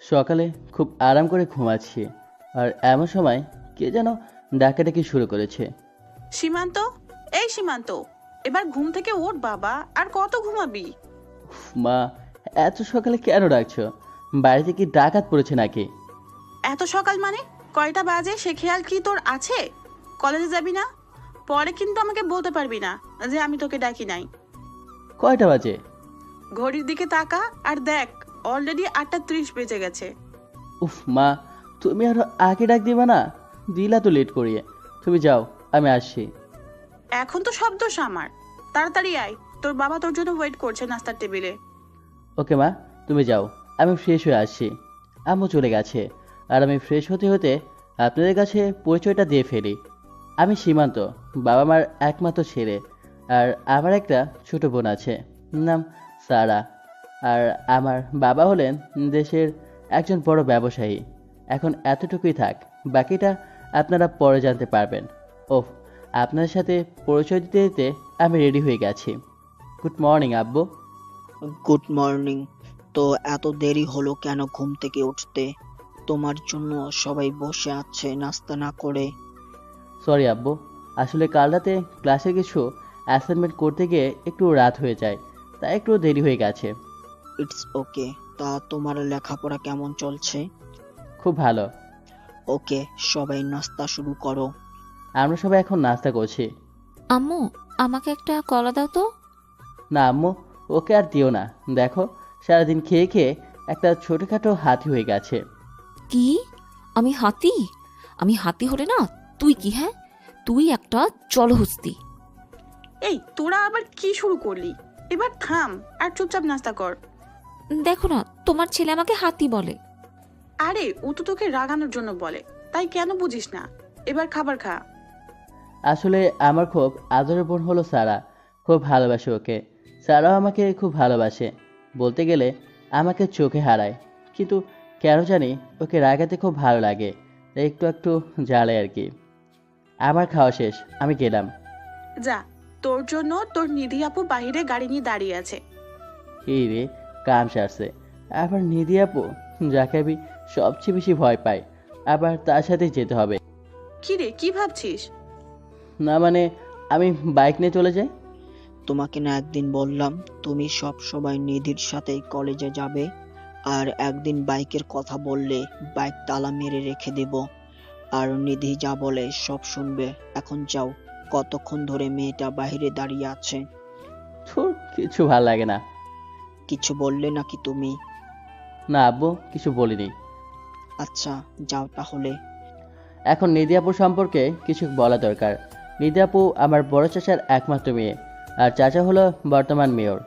সকালে খুব আরাম করে ঘুমাচ্ছি, আর এমন সময় কে যেন ডাকাডাকি শুরু করেছে। সীমান্ত, এই সীমান্ত, এবার ঘুম থেকে ওঠ বাবা, আর কত ঘুমাবি? উফ, মা, এত সকালে কেন ডাকছো? বাড়িতে কি ডাকাত পড়েছে নাকি? এত সকাল মানে? কয়টা বাজে সে খেয়াল কি তোর আছে? কলেজে যাবি না? পরে কিন্তু আমাকে বলতে পারবি না যে আমি তোকে ডাকি নাই। কয়টা বাজে? ঘড়ির দিকে তাকা আর দেখ, অলরেডি 8:30 বেজে গেছে। উফ মা, তুমি আরো আগে ডাক দিবা না? দিলা তো লেট করিয়ে। তুমি যাও, আমি আসছি। এখন তো সব দোষ আমার। তাড়াতাড়ি আয়, তোর বাবা তোর জন্য ওয়েট করছে নাস্তার টেবিলে। ওকে মা, তুমি যাও, আমি ফ্রেশ হয়ে আসছি। আম্মু চলে গেছে, আর আমি ফ্রেশ হতে হতে আপনাদের কাছে পরিচয়টা দিয়ে ফেলি। আমি সীমান্ত, বাবা মার একমাত্র ছেলে। আর আমার একটা ছোট বোন আছে, নাম সারা। আর আমার বাবা হলেন দেশের একজন বড় ব্যবসায়ী। এখন এতটুকুই থাক, বাকিটা আপনারা পরে জানতে পারবেন। ওহ, আপনার সাথে পরিচয় দিতে দিতে আমি রেডি হয়ে গেছি। গুড মর্নিং আব্বু। Good morning. তো এত দেরি হলো কেন ঘুম থেকে উঠতে? তোমার জন্য সবাই বসে আছে নাস্তা না করে। সরি আব্বু, আসলে কাল রাতে ক্লাসে কিছু অ্যাসাইনমেন্ট করতে গিয়ে একটু রাত হয়ে যায়, তাই একটু দেরি হয়ে গেছে। It's okay. তা তোমার লেখাপড়া কেমন চলছে? খুব ভালো। ওকে, সবাই নাস্তা শুরু করো। আমরা সবাই এখন নাস্তা করছি। আম্মু, আমাকে একটা কলা দাও তো। না আম্মু, ওকে আর দিও না। দেখো, সারাদিন খেয়ে খেয়ে একটা ছোটোখাটো হাতি হয়ে গেছে। কি? আমি হাতি? আমি হাতি হলে না, তুই কি? হ্যাঁ, তুই একটা জলহস্তি। এই তোরা আবার কি শুরু করলি? এবার থাম আর চুপচাপ নাস্তা কর। দেখো না, তোমার ছেলে আমাকে হাতি বলে। আরে ও তো তোকে রাগানোর জন্য বলে, তাই কেন বুঝিস না? এবার খাবার খা। আসলে আমার খুব আদরের বোন হলো সারা। খুব ভালোবাসে ওকে। সারাও আমাকে খুব ভালোবাসে। বলতে গেলে আমাকে চোখে হারায়, কিন্তু কেন জানি ওকে রাগাতে খুব ভালো লাগে, তাই একটু একটু জ্বালায় আর কি। আমার খাওয়া শেষ, আমি গেলাম। যা, তোর জন্য তোর নিধি আপু বাহিরে গাড়ি নিয়ে দাঁড়িয়ে আছে। এই রে, কাম সারছে। আবার নিধি আপু, যাকে আমি সবচেয়ে বেশি ভয় পাই, আবার তার সাথে যেতে হবে। কি রে, কি ভাবছিস? না মানে, আমি বাইক নিয়ে চলে যাই। তোমাকে না একদিন বললাম তুমি সব সময় নিধির সাথেই কলেজে যাবে, আর একদিন বাইকের কথা বললে বাইক তালা মেরে রেখে দেব। আর নিধি যা বলে সব শুনবে। এখন যাও, কতক্ষণ ধরে মেয়েটা বাইরে দাঁড়িয়ে আছে। তোর কিছু ভাল লাগে না? কিছু বললে নাকি তুমি? না আব্বু, কিছু বলিনি। আচ্ছা, যাও তাহলে। এখন নিধি আপু সম্পর্কে কিছু বলা দরকার। নিধি আপু আমার বড় চাচার একমাত্র মেয়ে, আর চাচা হলো বর্তমান মেয়র।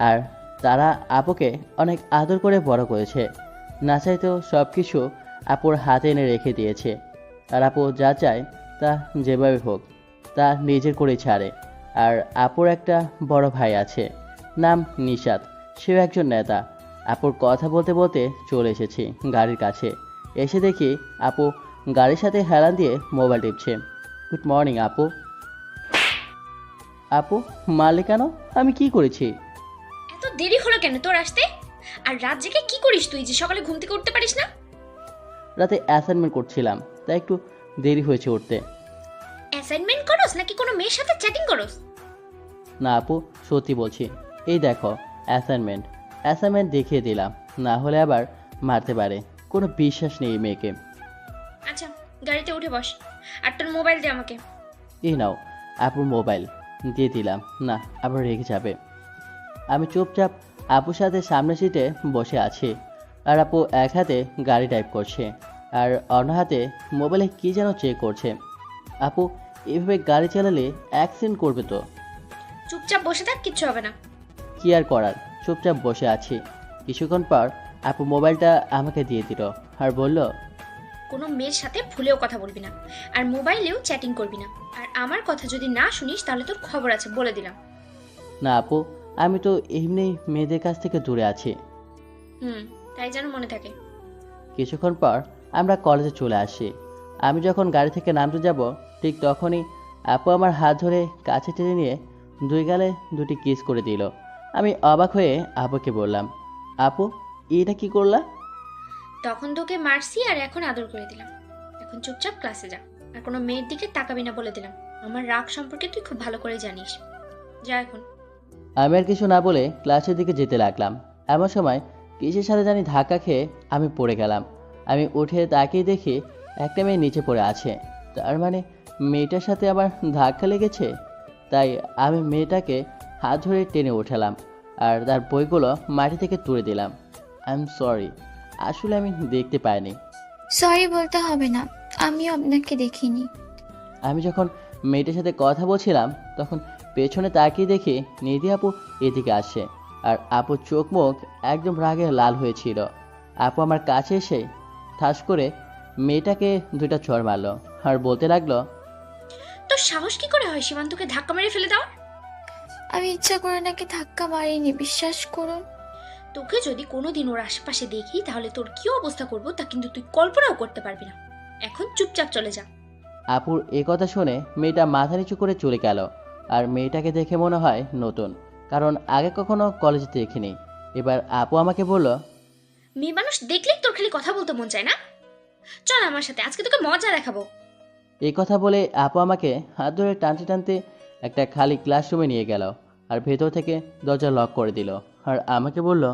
আর তারা আপুকে অনেক আদর করে বড় করেছে। না চাইতেও সব কিছু আপুর হাতে এনে রেখে দিয়েছে। আর আপু যা চায় তা যেভাবে হোক তা নিজের করে ছাড়ে। আর আপুর একটা বড় ভাই আছে, নাম নিশাত। সেও একজন নেতা। আপুর কথা বলতে বলতে চলে এসেছি গাড়ির কাছে। এসে দেখি আপু গাড়ির সাথে হেলান দিয়ে মোবাইল টিপছে। গুড মর্নিং আপু। আপু, মারলে কেন? আমি কি করেছি? এত দেরি হলো কেন তোর আসতে? আর রাত জেগে কি করিস তুই যে সকালে ঘুম থেকে উঠতে পারিস না? রাতে অ্যাসাইনমেন্ট করছিলাম, তাই একটু দেরি হয়েছে উঠতে। অ্যাসাইনমেন্ট করস নাকি কোনো মেয়ের সাথে চ্যাটিং করস? না আপু, সত্যি বলছি। এই দেখো, অ্যাসাইনমেন্ট। অ্যাসাইনমেন্ট দেখিয়ে দিলাম, না হলে আবার মারতে পারে। কোনো বিশ্বাস নেই এই মেয়েকে। আচ্ছা, গাড়িতে উঠে বস। আর তোর মোবাইল দে আমাকে। এই নাও আপুর মোবাইল, দিয়ে দিলাম। না, আবার রেগে যাবে। আমি চুপচাপ আপুর সাথে সামনে সিটে বসে আছি, আর আপু এক হাতে গাড়ি টাইপ করছে, আর অন্য হাতে মোবাইলে কী যেন চেক করছে। আপু, এভাবে গাড়ি চালালে অ্যাক্সিডেন্ট করবে তো। চুপচাপ বসে থাক, কিচ্ছু হবে না। কি আর করার, চুপচাপ বসে আছি। কিছুক্ষণ পর আপু মোবাইলটা আমাকে দিয়ে দিল, আর বলল, কোনো মেয়ের সাথে ভুলেও কথা বলবি না, আর মোবাইলেও চ্যাটিং করবি না। আর আমার কথা যদি না শুনিস তাহলে তোর খবর আছে, বলে দিলাম। না আপু, আমি তো এমনি মেয়েদের কাছ থেকে দূরে আছি। তাই যেন মনে থাকে। কিছুক্ষণ পর আমরা কলেজে চলে আসি। আমি যখন গাড়ি থেকে নামতে যাব, ঠিক তখনই আপু আমার হাত ধরে কাছে টেনে নিয়ে দুই গালে দুটি কিস করে দিল। আমি অবাক হয়ে আপুকে বললাম, আপু, এটা কি করলা? তখন তোকে মারছি আর এখন আদর করে দিলাম। এখন চুপচাপ ক্লাসে যা, আর কোনো মেয়ের দিকে তাকাবি না বলে দিলাম। আমার রাগ সম্পর্কে তুই খুব ভালো করে জানিস। যা এখন। আমি আর কিছু না বলে ক্লাসের দিকে যেতে লাগলাম। এমন সময় কিসের সাথে জানি ধাক্কা খেয়ে আমি পড়ে গেলাম। আমি উঠে তাকিয়ে দেখি একটা মেয়ে নিচে পড়ে আছে। তার মানে মেয়েটার সাথে আমার ধাক্কা লেগেছে। তাই আমি মেয়েটাকে হাত ধরে টেনে উঠালাম আর তার বইগুলো মাটি থেকে তুলে দিলাম। আই এম সরি, আসলে আমি দেখতে পাইনি। সরি বলতে হবে না, আমিও আপনাকে দেখিনি। আমি যখন মেয়েটার সাথে কথা বলছিলাম তখন পেছনে তাকিয়ে দেখি নিধি আপু এদিকে আসে। আর আপুর চোখ মুখ একদম রাগে লাল হয়েছিল। আপু আমার কাছে এসে ঠাস করে মেয়েটাকে দুইটা চড় মারলো আর বলতে লাগলো, তোর সাহস কি করে হয় সীমান্তকে ধাক্কা মেরে ফেলে দেওয়ার? আমি ইচ্ছা করে নাকি ধাক্কা মারিনি, বিশ্বাস করুন। তোকে যদি কোনোদিন ওর আশেপাশে দেখি তাহলে তোর কি অবস্থা করবো তা কিন্তু তুই কল্পনাও করতে পারবি না। এখন চুপচাপ চলে যা। আপুর এ কথা শুনে মেয়েটা মাথা নিচু করে চলে গেল। আর মেয়েটাকে দেখে মনে হয় নতুন, কারণ আগে কখনো কলেজে দেখিনি। এবার আপু আমাকে বলল, মেয়ে মানুষ দেখলেই তোর খালি কথা বলতে মন চায় না? চল আমার সাথে, আজকে তোকে মজা দেখাবো। এই কথা বলে আপু আমাকে হাত ধরে টানতে টানতে একটা খালি ক্লাসরুমে নিয়ে গেল আর ভেতর থেকে দরজা লক করে দিল। আর আমাকে বলল,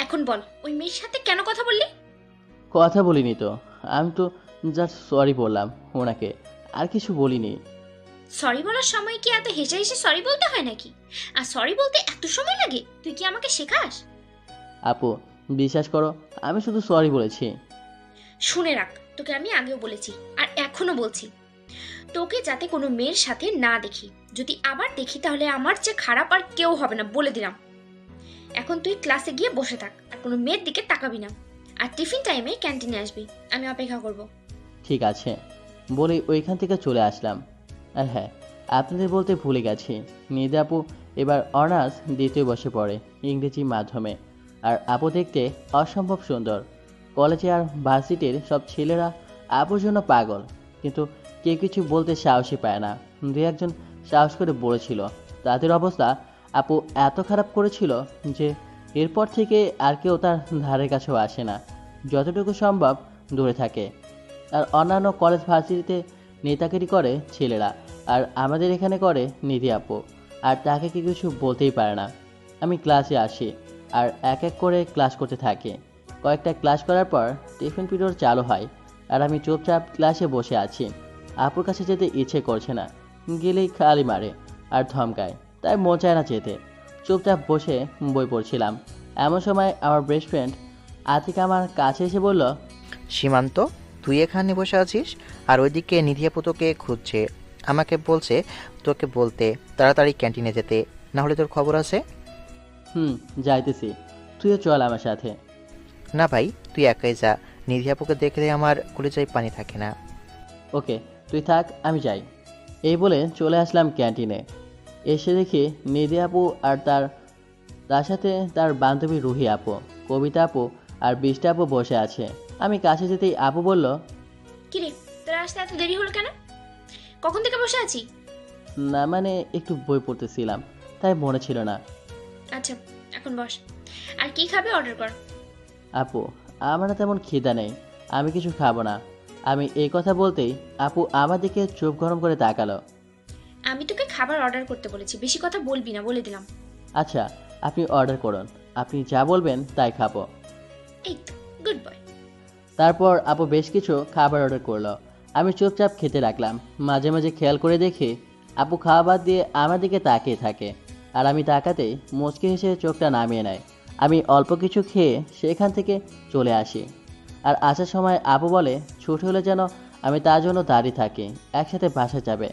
এখন বল, ওই মেয়ের সাথে কেন কথা বললি? কথা বলিনি তো, আমি তো জাস্ট সরি বললাম ওনাকে, আর কিছু বলিনি। সরি বলার সময় কি এত হেসে হেসে সরি বলতে হয় নাকি? আর সরি বলতে এত সময় লাগে? তুই কি আমাকে শেখাস? আপু বিশ্বাস করো, আমি শুধু সরি বলেছি। শুনে রাখ, তোকে আমি আগেও বলেছি আর এখনো বলছি, তোকে যাতে কোনো মেয়ের সাথে না দেখি। যদি আবার দেখি তাহলে আমার চেয়ে খারাপ আর কেউ হবে না, বলে দিলাম। এখন তুই ক্লাসে গিয়ে বসে থাক আর কোনো মেয়ের দিকে তাকাবি না। আর টিফিন টাইমে ক্যান্টিনে আসবি, আমি অপেক্ষা করব। ঠিক আছে বলে ওইখান থেকে চলে আসলাম। আর হ্যাঁ, আপনাদের বলতে ভুলে গেছি, নিধি আপু এবার অনার্স দ্বিতীয় বর্ষে পড়ে ইংরেজি মাধ্যমে। আর আপু দেখতে অসম্ভব সুন্দর। কলেজে আর ভার্সিটির সব ছেলেরা আপুর জন্য পাগল, কিন্তু কেউ কিছু বলতে সাহসই পায় না। দু একজন সাহস করে বলেছিল, তাদের অবস্থা আপু এত খারাপ করেছিল যে এরপর থেকে আর কেউ তার ধারের কাছেও আসে না, যতটুকু সম্ভব দূরে থাকে। আর অন্যান্য কলেজ ভার্সিটিতে নেতাগিরি করে ছেলেরা, আর আমাদের এখানে করে নিধি আপু, আর তাকে কি কিছু বলতেই পারে না। আমি ক্লাসে আসি আর এক এক করে ক্লাস করতে থাকি। কয়েকটা ক্লাস করার পর টিফিন পিরিয়ড চালু হয় আর আমি চুপচাপ ক্লাসে বসে আছি। আপুর কাছে যেতে ইচ্ছে করছে না, গেলেই খালি মারে আর ধমকায়, তাই মন চায় না যেতে। চুপচাপ বসে বই পড়ছিলাম। এমন সময় আমার বেস্ট ফ্রেন্ড আতিকা আমার কাছে এসে বলল, সীমান্ত, তুই এখানে বসে আছিস আর ওইদিকে নিধি আপু তোকে খুঁজছে। আমাকে বলছে তোকে বলতে তাড়াতাড়ি ক্যান্টিনে যেতে, না হলে তোর খবর আছে। যাইতেছি, তুইও চল আমার সাথে। না ভাই, তুই একাই যা, নিধি আপুকে দেখলে আমার কলিজায় পানি থাকে না। ওকে তুই থাক, আমি যাই। এই বলে চলে আসলাম ক্যান্টিনে। এসে দেখি নিধি আপু আর তার সাথে তার বান্ধবী রুহি আপু, কবিতা আপু আর বৃষ্টি আপু বসে আছে। আমি কাছে যেতেই আপু বলল, কিরে, তোর আসতে এত দেরি হলো কেন? কখন থেকে বসে আছি? না মানে একটু বই পড়তেছিলাম, তাই মনে ছিল না। আচ্ছা, এখন বস। আর কি খাবে অর্ডার কর। আপু আমার না তেমন খিদা নেই, আমি কিছু খাবো না। আমি এই কথা বলতেই আপু আমার দিকে চোখ গরম করে তাকালো। আমি তোকে খাবার অর্ডার করতে বলেছি, বেশি কথা বলবি না, বলে দিলাম। আচ্ছা আপনি অর্ডার করুন, আপনি যা বলবেন তাই খাবো। এই তো, গুড বয়। তারপর আপু বেশ কিছু খাবার অর্ডার করলো। আমি চুপচাপ খেতে লাগলাম। মাঝে মাঝে খেয়াল করে দেখি আপু খাওয়া বাদ দিয়ে আমার দিকে তাকিয়ে থাকে, আর আমি তাকাতেই মুচকি হেসে চোখটা নামিয়ে নেয়। আমি অল্প কিছু খেয়ে সেখান থেকে চলে আসি। আর আসার সময় আপু বলে ছুটি হলে যেন আমি তার জন্য দাঁড়িয়ে থাকি, একসাথে বাসা যাবে।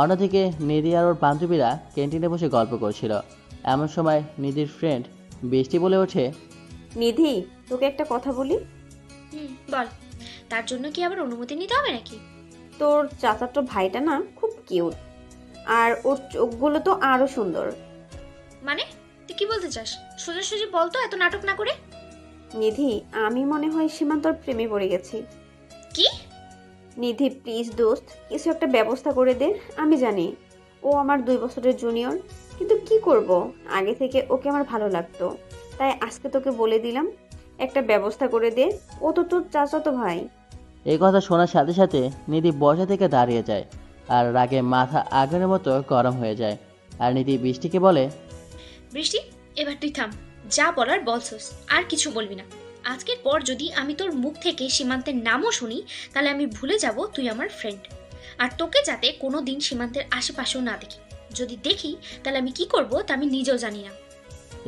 অন্যদিকে নিধি আর ওর বান্ধবীরা ক্যান্টিনে বসে গল্প করছিল। এমন সময় নিধির ফ্রেন্ড বৃষ্টি বলে ওঠে, নিধি, তোকে একটা কথা বলি। বল। তার জন্য কি আবার অনুমতি নিতে হবে নাকি? তোর চাচাতো ভাইটা না খুব কিউট, আর ওর চোখগুলো তো আরো সুন্দর। মানে তুই কি বলতে চাস? সোজাসুজি বল তো, এত নাটক না করে। নিধি, আমি মনে হয় সীমান্তর প্রেমে পড়ে গেছি। কি? নিধি প্লিজ দোস্ত, কিছু একটা ব্যবস্থা করে দে। আমি জানি ও আমার 2 বছরের জুনিয়র, কিন্তু কি করব, আগে থেকে ওকে আমার ভালো লাগতো, তাই আজকে তোকে বলে দিলাম। একটা ব্যবস্থা করে দে। ও তো তোর চাচাতো ভাই। এই কথা শোনার সাথে সাথে নিধি বসা থেকে দাঁড়িয়ে যায় আর রাগে মাথা আগুনের মতো গরম হয়ে যায়। আর নিধি বৃষ্টিকে বলে, বৃষ্টি, এবার তুই থাম। যা বলার বলছস, আর কিছু বলবি না। আজকের পর যদি আমি তোর মুখ থেকে সীমান্তের নামও শুনি, তাহলে আমি ভুলে যাব তুই আমার ফ্রেন্ড। আর তোকে যাতে কোনো দিন সীমান্তের আশেপাশেও না দেখি। যদি দেখি তাহলে আমি কি করব তা আমি নিজেও জানি না।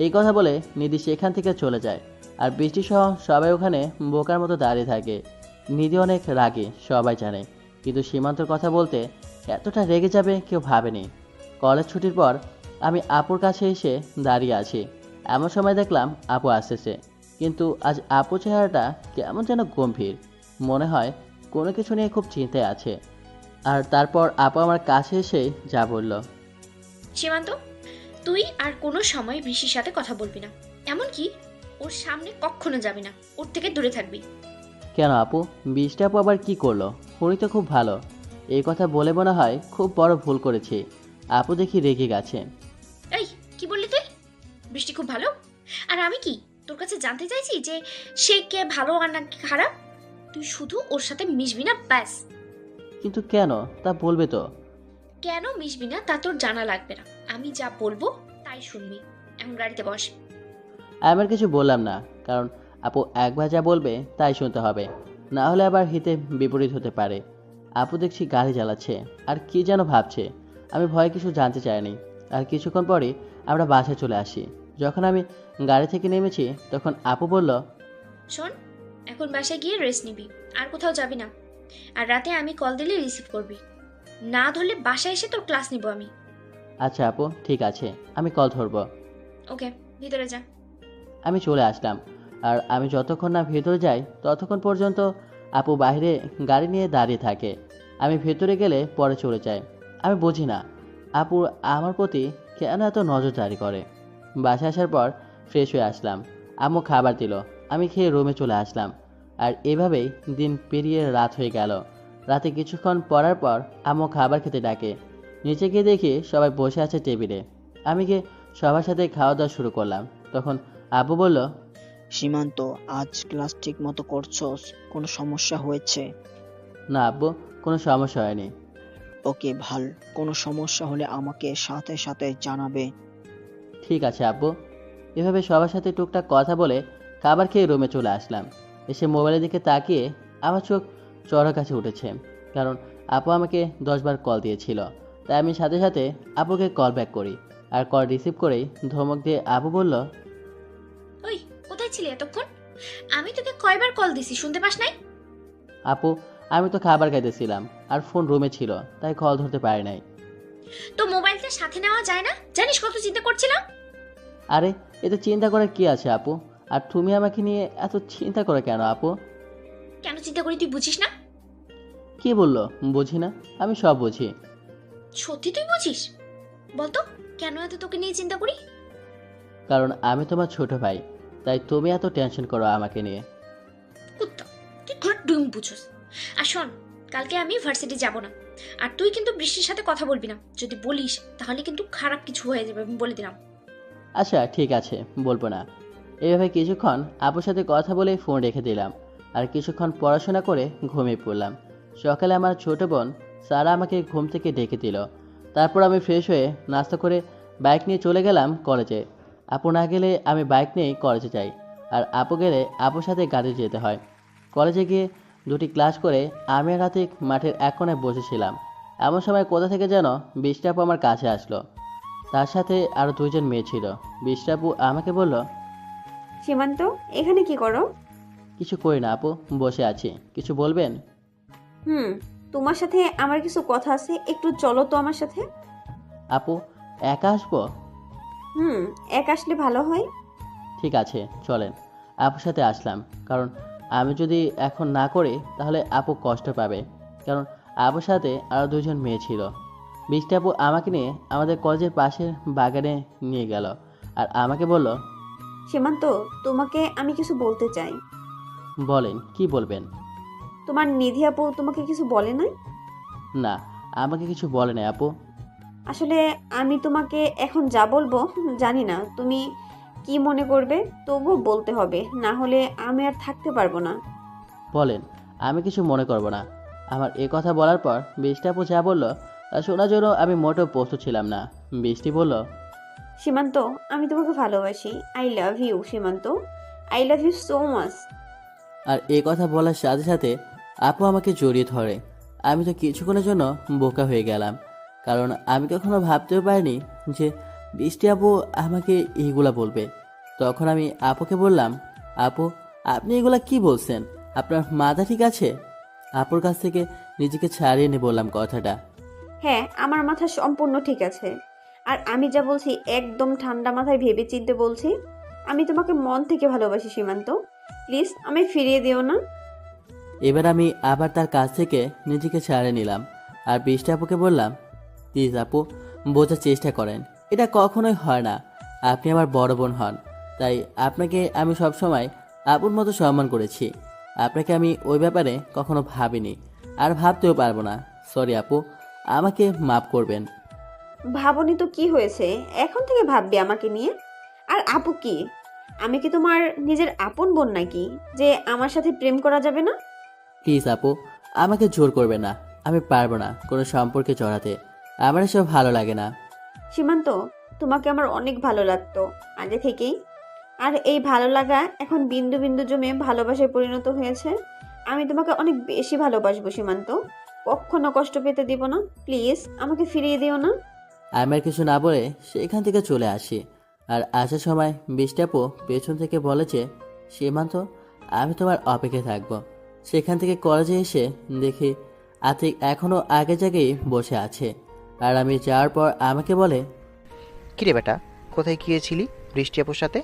এই কথা বলে নিধি সেখান থেকে চলে যায়। আর বৃষ্টি সহ সবাই ওখানে বোকার মতো দাঁড়িয়ে থাকে। নিধি অনেক রাগী, সবাই জানে, কিন্তু সীমান্তর কথা বলতে এতটা রেগে যাবে কেউ ভাবেনি। কলেজ ছুটির পর আমি আপুর কাছে এসে দাঁড়িয়ে আছি। এমন সময় দেখলাম আপু আসতেছে, কিন্তু আজ আপু চেহারাটা কেমন যেন গম্ভীর, মনে হয় কোনো কিছু নিয়ে খুব চিন্তায় আছে। আর তারপর আপু আমার কাছে এসে যা বলল। সীমান্ত, তুই আর কোনো সময় বৃষ্টির সাথে কথা বলবি না, এমনকি ওর সামনে কখনো যাবি না, ওর থেকে দূরে থাকবি। কেন আপু? বৃষ্টি আপু আবার কি করলো? উনি তো খুব ভালো। এই কথা বলে মনে হয় খুব বড় ভুল করেছি। আপু দেখি রেগে গেছে। এই, কি বললি তুই? বৃষ্টি খুব ভালো? আর আমি কি তোর কাছে জানতে চাইছি যে সে কে ভালো আর নাকি খারাপ? তুই শুধু ওর সাথে মিশবি না, ব্যাস। কিন্তু কেন তা বলবে তো? কেন মিশবি না তা তোর জানা লাগবে না, আমি যা বলবো তাই শুনবি। এখন গাড়িতে বস। আমি আর কিছু বললাম না, কারণ আপু একবার যা বলবে তাই শুনতে হবে, না হলে আবার হিতে বিপরীত হতে পারে। আপু দেখছি গাড়ি চালাচ্ছে আর কি যেন ভাবছে। আমি ভয়ে কিছু জানতে চাইনি। আর কিছুক্ষণ পরই আমরা বাসায় চলে আসি। যখন আমি গাড়ি থেকে নেমেছি তখন আপু বলল, শোন, এখন বাসায় গিয়ে রেস্ট নিবি, আর কোথাও যাবি না। আর রাতে আমি কল দিলে রিসিভ করবি, না ধরলে বাসায় এসে তোর ক্লাস নিব আমি। আচ্ছা আপু, ঠিক আছে, আমি কল ধরবো। ওকে, ভিতরে যা। আমি চলে আসলাম। আর আমি যতক্ষণ না ভেতরে যাই ততক্ষণ পর্যন্ত আপু বাইরে গাড়ি নিয়ে দাঁড়িয়ে থাকে। আমি ভেতরে গেলে পরে চলে যায়। আমি বুঝি না আপু আমার প্রতি কেন এত নজরদারি করে। বাসায় আসার পর ফ্রেশ হয়ে আসলাম। আম্মু খাবার দিল, আমি খেয়ে রুমে চলে আসলাম। আর এভাবেই দিন পেরিয়ে রাত হয়ে গেল। রাতে কিছুক্ষণ পরার পর আম্মু খাবার খেতে ডাকে। নিচে গিয়ে দেখি সবাই বসে আছে টেবিলে। আমি গিয়ে সবার সাথে খাওয়া দাওয়া শুরু করলাম। তখন আব্বু বলল, সীমান্ত, আজ ক্লাস ঠিক মতো করছস? কোনো সমস্যা হয়েছে? না আব্বু, কোনো সমস্যা হয়নি। ওকে, ভাল। কোনো সমস্যা হলে আমাকে সাথে সাথে জানাবে। ঠিক আছে আব্বু। এভাবে সবার সাথে টুকটাক কথা বলে খাবার খেয়ে রুমে চলে আসলাম। এসে মোবাইলের দিকে তাকিয়ে আমার চোখ চড়ার কাছে উঠেছে, কারণ আপু আমাকে 10 বার কল দিয়েছিল। তাই আমি সাথে সাথে আপুকে কল ব্যাক করি। আর কল রিসিভ করেই ধমক দিয়ে আপু বলল, ওই, কোথায় ছিলি এতক্ষণ? আমি তোকে কয়বার কল দিছি, শুনতে পাস নাই? আপু, আমি তো খাবার খাইতেছিলাম আর ফোন রুমে ছিল, তাই কল ধরতে পারি নাই। তো মোবাইলটা সাথে নেওয়া যায় না? জানিস কত চিন্তা করছিলাম। আরে, এতে চিন্তা করার কি আছে আপু? আর তুমি আমাকে নিয়ে এত চিন্তা করে কেন আপু? কেন চিন্তা করি তুই বুঝিস না? কি বললো বুঝি না? আমি সব বুঝি। সত্যি তুই বুঝিস? বলতো, কেন এত তোকে নিয়ে চিন্তা করি? কারণ আমি তোমার ছোট ভাই, তাই তুমি এত টেনশন করো আমাকে নিয়ে। কুত্তা, তুই ঘুরে ডুম বুঝোস। আর শোন, কালকে আমি ভার্সিটি যাব না। আর তুই কিন্তু বৃষ্টির সাথে কথা বলবি না। যদি বলিস তাহলে কিন্তু খারাপ কিছু হয়ে যাবে, আমি বলে দিলাম। আচ্ছা ঠিক আছে, বলবো না। এইভাবে কিছুক্ষণ আপুর সাথে কথা বলে ফোন রেখে দিলাম। আর কিছুক্ষণ পড়াশোনা করে ঘুমিয়ে পড়লাম। সকালে আমার ছোট বোন সারা আমাকে ঘুম থেকে ডেকে দিল। তারপর আমি ফ্রেশ হয়ে নাস্তা করে বাইক নিয়ে চলে গেলাম কলেজে। আপু না গেলে আমি বাইক নিয়েই কলেজে যাই, আর আপু গেলে আপুর সাথে গাড়ি যেতে হয়। কলেজে গিয়ে 2টি ক্লাস করে আমি আর রাতে মাঠের এক কোণায় বসেছিলাম। এমন সময় কোথা থেকে যেন বৃষ্টি আপু আমার কাছে আসলো। তার সাথে আরও 2জন মেয়ে ছিল। বৃষ্টি আপু আমাকে বলল, সীমান্ত, এখানে কি করো? কিছু করি না আপু, বসে আছি। কিছু বলবেন? তোমার সাথে আমার কিছু কথা আছে, একটু চলো তো আমার সাথে। আপু, একা আসবো? এক আসলে ভালো হয়। ঠিক আছে, চলেন। আপুর সাথে আসলাম, কারণ আমি যদি এখন না করি তাহলে আপু কষ্ট পাবে। কারণ আপুর সাথে আরও 2জন মেয়ে ছিল। বৃষ্টি আপু আমাকে নিয়ে আমাদের কলেজের পাশের বাগানে নিয়ে গেল আর আমাকে বলল, সীমান্ত, তোমাকে আমি কিছু বলতে চাই। বলেন, কি বলবেন? তোমার নিধি আপু তোমাকে কিছু বলে নাই? না, আমাকে কিছু বলে না আপু। আসলে আমি তোমাকে এখন যা বলবো জানি না তুমি কি মনে করবে, তবুও বলতে হবে, না হলে আমি আর থাকতে পারবো না। বলেন, আমি কিছু মনে করব না। আমার এ কথা বলার পর বৃষ্টি আপু যা বলল তা শোনার জন্য আমি মোটেও প্রস্তুত ছিলাম না। বৃষ্টি বলল, সীমান্ত, আমি তোমাকে ভালোবাসি। I love you Simanta, I love you so much. আর এ কথা বলার সাথে সাথে আপু আমাকে জড়িয়ে ধরে। আমি তো কিছুক্ষণের জন্য বোকা হয়ে গেলাম, কারণ আমি কখনো ভাবতেও পারিনি যে বৃষ্টি আপু আমাকে এইগুলা বলবে। তখন আমি আপুকে বললাম, আপু আপনি এগুলা কি বলছেন? আপনার মাথা ঠিক আছে? আপুর কাছ থেকে নিজেকে ছাড়িয়ে নিয়ে বললাম কথাটা। হ্যাঁ, আমার মাথা সম্পূর্ণ ঠিক আছে। আর আমি যা বলছি একদম ঠান্ডা মাথায় ভেবে চিন্তে বলছি। আমি তোমাকে মন থেকে ভালোবাসি সীমান্ত, প্লিজ আমি ফিরিয়ে দিও না। এবার আমি আবার তার কাছ থেকে নিজেকে ছাড়িয়ে নিলাম আর বৃষ্টি আপুকে বললাম, প্লিজ আপু বোঝার চেষ্টা করেন, এটা কখনোই হয় না। আপনি আমার বড় বোন হন, তাই আপনাকে আমি সবসময় আপুর মতো সম্মান করেছি। আপনাকে আমি ওই ব্যাপারে কখনো ভাবিনি, আর ভাবতেও পারবো না। সরি আপু, আমাকে মাফ করবেন। ভাবনি তো কি হয়েছে, এখন থেকে ভাববে আমাকে নিয়ে। আর আপু কি, আমি কি তোমার নিজের আপন বোন নাকি যে আমার সাথে প্রেম করা যাবে না? প্লিজ আপু, আমাকে জোর করবে না। আমি পারবো না কোনো সম্পর্কে জড়াতে, আমার এসব ভালো লাগে না। সীমান্ত, তোমাকে আমার অনেক ভালো লাগতো আগে থেকেই। আর এই ভালো লাগা এখন বিন্দু বিন্দু জমে ভালোবাসায় পরিণত হয়েছে। আমি তোমাকে অনেক বেশি ভালোবাসবো সীমান্ত, কখনো কষ্ট পেতে দিব না। প্লিজ আমাকে ফিরিয়ে দিও না। আমি আর কিছু না বলে সেখান থেকে চলে আসি। আর আসার সময় বৃষ্টি আপু পেছন থেকে বলে যে, সীমান্ত আমি তোমার অপেক্ষায় থাকবো। সেখান থেকে কলেজে এসে দেখি আতিক এখনও আগে জায়গায় বসে আছে। আর আমি যাওয়ার পর আমাকে বলে, কিরে বেটা, কোথায় গিয়েছিলি বৃষ্টি আপুর সাথে?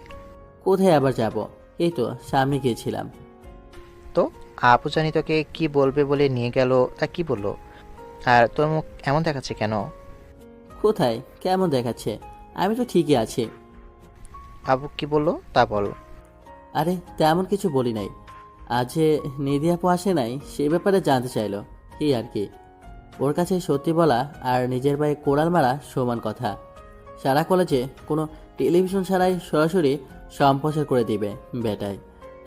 কোথায় আবার যাব, এই তো সামনে গিয়েছিলাম। তো আপু জানি তোকে কি বলবে বলে নিয়ে গেল, তা কি বললো? আর তোর মুখ এমন দেখাচ্ছে কেন? কোথায় কেমন দেখাচ্ছে? আমি তো ঠিকই আছি। আপু কি বললো তা বল। আরে তেমন কিছু বলি নাই। আজ যে নিধি আপু আসে নাই সে ব্যাপারে জানতে চাইলো, এই আর কি। ওর কাছে সত্যি বলা আর নিজের পায়ে কোড়াল মারা সমান কথা। সারা কলেজে কোনো টেলিভিশন ছাড়াই সরাসরি সম্প্রচার করে দিবে বেটায়,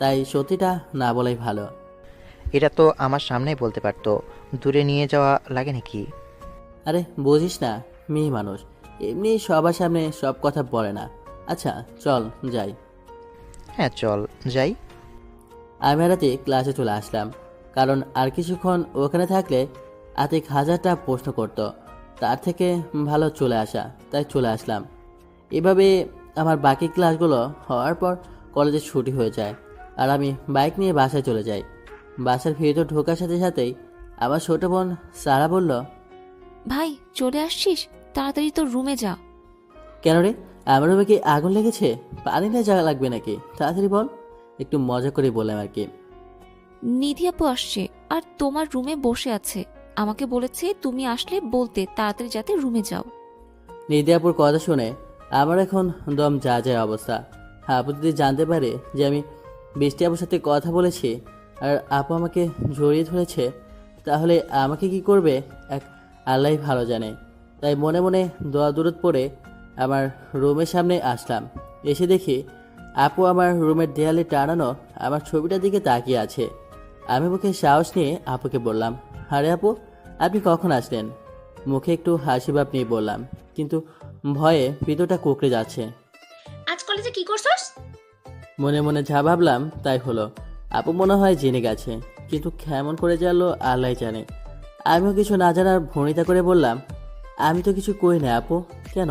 তাই সত্যিটা না বলাই ভালো। এটা তো আমার সামনেই বলতে পারতো, দূরে নিয়ে যাওয়া লাগে নাকি? আরে বুঝিস না, মেয়ে মানুষ এমনি সবার সামনে সব কথা বলে না। আচ্ছা চল যাই। হ্যাঁ চল যাই। আমি রাতে ক্লাসে চলে আসলাম, কারণ আর কিছুক্ষণ ওখানে থাকলে আতিক হাজারটা প্রশ্ন করত। তার থেকে ভালো চলে আসা, তাই চলে আসলাম। এভাবে আমার বাকি ক্লাসগুলো হওয়ার পর কলেজে ছুটি হয়ে যায় আর আমি বাইক নিয়ে বাসায় চলে যাই। বাসার ভিতর ঢোকার সাথে সাথেই আমার ছোট বোন সারা বলল, ভাই চলে আসছিস, তাড়াতাড়ি তোর রুমে যা। কেন রে, আমার রুমে কি আগুন লেগেছে? পানি নিয়ে যাওয়া লাগবে নাকি? তাড়াতাড়ি বল। একটু মজা করে বললাম আর কি। নিধি আপু আসছে আর তোমার রুমে বসে আছে, আমাকে বলেছে তুমি আসলে বলতে তাড়াতাড়ি যাতে রুমে যাও। নিধি আপুর কথা শুনে আমার এখন দম যা যায় অবস্থা। আপু যদি জানতে পারে যে আমি বৃষ্টি আপুর সাথে কথা বলেছি আর আপু আমাকে জড়িয়ে ধরেছে, তাহলে আমাকে কি করবে এক আল্লাহই ভালো জানে। তাই মনে মনে দোয়া দূরত পড়ে আমার রুমের সামনে আসলাম। এসে দেখি আপু আমার রুমের দেয়ালে টানানো আমার ছবিটার দিকে তাকিয়ে আছে। আমি মুখে সাহস নিয়ে আপুকে বললাম, আরে আপু আপনি কখন আসলেন? মুখে একটু হাসি ভাব নিয়ে বললাম, কিন্তু ভয়ে ভিতরটা কুঁকড়ে যাচ্ছে। আজ কলেজে কি করছস? মনে মনে যা ভাবলাম তাই হলো। আপু মনে হয় জেনে গেছে, কিন্তু কেমন করে জানলো আল্লাহ জানে। আমিও কিছু না জানার ভনিতা করে বললাম, আমি তো কিছু কই না আপু। কেন,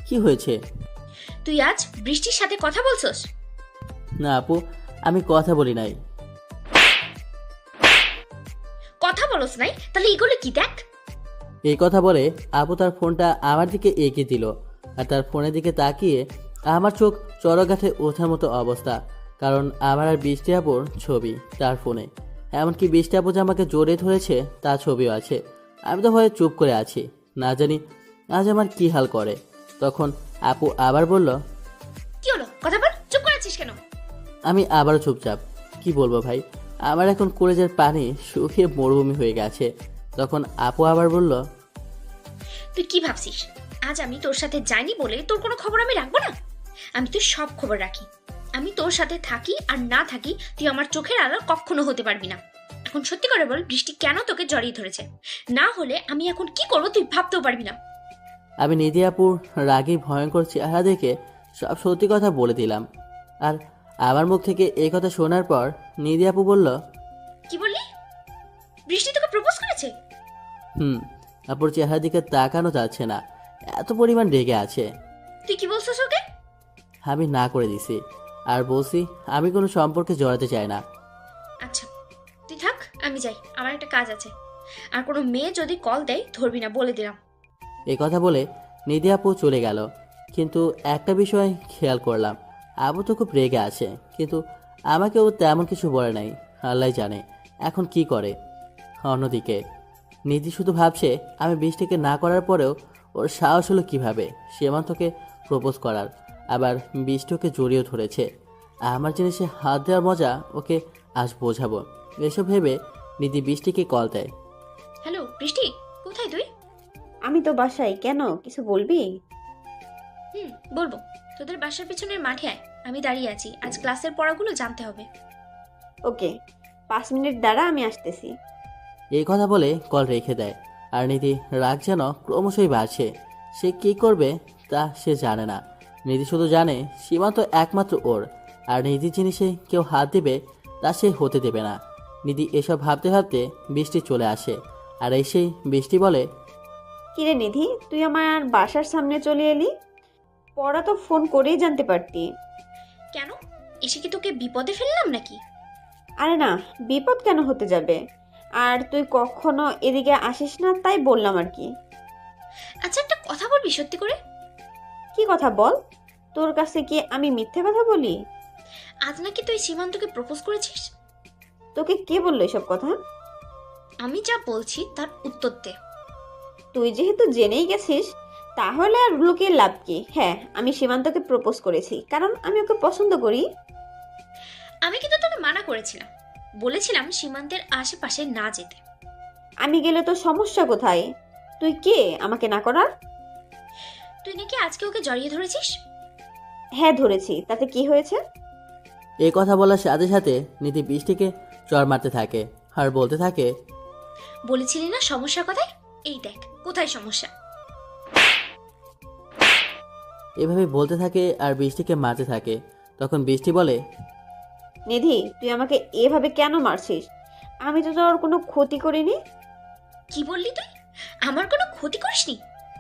কি হয়েছে? তুই আজ বৃষ্টির সাথে কথা বলছস? না আপু, আমি কথা বলি নাই। কথা বলস নাই? তাহলে এগুলো কি দেখ? এই কথা বলে আপু তার ফোনটা আমার দিকে এগিয়ে দিল আর তার ফোনের দিকে তাকিয়ে আমার চোখ চড়গাঠে ওঠার মতো অবস্থা, কারণ আমার আর বৃষ্টি আপুর ছবি তার ফোনে। এমনকি বৃষ্টি আপু যে আমাকে জড়িয়ে ধরেছে তার ছবিও আছে। আমি তো ভয়ে চুপ করে আছি, না জানি আজ আমার কি হাল করে। তখন আপু আবার বলল, কি হলো, কথা বল, চুপ করে আছিস কেন? আমি আবারও চুপচাপ। কি বলবো ভাই, আমার এখন কলেজের পানি শুকিয়ে মরুভূমি হয়ে গেছে। তখন আপু আবার বলল, তুই কি ভাবছিস আজ আমি তোর সাথে যাইনি বলে তোর কোনো খবর আমি রাখবো না? আমি তো সব খবর রাখি। আমি তোর সাথে থাকি আর না থাকি, তুই আমার চোখের আড়াল কখনো হতে পারবি না। এখন সত্যি করে বল, বৃষ্টি কেন তোকে জড়িয়ে ধরেছে? না হলে আমি এখন কি করবো তুই ভাবতেও পারবি না। আমি নিধি আপুর রাগী ভয়ঙ্কর চেহারা দেখে সব সত্যি কথা বলে দিলাম। আর আমার মুখ থেকে এই কথা শোনার পর নিধি আপু বলল, কি বললি? বৃষ্টি তোকে প্রপোজ করেছে? আপুর চেহারার দিকে তাকানো যাচ্ছে না, এত পরিমাণ রেগে আছে। তুই কি বলছিস ওকে? আমি না করে দিছি আর বলছি আমি কোনো সম্পর্কে জড়াতে চাই না। আচ্ছা তুই থাক, আমি যাই, আমার একটা কাজ আছে। আর কোনো মেয়ে যদি কল দেয় ধরবি না, বলে দিলাম। এই কথা বলে নিধি আপু চলে গেল। কিন্তু একটা বিষয় খেয়াল করলাম, আবু তো খুব রেগে আছে, কিন্তু আমাকেও তেমন কিছু বলে নাই। আল্লাহ জানে এখন কি করে। অন্যদিকে নিধি শুধু ভাবছে আমি বৃষ্টিকে না করার পরেও ওর সাহস হলো কীভাবে সীমান্তকে প্রপোজ করার, আবার বৃষ্টি ওকে জড়িয়ে ধরেছে। আমার জিনিসে হাত দেওয়ার মজা ওকে আজ বোঝাবো। এসব ভেবে নিধি বৃষ্টিকে কল দেয়। হ্যালো বৃষ্টি, কোথায় তুই? আমি তো বাসায়, কেন কিছু বলবি? বলবো। তোদের বাসার পিছনের মাঠে আয়, আমি দাঁড়িয়ে আছি, আজ ক্লাসের পড়াগুলো জানতে হবে। ওকে, 5 মিনিট দাঁড়া, আমি আসতেছি। এই কথা বলে কল রেখে দেয়। আর নিধি রাগ যেন ক্রমশই বাড়ছে। সে কী করবে তা সে জানে না। নিধি শুধু জানে সীমান্ত একমাত্র ওর, আর নিধির জিনিসে কেউ হাত দেবে তা সে হতে দেবে না। নিধি এসব ভাবতে ভাবতে বৃষ্টি চলে আসে। আর এসেই বৃষ্টি বলে, কিরে নিধি, তুই আমার বাসার সামনে চলে এলি? পড়া তো ফোন করেই জানতে পারতি। কেন, এসে কি তোকে বিপদে ফেললাম নাকি? আরে না, বিপদ কেন হতে যাবে? আর তুই কখনো এদিকে আসিস না তাই বললাম আর কি। আচ্ছা একটা কথা বলবি সত্যি করে? কি কথা বল? তোর কাছে কি আমি মিথ্যে কথা বলি? আজ নাকি তুই সীমান্তকে প্রপোজ করেছিস? তোকে কে বললো এসব কথা? আমি যা বলছি তার উত্তর দে। তুই যেহেতু জেনেই গেছিস তাহলে আর লুকিয়ে লাভ কি? হ্যাঁ, আমি সীমান্তকে প্রপোজ করেছি, কারণ আমি ওকে পছন্দ করি। আমি কিন্তু তোকে মানা করেছিলাম, বলেছিলাম সীমান্তের আশেপাশে না যেতে। আমি গেলে তো সমস্যা কোথায়? তুই কে আমাকে না করার? তুই নাকি আজকে ওকে জড়িয়ে ধরেছিস? হ্যাঁ ধরেছি, তাতে কি হয়েছে? এই কথা বলার সাথে সাথে নিধি বৃষ্টিকে চড় মারতে থাকে আর বলতে থাকে, বলেছিলি না সমস্যা কোথায়? এই দেখ কোথায় সমস্যা। এভাবে বলতে থাকে আর বৃষ্টিকে মারতে থাকে। তখন বৃষ্টি বলে, নিধি, তুই আমাকে এভাবে কেন মারছিস? আমি তো তোর কোনো ক্ষতি করিনি। কি বললি তুই? আমার কোনো ক্ষতি করিসনি?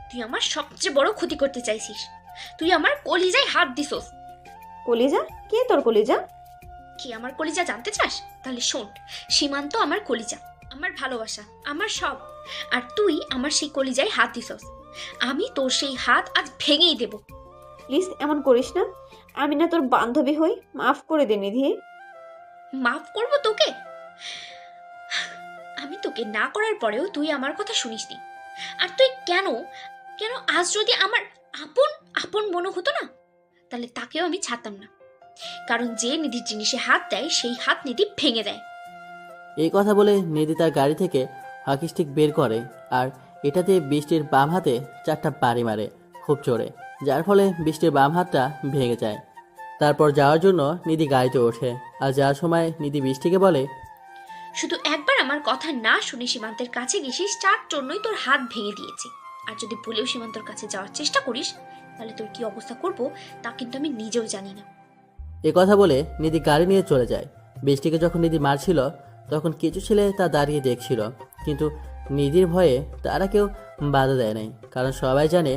তুই আমার সবচেয়ে বড় ক্ষতি করতে চাইছিস। তুই আমার কলিজায় হাত দিছস। কলিজা? কে তোর কলিজা? কি আমার কলিজা জানতে চাস? তাহলে শোন, সীমান্ত আমার কলিজা, আমার ভালোবাসা, আমার সব। আর তুই আমার সেই কলিজায় হাত দিছস। আমি তোর সেই হাত আজ ভেঙেই দেব। প্লিজ এমন করিস না, আমি না তোর বান্ধবী হই, মাফ করে দে নিধি। মাফ করব তোকে? আমি তোকে না করার পরেও তুই আমার কথা শুনিসনি। আর তুই কেন কেন আজ যদি আমার আপন আপন মনে হতো না, তাহলে তাকেও আমি ছাড়তাম না। কারণ যে নিধির জিনিসে হাত দেয় সেই হাত নিধি ভেঙে দেয়। এই কথা বলে নিধি তার গাড়ি থেকে হকি স্টিক বের করে আর এটা দিয়ে বৃষ্টির বাম হাতে 4টা বাড়ি মারে খুব জোরে, যার ফলে বৃষ্টির বাম হাতটা ভেঙে যায়। তারপর যাওয়ার জন্য নিধি গাড়িতে ওঠে। আর যাওয়ার সময় নিধি বৃষ্টিকে বলে, শুধু একবার আমার কথা না শুনে সীমান্তের কাছে গেছিস, তার জন্যই তোর হাত ভেঙে দিয়েছি। আর যদি ভুলেও সীমান্তর কাছে যাওয়ার চেষ্টা করিস, তাহলে তোর কি অবস্থা করব তা কিন্তু আমি নিজেও জানি না। এ কথা বলে নিধি গাড়ি নিয়ে চলে যায়। বৃষ্টিকে যখন নিধি মারছিল তখন কিছু ছেলে তা দাঁড়িয়ে দেখছিল, কিন্তু নিধির ভয়ে তারা কেউ বাধা দেয় নাই, কারণ সবাই জানে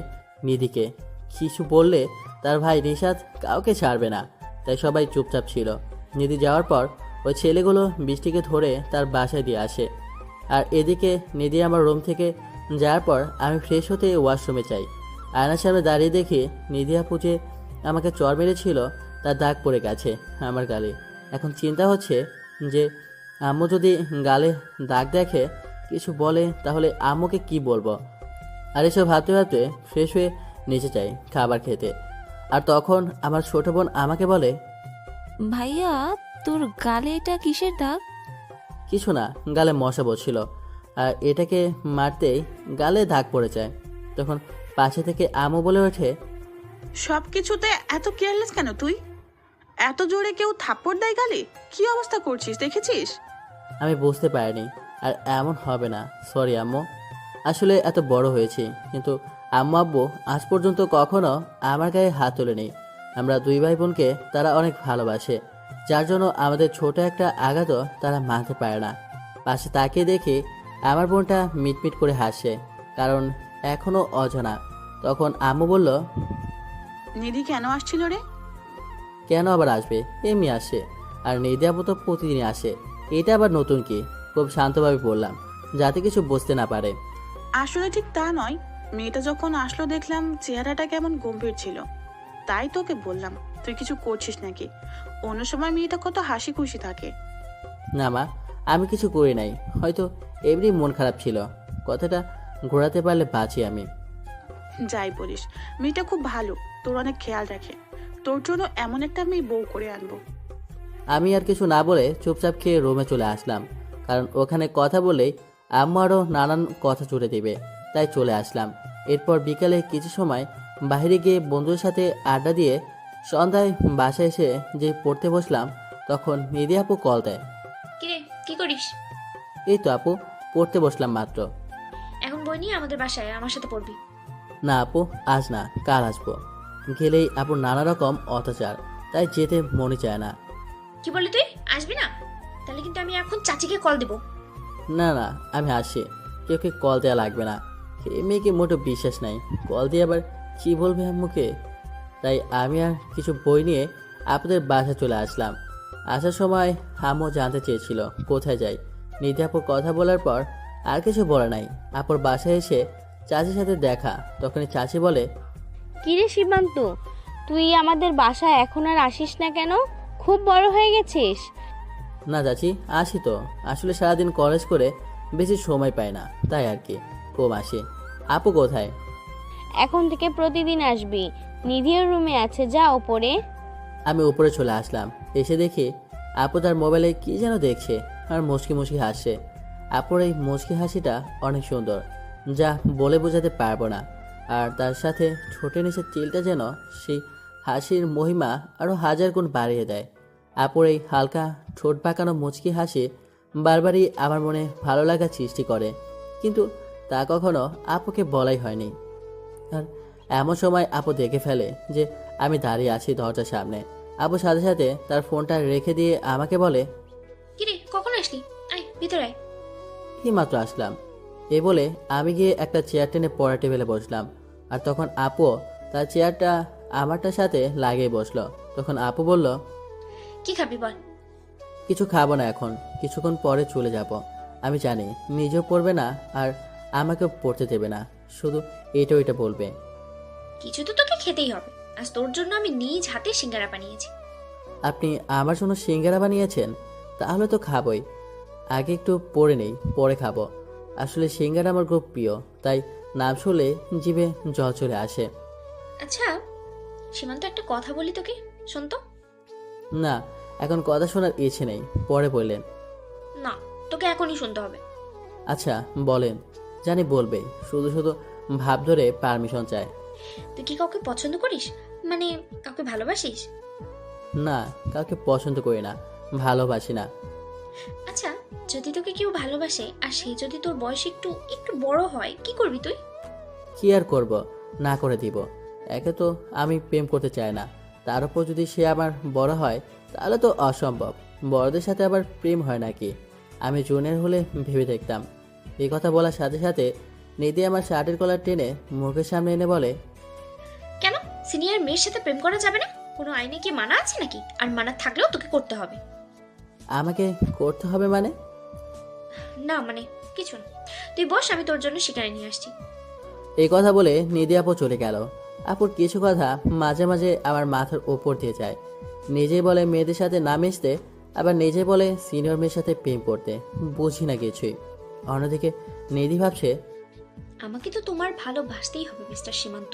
নিধিকে কিছু বললে তার ভাই নিশাদ কাউকে ছাড়বে না, তাই সবাই চুপচাপ ছিল। নিধি যাওয়ার পর ওই ছেলেগুলো বৃষ্টিকে ধরে তার বাসায় দিয়ে আসে। আর এদিকে নিধি আমার রুম থেকে যাওয়ার পর আমি ফ্রেশ হতে ওয়াশরুমে চাই। আয়নার সামনে দাঁড়িয়ে দেখি নিধি আপু যে আমাকে চর মেরেছিল তার দাগ পড়ে গেছে আমার গালে। এখন চিন্তা হচ্ছে যে আম্মু যদি গালে দাগ দেখে কিছু বলে তাহলে আম্মুকে কি বলবো। আর এসব ভাবতে ভাবতে ফ্রেশ হয়ে নিচে যাই খাবার খেতে। আর তখন আমার ছোট বোন আমাকে বলে, ভাইয়া তোর গালে এটা কিসের দাগ? কিছু না, গালে মশা বসছিল আর এটাকে মারতেই গালে দাগ পড়ে যায়। তখন পাশে থেকে আম্মু বলে ওঠে, সব কিছুতে এত কেয়ারলেস কেন তুই? এত জোরে কেউ থাপ্পড় দেয় গালে? কি অবস্থা করছিস দেখেছিস? আমি বুঝতে পারিনি, আর এমন হবে না। সরি আম্মু, আসলে এত বড় হয়েছি, কিন্তু আম্মু আব্বু আজ পর্যন্ত কখনো আমার গায়ে হাত তোলেনি। আমরা দুই ভাই বোনকে তারা অনেক ভালোবাসে, যার জন্য আমাদের ছোট একটা আঘাতও তারা মানতে পারে না। পাশে তাকিয়ে দেখি আমার বোনটা মিটমিট করে হাসে, কারণ এখনো অজানা। তখন আম্মু বলল, নিধি কেন আসছিল রে? কেন আবার আসবে, এমনি আসে। আর নিধি আপু তো প্রতিদিনই আসে, এটা আবার নতুন কি? খুব শান্তভাবে বললাম, যাতে কিছু বুঝতে না পারে। আসলে ঠিক তা নয়, মেয়েটা যখন আসলো দেখলাম চেহারাটা কেমন গম্ভীর ছিল, তাই তোকে বললাম তুই কিছু করছিস নাকি। অন্য সময় মেয়েটা কত হাসি খুশি থাকে। না মা, আমি কিছু করি নাই, হয়তো এমনি মন খারাপ ছিল। কথাটা ঘোরাতে পারলে বাঁচি আমি। যাই বলিস, মেয়েটা খুব ভালো, তোর অনেক খেয়াল রাখে। তোর জন্য এমন একটা মেয়ে বউ করে আনবো। আমি আর কিছু না বলে চুপচাপ খেয়ে রুমে চলে আসলাম, কারণ ওখানে কথা বলেই আম্মু আরও নানান কথা জুড়ে দেবে, তাই চলে আসলাম। এরপর বিকালে কিছু সময় বাইরে গিয়ে বন্ধুদের সাথে আড্ডা দিয়ে সন্ধ্যায় বাসায় এসে যে পড়তে বসলাম, তখন নিধি আপু কল দেয়। কিরে, কি করিস? এই তো আপু, পড়তে বসলাম মাত্র। এখন বই নিয়ে আমাদের বাসায় আমার সাথে পড়বি। না আপু, আজ না, কাল আসবো। গেলেই আপুর নানা রকম অত্যাচার, তাই যেতে মনে চায় না। কি বললি তুই? আসবি না? তাহলে কিন্তু আমি এখন চাচিকে কল দেবো। না না, আমি আসি, কেউকে কল দেওয়া লাগবে না। এই মেয়েকে মোটো বিশ্বাস নাই, কল দিয়ে আবার কী বলবে আম্মুকে। তাই আমি আর কিছু বই নিয়ে আপনাদের বাসা চলে আসলাম। আসার সময় আম্মু জানতে চেয়েছিল কোথায় যাই। নিধি আপুর কথা বলার পর আর কিছু বলে নাই। আপুর বাসায় এসে চাচির সাথে দেখা, তখনই চাচি বলে, কিরে সীমান্ত, তুই আমাদের বাসায় এখন আর আসিস না কেন? খুব বড় হয়ে গেছিস। না চাচি, আসি তো, আসলে সারাদিন কলেজ করে বেশি সময় পাই না, তাই আর কি কম আসি। আপু কোথায়? এখন থেকে প্রতিদিন আসবি। নিধির রুমে আছে, যা ওপরে। আমি উপরে চলে আসলাম। এসে দেখি আপু তার মোবাইলে কি যেন দেখছে আর মুচকি মুচকি হাসছে। আপুর এই মুচকি হাসিটা অনেক সুন্দর, যা বলে বোঝাতে পারবো না। আর তার সাথে ঠোঁটের নিচে তিলটা যেন সেই হাসির মহিমা আরও হাজার গুণ বাড়িয়ে দেয়। আপুর এই হালকা ঠোঁট পাকানো মুচকি হাসি বারবারই আমার মনে ভালো লাগা সৃষ্টি করে, কিন্তু তা কখনো আপুকে বলাই হয়নি। আর এমন সময় আপু দেখে ফেলে যে আমি দাঁড়িয়ে আছি দরজার সামনে। আপু সাথে সাথে তার ফোনটা রেখে দিয়ে আমাকে বলে, কিরে, কখন আসলি? আয় ভিতরে আয়। এই মাত্র আসলাম। এ বলে আমি গিয়ে একটা চেয়ার টেনে পড়া টেবিলে বসলাম। আর তখন আপু তার চেয়ারটা আমারটার সাথে লাগিয়ে বসলো। তখন আপু বলল, কি খাবি বল? কিছু খাবো না এখন, কিছুক্ষণ পরে চলে যাব। আমি জানি নিজেও পড়বে না আর আমাকেও পড়তে দেবে না, শুধু এটা ওইটা বলবে। কিছু তো তোকে খেতেই হবে। আজ তোর জন্য আমি নিজ হাতে সিঙ্গারা বানিয়েছি। আপনি আমার জন্য সিঙ্গারা বানিয়েছেন? তাহলে তো খাবই। আগে একটু পড়ে নেই, পরে খাবো। আসলে সিঙ্গারা আমার খুব প্রিয়, তাই নাম শুনলে জিভে জল চলে আসে। আচ্ছা সীমান্ত, একটা কথা বলি তোকে, শোন তো। না, এখন কথা শোনার ইচ্ছে নেই, পরে বললেন। না, তোকে এখনই শুনতে হবে। আচ্ছা বলেন। জানি বলবে, শুধু শুধু ভাব ধরে পারমিশন চায়। তুই কি কাউকে পছন্দ করিস? মানে কাউকে ভালোবাসিস? না, কাউকে পছন্দ করি না, ভালোবাসি না। আচ্ছা, যদি তোকে কেউ ভালোবাসে আর সে যদি তোর বয়স একটু একটু বড় হয়, কি করবি তুই? কি আর করব, না করে দিব। একে তো আমি প্রেম করতে চাই না, তার উপর যদি সে আমার বড় হয় তাহলে তো অসম্ভব। বড়দের সাথে আবার প্রেম হয় নাকি? আমি জুনিয়র হলে ভেবে দেখতাম। এই কথা বলার সাথে সাথে নিধি আমার শার্টের কলার টেনে মুখের সামনে এনে বলে, কেন সিনিয়র মেয়ের সাথে প্রেম করা যাবে না? কোনো আইনে কি মানা আছে নাকি? আর মানা থাকলেও তোকে করতে হবে। আমাকে করতে হবে মানে? না মানে কিছু না, তুই বস, আমি তোর জন্য শিকারে নিয়ে আসছি। এই কথা বলে নিধি আপু চলে গেল। আপুর কিছু কথা মাঝে মাঝে আমার মাথার ওপর দিয়ে যায়। নিজেই বলে মেয়েদের সাথে না মিশতে, আবার নিজে বলে সিনিয়র মেয়ের সাথে প্রেম করতে। বুঝি না কিছুই। অন্যদিকে নিধি ভাবছে, আমাকে তো তোমার ভালোবাসতেই হবে মিস্টার সীমান্ত,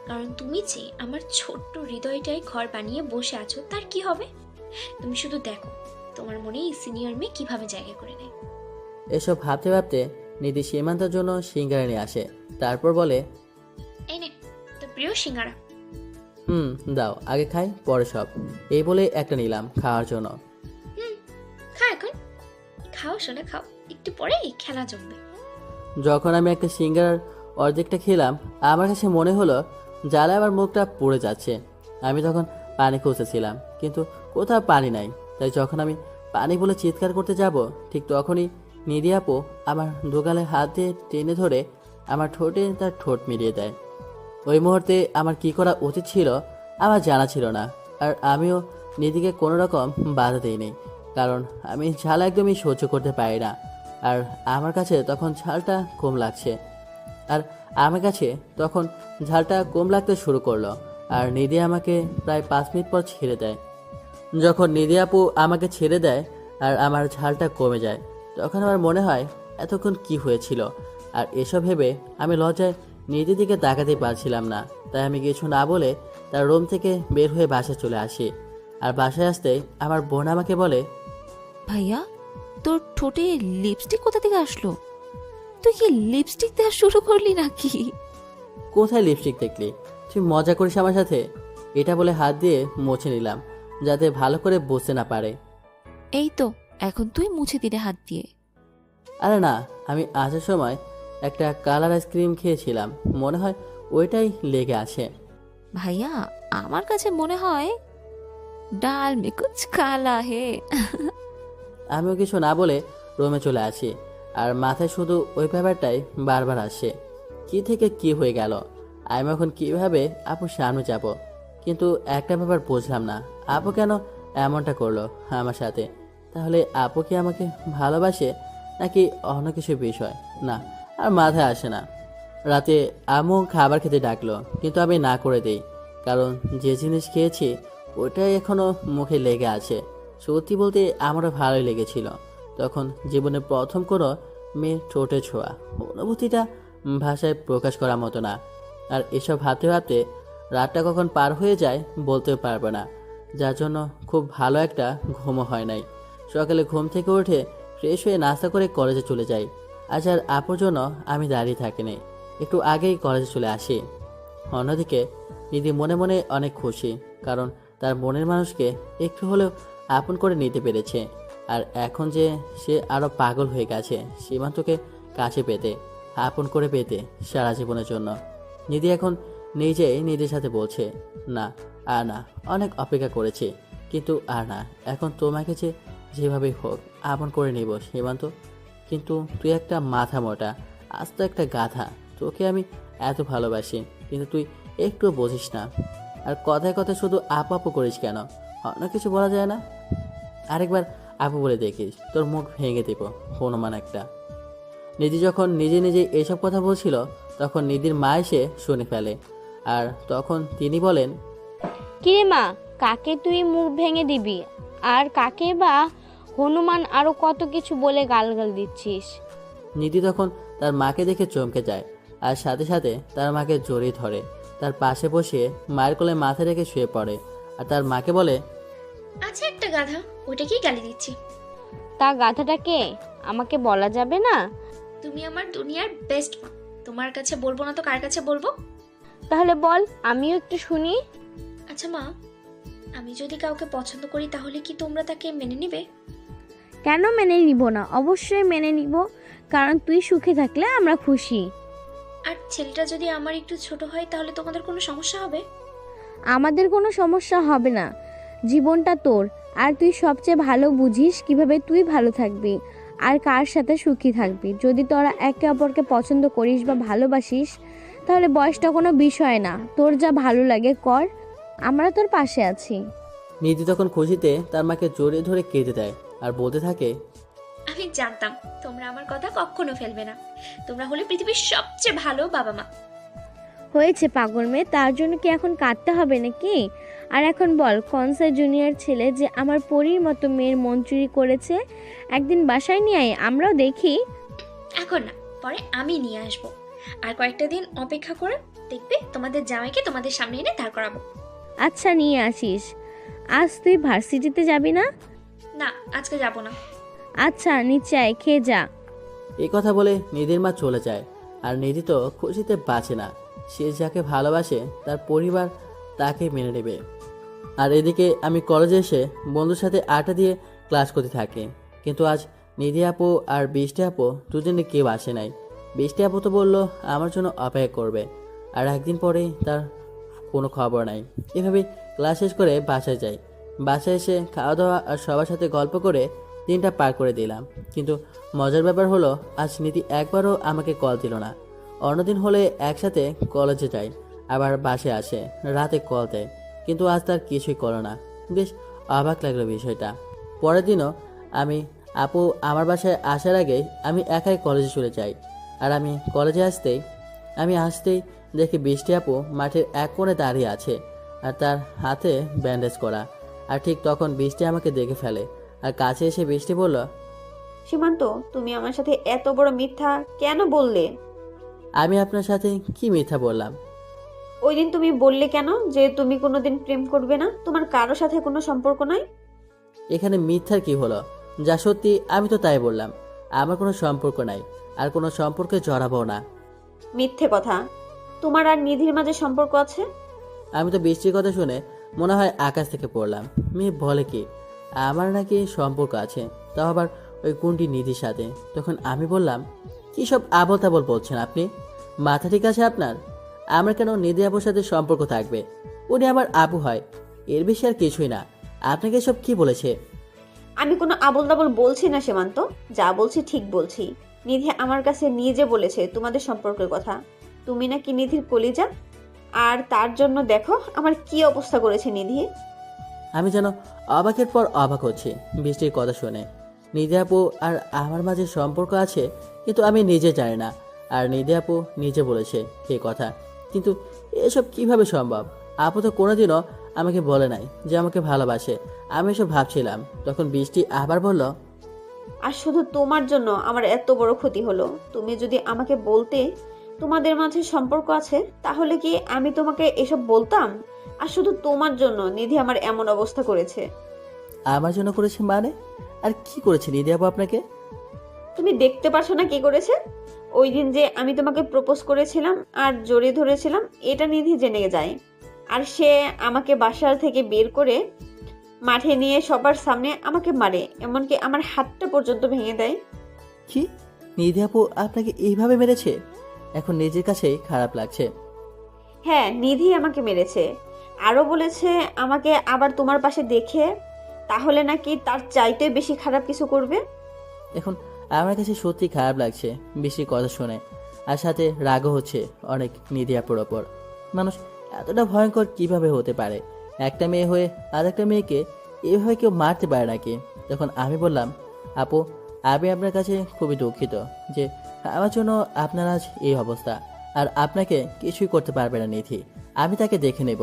কারণ তুমি যে আমার ছোট্ট হৃদয়টায় ঘর বানিয়ে বসে আছো, তার কি হবে? তুমি শুধু দেখো তোমার মনে এই সিনিয়র মেয়ে কিভাবে জায়গা করে নেয়। এসব ভাবতে ভাবতে নিধি সীমান্তের জন্য সিঙ্গারা নিয়ে আসে। তারপর বলে, এই নে তোর প্রিয় সিঙ্গারা। হুম, দাও, আগে খাই পরে সব। এই বলে একটা নিলাম খাওয়ার জন্য। হুম, খা এখন। খাও সোনা খাও, একটু পরেই খেলা জমবে। যখন আমি একটা সিঙ্গারার অর্ধেকটা খেলাম, আমার কাছে মনে হলো জ্বালায় আমার মুখটা পুড়ে যাচ্ছে। আমি তখন পানি খুঁজতেছিলাম, কিন্তু কোথাও পানি নাই। তাই যখন আমি পানি বলে চিৎকার করতে যাব, ঠিক তখনই নিধি আপু আমার দোগালে হাত দিয়ে টেনে ধরে আমার ঠোঁটে তার ঠোঁট মিলিয়ে দেয়। ওই মুহূর্তে আমার কি করা উচিত ছিল আমার জানা ছিল না, আর আমিও নিধিকে কোনো রকম বাধা দিইনি, কারণ আমি ঝাল একদমই সহ্য করতে পারি না। আর আমার কাছে তখন ঝালটা কম লাগছে, আর আমার কাছে তখন ঝালটা কম লাগতে শুরু করলো। আর নিধি আমাকে প্রায় 5 মিনিট পর ছেড়ে দেয়। যখন নিধি আপু আমাকে ছেড়ে দেয় আর আমার ঝালটা কমে যায়, তখন আমার মনে হয় এতক্ষণ কি হয়েছিল। আর এসব ভেবে আমি লজ্জায় নিধির দিকে তাকাতে পারছিলাম না। তাই আমি কিছু না বলে তার রুম থেকে বের হয়ে বাসায় চলে আসি। আর বাসায় আসতেই আমার বোন আমাকে বলে, ভাইয়া, তোর ঠোঁটে লিপস্টিক কোথা থেকে আসলো? তুই কি লিপস্টিক দেওয়া শুরু করলি নাকি? কোথায় লিপস্টিক দেখলি? তুই মজা করিস আমার সাথে? এটা বলে হাত দিয়ে মুছে নিলাম, যাতে ভালো করে বুঝতে না পারে। এই তো, এখন তুই মুছে দিলে হাত দিয়ে। আরে না, আমি আসার সময় একটা কালার আইসক্রিম খেয়েছিলাম, মনে হয় ওইটাই লেগে আছে। ভাইয়া, আমার কাছে মনে হয় ডাল মে কুছ কালা হে। আমিও কিছু না বলে রুমে চলে আসি, আর মাথায় শুধু ওই ব্যাপারটাই বারবার আসে। কি থেকে কি হয়ে গেল? আমি এখন কিভাবে আপুর সামনে যাব? কিন্তু একটা ব্যাপার বুঝলাম না, আপু কেন এমনটা করলো আমার সাথে? তাহলে আপু কি আমাকে ভালোবাসে নাকি অন্য কিছু বিষয়? না, আর মাথায় আসে না। রাতে আম্মু খাবার খেতে ডাকলো, কিন্তু আমি না করে দিই, কারণ যে জিনিস খেয়েছি ওটাই এখনো মুখে লেগে আছে। সত্যি বলতে আমারও ভালোই লেগেছিল। তখন জীবনের প্রথম কোনো মেয়ের ঠোঁটে ছোঁয়া, অনুভূতিটা ভাষায় প্রকাশ করার মতো না। আর এসব ভাবতে ভাবতে রাতটা কখন পার হয়ে যায় বলতেও পারবো না, যার জন্য খুব ভালো একটা ঘুমও হয় নাই। সকালে ঘুম থেকে উঠে ফ্রেশ হয়ে নাস্তা করে কলেজে চলে যাই। আজ আর আপুর জন্য আমি দাঁড়িয়ে থাকিনি, একটু আগেই কলেজে চলে আসি। অন্যদিকে নিধি মনে মনে অনেক খুশি, কারণ তার মনের মানুষকে একটু হলেও আপন করে নিতে পেরেছে। আর এখন যে সে আরও পাগল হয়ে গেছে সীমান্তকে কাছে পেতে, আপন করে পেতে সারা জীবনের জন্য। নিধি এখন নিজেই নিজের সাথে বলছে, না আর না, অনেক অপেক্ষা করেছি, কিন্তু আর না, এখন তোমাকে যেভাবেই হোক আপন করে নিব সীমান্ত। কিন্তু তুই একটা মাথা মোটা আস্ত একটা গাধা, তোকে আমি এত ভালোবাসি, কিন্তু তুই একটু বুঝিস না। আর কথায় কথায় শুধু আপু আপু করিস কেন? অন্য কিছু বলা যায় না? আরেকবার আপু বলে দেখিস, তোর মুখ ভেঙে দেব, হনুমান একটা। নিধি যখন নিজে নিজে এসব কথা বলছিল, তখন নিধির মা এসে শুনে ফেলে। আর তখন তিনি বলেন, কিরে মা, কাকে তুই মুখ ভেঙে দিবি? আর কাকে বা হনুমান আরো কত কিছু বলে গালগাল দিচ্ছিস? নিধি তখন তার মাকে দেখে চমকে যায়, আর সাথে সাথে তার মাকে জড়িয়ে ধরে তার পাশে বসিয়ে মায়ের কোলে মাথা রেখে শুয়ে পড়ে। আর তার মাকে বলে, আচ্ছা একটা গাধা, ওটাকেই গালি দিচ্ছি। তা গাধাটা কে? আমাকে বলা যাবে না? তুমি আমার দুনিয়ার বেস্ট মা, তোমার কাছে বলবো না তো কার কাছে বলবো? তাহলে বল, আমিও একটু শুনি। আচ্ছা মা, আমি যদি কাউকে পছন্দ করি তাহলে কি তোমরা তাকে মেনে নেবে? কেন মেনে নিব না? অবশ্যই মেনে নিব, কারণ তুই সুখে থাকলে আমরা খুশি। আর ছেলেটা যদি আমার একটু ছোট হয় তাহলে তোমাদের কোনো সমস্যা হবে? আমাদের কোনো সমস্যা হবে না, জীবনটা তোর, আর তুই সবচেয়ে ভালো বুঝিস কিভাবে তুই ভালো থাকবি আর কার সাথে সুখী থাকবি। যদি তোরা একে অপরকে পছন্দ করিস বা ভালোবাসিস, তাহলে বয়সটা কোনো বিষয় না, তোর যা ভালো লাগে কর, আমরা তোর পাশে আছি। নিধি তখন খুশিতে তার মাকে জড়িয়ে ধরে কেঁদে দেয় আর বলতে থাকে, আমি জানতাম তোমরা আমার কথা কখনো ফেলবে না, তোমরা হলে পৃথিবীর সবচেয়ে ভালো বাবা মা। হয়েছে পাগল মেয়ে, তার জন্য কি এখন কাঁদতে হবে নাকি? আর এখন বল, কনসার্ট জুনিয়র ছেলে যে আমার পরীর মতো মেয়ের মন চুরি করেছে, একদিন বাসায় নিয়ে আয়, আমরাও দেখি। এখন না, পরে আমি নিয়ে আসবো। আর কয়েকটা দিন অপেক্ষা করে দেখবে তোমাদের জামাইকে তোমাদের সামনে এনে দাঁড় করাবো। আচ্ছা, নিয়ে আসিস। আজ তুই ভার্সিটিতে যাবি না? না, আজকে যাব না। আচ্ছা, নিচে আয়, খেয়ে যা। এই কথা বলে নিধির মা চলে যায়। আর নিধি তো খুশিতে বাঁচে না। সে যাকে ভালোবাসে তার পরিবার তাকে মেনে নেবে। আর এদিকে আমি কলেজে এসে বন্ধুর সাথে আড্ডা দিয়ে ক্লাস করতে থাকি। কিন্তু আজ নিধি আপু আর বৃষ্টি আপু দুজনে কেউ আসে নাই। বৃষ্টি আপু তো বললো আমার জন্য অপেক্ষা করবে, আর একদিন পরেই তার কোনো খবর নাই। এভাবে ক্লাস শেষ করে বাসায় যাই। বাসায় এসে খাওয়া দাওয়া আর সবার সাথে গল্প করে দিনটা পার করে দিলাম। কিন্তু মজার ব্যাপার হলো আজ নীতি একবারও আমাকে কল দিল না। অন্যদিন হলে একসাথে কলেজে যাই, আবার বাসে আসে, রাতে কল দেয়, কিন্তু আজ তার কিছুই করো না। বেশ অবাক লাগলো বিষয়টা। পরের দিনও আপু আমার বাসায় আসার আগেই আমি একাই কলেজে চলে যাই। আর আমি কলেজে আসতেই দেখি বৃষ্টি আপু মাঠের এক কোণে দাঁড়িয়ে আছে, আর তার হাতে ব্যান্ডেজ করা। আর ঠিক তখন বৃষ্টি আমাকে দেখে ফেলে, আর কাছে এসে বৃষ্টি বলল, সীমান্ত, তুমি আমার সাথে এত বড় মিথ্যা কেন বললে? আমি আপনার সাথে কি মিথ্যা বললাম? ওই দিন তুমি বললে কেন যে তুমি কোনোদিন প্রেম করবে না, তোমার কারো সাথে কোনো সম্পর্ক নাই? এখানে মিথ্যার কি হলো? যা সত্যি আমি তো তাই বললাম। আমার কোনো সম্পর্ক নাই, আর কোনো সম্পর্কে জড়াবো না। মিথ্যে কথা। তোমার আর নিধির মাঝে সম্পর্ক আছে। আমি তো বৃষ্টির কথা শুনে মনে হয় আকাশ থেকে পড়লাম। মেয়ে বলে কি আমার নাকি সম্পর্ক আছে, তাও আবার ওই কোনটি নিধির সাথে। তখন আমি বললাম, কী সব আবল তাবল বলছেন আপনি? মাথা ঠিক আছে আপনার? আমার কেন নিধি আপুর সাথে সম্পর্ক থাকবে? উনি আমার আপু হয়, এর বেশি আর কিছুই না। আপনাকে সব কি বলেছে? আমি কোনো আবল তাবল বলছি না সীমান্ত, যা বলছি ঠিক বলছি। নিধি আমার কাছে নিজে বলেছে তোমাদের সম্পর্কের কথা। তুমি নাকি নিধির কলিজা, আর তার জন্য দেখো আমার কি অবস্থা করেছে নিধি। আমি যেন অবাকের পর অবাক হচ্ছি বৃষ্টির কথা শুনে। নিধি আপু আর আমার মাঝে সম্পর্ক আছে, কিন্তু আমি নিজে জানি না। আর নিধি আপু নিজে বলেছে এই কথা, কিন্তু এসব কিভাবে সম্ভব? আপু তো কোনোদিনও আমাকে বলে নাই যে আমাকে ভালোবাসে। আমি এসব ভাবছিলাম। তখন বৃষ্টি আবার বলল, আর শুধু তোমার জন্য আমার এত বড় ক্ষতি হলো। তুমি যদি আমাকে বলতে তোমাদের মাঝে সম্পর্ক আছে, তাহলে কি আমি তোমাকে এসব বলতাম? আর শুধু তোমার জন্য নিধি আমার এমন অবস্থা করেছে। আমার জন্য করেছে মানে? আর কি করেছে নিধি আপু আপনাকে? তুমি দেখতে পারছো না কি করেছে? ওই দিন যে আমি তোমাকে প্রপোজ করেছিলাম আর জড়িয়ে ধরেছিলাম, এটা নিধি জেনে যায়। আর সে আমাকে বাসার থেকে বের করে মাঠে নিয়ে সবার সামনে আমাকে মারে, এমনকি আমার হাতটা পর্যন্ত ভেঙে দেয়। কি, নিধি আপু আপনাকে এইভাবে মেরেছে? এখন নিজের কাছেই খারাপ লাগছে। হ্যাঁ, নিধি আমাকে মেরেছে। আরও বলেছে আমাকে আবার তোমার পাশে দেখে তাহলে নাকি তার চাইতে বেশি খারাপ কিছু করবে। এখন আমার কাছে সত্যি খারাপ লাগছে বেশি কথা শুনে, আর সাথে রাগও হচ্ছে অনেক নিধি আপুর ওপর। মানুষ এতটা ভয়ঙ্কর কিভাবে হতে পারে? একটা মেয়ে হয়ে আর একটা মেয়েকে এভাবে কেউ মারতে পারে নাকি? তখন আমি বললাম, আপু আমি আপনার কাছে খুবই দুঃখিত যে আমার জন্য আপনার আজ এই অবস্থা। আর আপনাকে কিছুই করতে পারবে না নিধি, আমি তাকে দেখে নেব।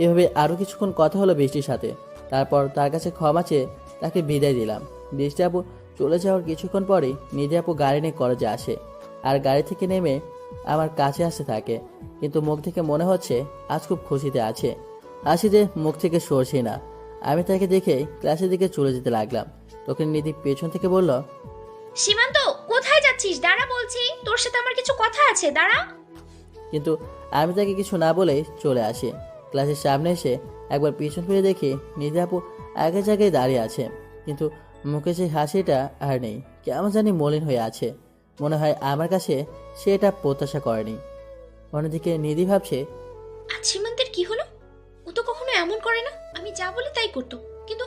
এভাবে আরও কিছুক্ষণ কথা হলো বৃষ্টির সাথে। তারপর তার কাছে ক্ষমা চেয়ে তাকে বিদায় দিলাম। বৃষ্টি আপু চলে যাওয়ার কিছুক্ষণ পরেই নিধি আপু গাড়ি নিয়ে কলেজে আসে, আর গাড়ি থেকে নেমে আমার কাছে আসতে থাকে। কিন্তু মুখ থেকে মনে হচ্ছে আজ খুব খুশিতে আছে। হাসি যে মুখ থেকে সরছে না। আমি তাকে দেখে ক্লাসের দিকে চলে যেতে লাগলাম। তখন নিধি পেছন থেকে বলল, সীমান্ত, কোথায় যাচ্ছিস? দাঁড়া বলছি, তোর সাথে আমার কিছু কথা আছে, দাঁড়া। কিন্তু আমি তাকে কিছু না বলে চলে আসি। ক্লাসের সামনে এসে একবার পিছন ফিরে দেখি নিধি আপু আগের জায়গায় দাঁড়িয়ে আছে, কিন্তু মুখে সেই হাসিটা আর নেই। কেমন জানি মলিন হয়ে আছে। মনে হয় আমার কাছে সে এটা প্রত্যাশা করেনি। অন্যদিকে নিধি ভাবছে, আজ সীমান্তের কি হলো? ও তো কখনো এমন করে না, আমি যা বলি তাই করতো, কিন্তু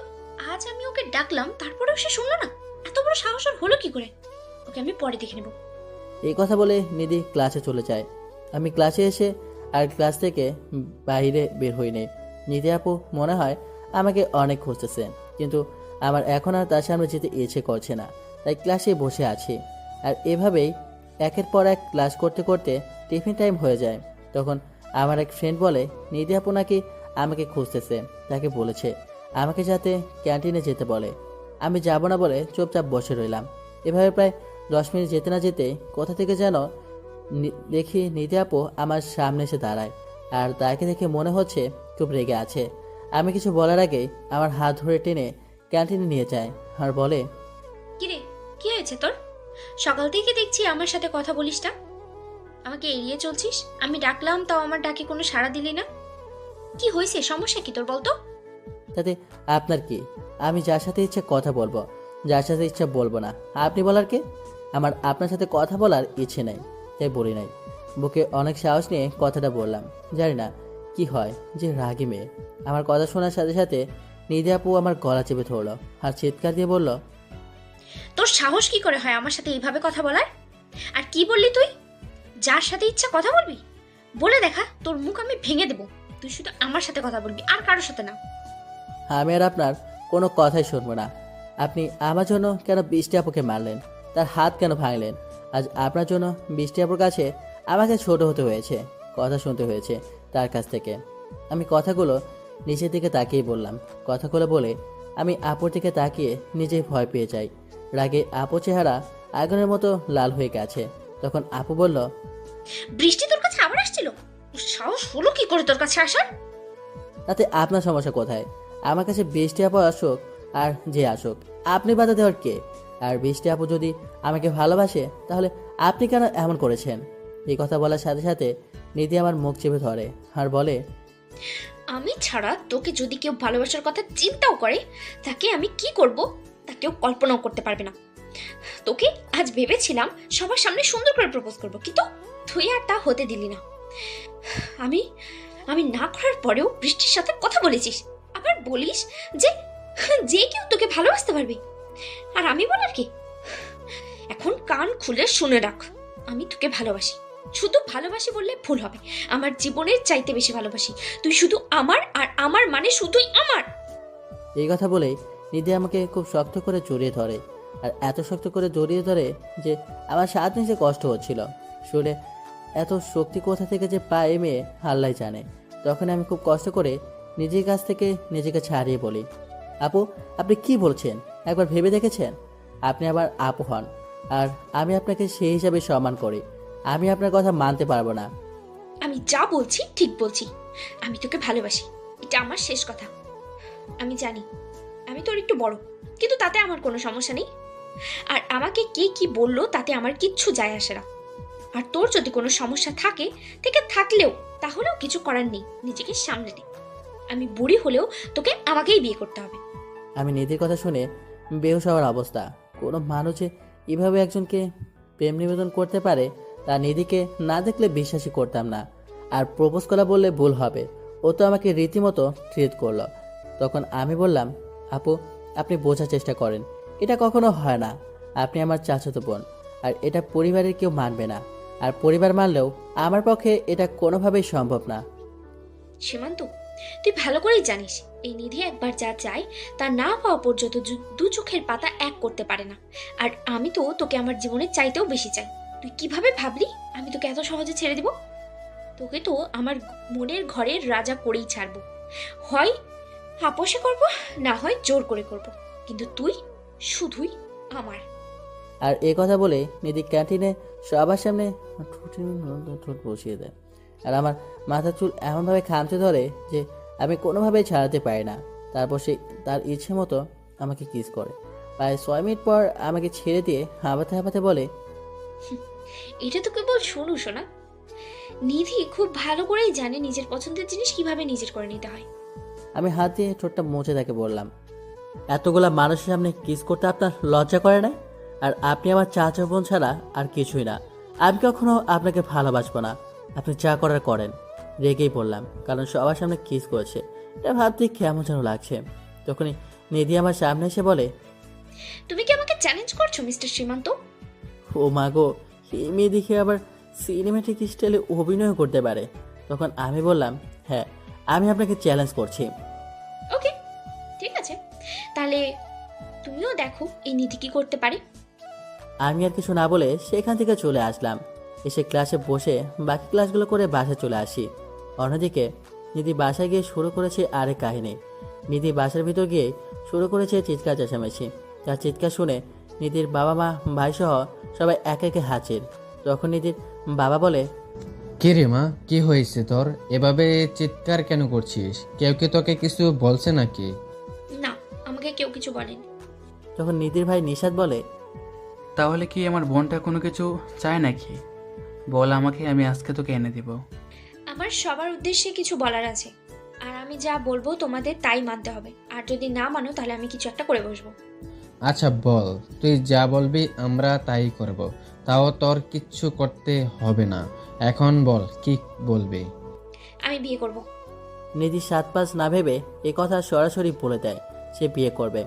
আজ আমি ওকে ডাকলাম তারপরেও সে শুনলো না। এত বড় সাহস ওর হলো কি করে? ওকে আমি পরে দেখে নেব। এই কথা বলে নিধি ক্লাসে চলে যায়। আমি ক্লাসে এসে আর ক্লাস থেকে বাইরে বের হইনি। নিধি আপু মনে হয় আমাকে অনেক খুঁজতেছে, কিন্তু আমার এখন আর তার সামনে যেতে ইচ্ছে করছে না, তাই ক্লাসে বসে আছি। আর এভাবেই একের পর এক ক্লাস করতে করতে টিফিন টাইম হয়ে যায়। তখন আমার এক ফ্রেন্ড বলে নিধি আপু নাকি আমাকে খুঁজতেছে, তাকে বলেছে আমাকে যাতে ক্যান্টিনে যেতে বলে। আমি যাব না বলে চুপচাপ বসে রইলাম। এভাবে প্রায় 10 মিনিট যেতে না যেতে কোথা থেকে যেন দেখি নিধি আপু আমার সামনে এসে দাঁড়ায়, আর তাকে দেখে মনে হচ্ছে খুব রেগে আছে। আমি কিছু বলার আগেই আমার হাত ধরে টেনে ক্যান্টিনে নিয়ে যায় আর বলে, কিরে, কি হয়েছে তোর? সকাল থেকে দেখছি আমার সাথে কথা বলিস না, আমাকে এড়িয়ে চলছিস। আমি ডাকলাম তাও আমার ডাকে কোনো সাড়া দিলি না। কি হয়েছে, সমস্যা কি তোর বলতো? তাতে আপনার কি? আমি যার সাথে ইচ্ছা কথা বলবো, যার সাথে ইচ্ছা বলবো না। আপনি বলার কে? আমার আপনার সাথে কথা বলার ইচ্ছে নাই, তাই বলি নাই। বুকে অনেক সাহস নিয়ে কথাটা বললাম। জানি না কি হয় যে রাগী মেয়ে। আমার কথা শোনার সাথে সাথে নিধি আপু আমার গলা চেপে ধরলো আর চিৎকার দিয়ে বলল, তোর সাহস কি করে হয় আমার সাথে এইভাবে কথা বলার? আর কি বললি তুই? যার সাথে ইচ্ছা কথা বলবি? বলে দেখা, তোর মুখ আমি ভেঙে দেবো। তুই শুধু আমার সাথে কথা বলবি, আর কারোর সাথে না। আমি আর আপনার কোনো কথাই শুনবো না। আপনি আমার জন্য কেন বৃষ্টি আপুকে মারলেন? তার হাত কেন ভাঙলেন? আজ আপনার জন্য বৃষ্টি আপুর কাছে আমাকে ছোট হতে হয়েছে, কথা শুনতে হয়েছে তার কাছ থেকে। আমি কথাগুলো নিচের দিকে তাকিয়ে বললাম। কথাগুলো বলে আমি আপুর দিকে তাকিয়ে নিজেই ভয় পেয়ে যাই। রাগে আপু চেহারা আগুনের মতো লাল হয়ে গেছে। তখন আপু বলল, বৃষ্টি তোর কাছে আবার আসছিল? তোর সাহস হলো কি করে তোর কাছে আসার? তাতে আপনার সমস্যা কোথায়? আমার কাছে বৃষ্টি আপু আসুক আর যে আসুক, আপনি বাধা দেওয়ার কে? আর বৃষ্টি আপু যদি আমাকে ভালোবাসে তাহলে আপনি কেন এমন করেছেন? এই কথা বলার সাথে সাথে নিধি আমার মুখ চেপে ধরে আর বলে, আমি ছাড়া তোকে যদি কেউ ভালোবাসার কথা চিন্তাও করে, তাকে আমি কি করব তা কেউ কল্পনাও করতে পারবে না। তোকে আজ ভেবেছিলাম সবার সামনে সুন্দর করে প্রপোজ করব, কিন্তু তুই আর তা হতে দিলি না। আমি আমি না করার পরেও বৃষ্টির সাথে কথা বলেছিস, আবার বলিস যে যে কেউ তোকে ভালোবাসতে পারবে। আর আমি বলার কি? এখন কান খুলে শুনে রাখ, আমি তোকে ভালোবাসি। শুধু ভালোবাসি বললে ভুল হবে, আমার জীবনের চাইতে বেশি ভালোবাসি। তুই শুধু আমার, আর আমার মানে শুধুই আমার। এই কথা বলেই নিধি আমাকে খুব শক্ত করে জড়িয়ে ধরে। আর এত শক্ত করে জড়িয়ে ধরে যে আমার সাত নিচে কষ্ট হচ্ছিল। শুনে এত শক্তি কোথা থেকে যে পায় এ মেয়ে আল্লাহ জানে। তখন আমি খুব কষ্ট করে নিজের কাছ থেকে নিজেকে ছাড়িয়ে বলি, আপু আপনি কি বলছেন? একবার ভেবে দেখেছেন? আপনি আমার আপু হন, আর আমি আপনাকে সেই হিসাবে সম্মান করি। আমি আপনার কথা মানতে পারবো না। আমি যা বলছি ঠিক বলছি। আমি তোকে ভালোবাসি, এটা আমার শেষ কথা। আমি জানি আমি তোর একটু বড়, কিন্তু তাতে আমার কোনো সমস্যা নেই। আর আমাকে কে কি বললো তাতে আমার কিচ্ছু যায় আসে না। আর তোর যদি কোনো সমস্যা থাকে থাকলেও তাহলেও কিছু করার নেই, নিজেকে সামলে নে। আমি বুড়ি হলেও তোকে আমাকেই বিয়ে করতে হবে। আমি নিধির কথা শুনে বেহুশ হওয়ার অবস্থা। কোনো মানুষ যে এভাবে একজনকে প্রেম নিবেদন করতে পারে তা নিধিকে না দেখলে বিশ্বাসই করতাম না। আর প্রপোজ করা বললে ভুল হবে, ও তো আমাকে রীতিমতো ট্রিট করলো। তখন আমি বললাম, আপু আপনি বোঝার চেষ্টা করেন, এটা কখনো হয় না। আপনি আমার চাচাতো বোন, আর এটা পরিবারের কেউ মানবে না। আর পরিবার মানলেও আমার পক্ষে এটা কোনোভাবেই সম্ভব না। সীমান্ত, তুই ভালো করেই জানিস এই নিধি একবার যা চায় তা না পাওয়া পর্যন্ত দু চোখের পাতা এক করতে পারে না। আর আমি তো তোকে আমার জীবনের চাইতেও বেশি চাই। তুই কিভাবে ভাবলি আমি তোকে এত সহজে ছেড়ে দিব? তোকে তো আমার মনের ঘরের রাজা করেই ছাড়বো। হয় আপোষে করব, না হয় জোর করে করব, কিন্তু তুই শুধুই আমার। আর এ কথা বলে নিধি ক্যান্টিনে সবার সামনে ঠোঁট বসিয়ে দেয়। আর আমার মাথার চুল এমনভাবে খামচে ধরে যে আমি কোনোভাবেই ছাড়াতে পারি না। তারপর সে তার ইচ্ছে মতো আমাকে কিস করে। প্রায় 6 মিনিট পর আমাকে ছেড়ে দিয়ে হাঁপাতে হাঁপাতে বলে, এটা তো কেবল শোনো শোনা। নিধি খুব ভালো করেই জানে নিজের পছন্দের জিনিস কিভাবে নিজের করে নিতে হয়। আমি হাত দিয়ে ঠোঁটটা মুছে তাকে বললাম, এতগুলা মানুষের সামনে কিস করতে আপনার লজ্জা করে না? আর আপনি আমার চাচা বোন ছাড়া আর কিছুই না। আমি কখনো আপনাকে ভালোবাসবো না। আপনি যা করার করেন। রেগেই বললাম, কারণ সবার সামনে কিস করেছে, এটা ভাবতে কেমন যেন লাগছে। তখনই নিধি আমার সামনে এসে বলে, তুমি কি আমাকে চ্যালেঞ্জ করছো মিস্টার সীমান্ত? ও মা গো, এই মেয়ে দেখে আবার সিনেমেটিক স্টাইলে অভিনয় করতে পারে। তখন আমি বললাম, হ্যাঁ আমি আপনাকে চ্যালেঞ্জ করছি। ওকে, ঠিক আছে, তাহলে তুমিও দেখো এই নিধি কি করতে পারে। আমি আর কিছু না বলে সেখান থেকে চলে আসলাম। এসে ক্লাসে বসে বাকি ক্লাসগুলো করে বাসায় চলে আসি। অন্যদিকে নিধি বাসায় গিয়ে শুরু করেছে আরেক কাহিনী। নিধি বাসার ভিতর গিয়ে শুরু করেছে চিৎকার চেঁচামেচি। তার চিৎকার শুনে নিধির বাবা মা ভাই সহ সবাই একে একে হাজির। তখন নিধির বাবা বলে, কে রে মা, কি হয়েছে তোর? এভাবে চিৎকার কেন করছিস? কেউ কি তোকে কিছু বলছে নাকি? না, আমাকে কেউ কিছু বলেনি। তখন নিধির ভাই নিশাদ বলে, তাহলে কি আমার বোনটা কোনো কিছু চায় নাকি? বল আমাকে, আমি আজকে তোকে এনে দিব। আমার সবার উদ্দেশ্যে কিছু বলার আছে। আর আমি যা বলবো তোমাদের তাই মানতে হবে, আর যদি না মানো তাহলে আমি কিছু একটা করে বসবো। আচ্ছা বল, তুই যা বলবি আমরা তাই করব। তাও তোর কিচ্ছু করতে হবে না। এখন বল কি বলবি। আমি বিয়ে করব। নিধি 7-5 না ভেবে এ কথা সরাসরি বলে দেয় সে বিয়ে করবে।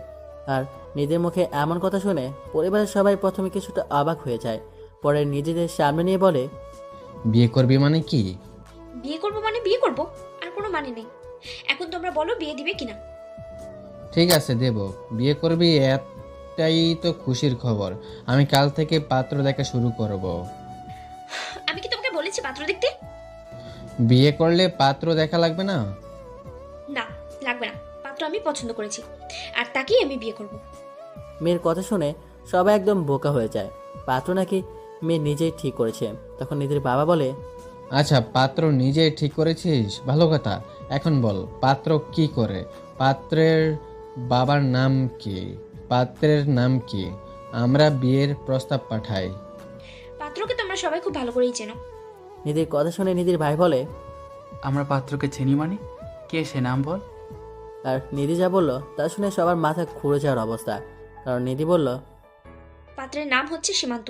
আর নিধির মুখে এমন কথা শুনে পরিবারের সবাই প্রথমে কিছুটা অবাক হয়ে যায়, পরে নিজেদের সামনে নিয়ে বলে, বিয়ে করবি মানে কি? বিয়ে করব মানে বিয়ে করব, আর কোনো মানে নেই। এখন তোমরা বলো বিয়ে দিবে কিনা। ঠিক আছে দেব, বিয়ে করবি এটাই তো খুশির খবর। আমি কাল থেকে পাত্র দেখা শুরু করব। আমি কি তোমাকে বলেছি পাত্র দেখতে? বিয়ে করলে পাত্র দেখা লাগবে না? না, লাগবে না। পাত্র আমি পছন্দ করেছি, আর তাকেই আমি বিয়ে করব। মেয়ের কথা শুনে সবাই একদম বোকা হয়ে যায়। পাত্র নাকি মেয়ে নিজেই ঠিক করেছে। তখন নিধির বাবা বলে, আচ্ছা পাত্র নিজেই ঠিক করেছিস, ভালো কথা। এখন বল পাত্র কি করে, পাত্রের বাবার নাম কি, পাত্রের নাম কি? আমরা বিয়ের প্রস্তাব পাঠাই। পাত্রকে তোমরা সবাই খুব ভালো করেই চেনো। নিধির কথা শুনে নিধির ভাই বলে, আমরা পাত্রকে চিনি মানে? কে সে, নাম বল। আর নিধি যা বলল তা শুনে সবার মাথা ঘুরে যাওয়ার অবস্থা। কারণ নিধি বলল, পাত্রের নাম হচ্ছে সীমান্ত।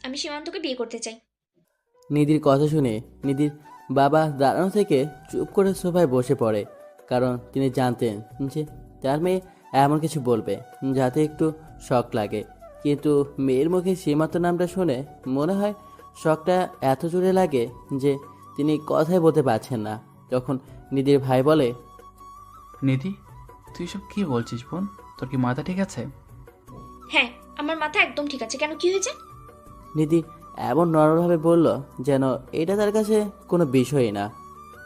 আমি সীমান্তকে বিয়ে করতে চাই। নিধির কথা শুনে নিধির বাবা দাঁড়ানো থেকে চুপ করে সোফায় বসে পড়ে। কারণ তিনি জানতেন যে তার মেয়ে এমন কিছু বলবে যাতে একটু শক লাগে। কিন্তু মেয়ের মুখে সীমান্ত নামটা শুনে মনে হয় শকটা এত জোরে লাগে যে তিনি কথাই বলতে পারছেন না। তখন নিধির ভাই বলে, নিধি, তুই সব কি বলছিস বোন? তোর কি মাথা ঠিক আছে? হ্যাঁ, আমার মাথা একদম ঠিক আছে। কেন, কি হয়েছে? নিধি এমন নরমভাবে বলল যেন এটা তার কাছে কোনো বিষয়ই না।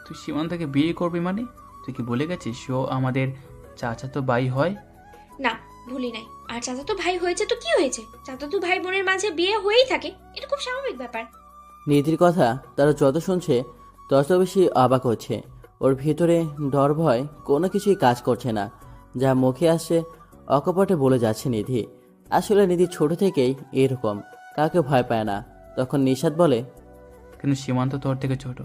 তুই সীমান্তকে বিয়ে করবি মানে? তুই কি ভুলে গেছিস ও আমাদের চাচাতো ভাই হয়? না, ভুলি নাই। আর চাচাতো ভাই হয়েছে তো কি হয়েছে? চাচাতো ভাই বোনের মাঝে বিয়ে হয়েই থাকে, এটা খুব স্বাভাবিক ব্যাপার। নিধির কথা তারা যত শুনছে তত বেশি অবাক হচ্ছে। ওর ভিতরে ডর ভয় কোনো কিছুই কাজ করছে না। যা মুখে আসছে অকপটে বলে যাচ্ছে নিধি। আসলে নিধি ছোট থেকেই এরকম, কাউকে ভয় পায় না। তখন নিশাদ বলে, কিন্তু সীমান্ত তোর থেকে ছোট,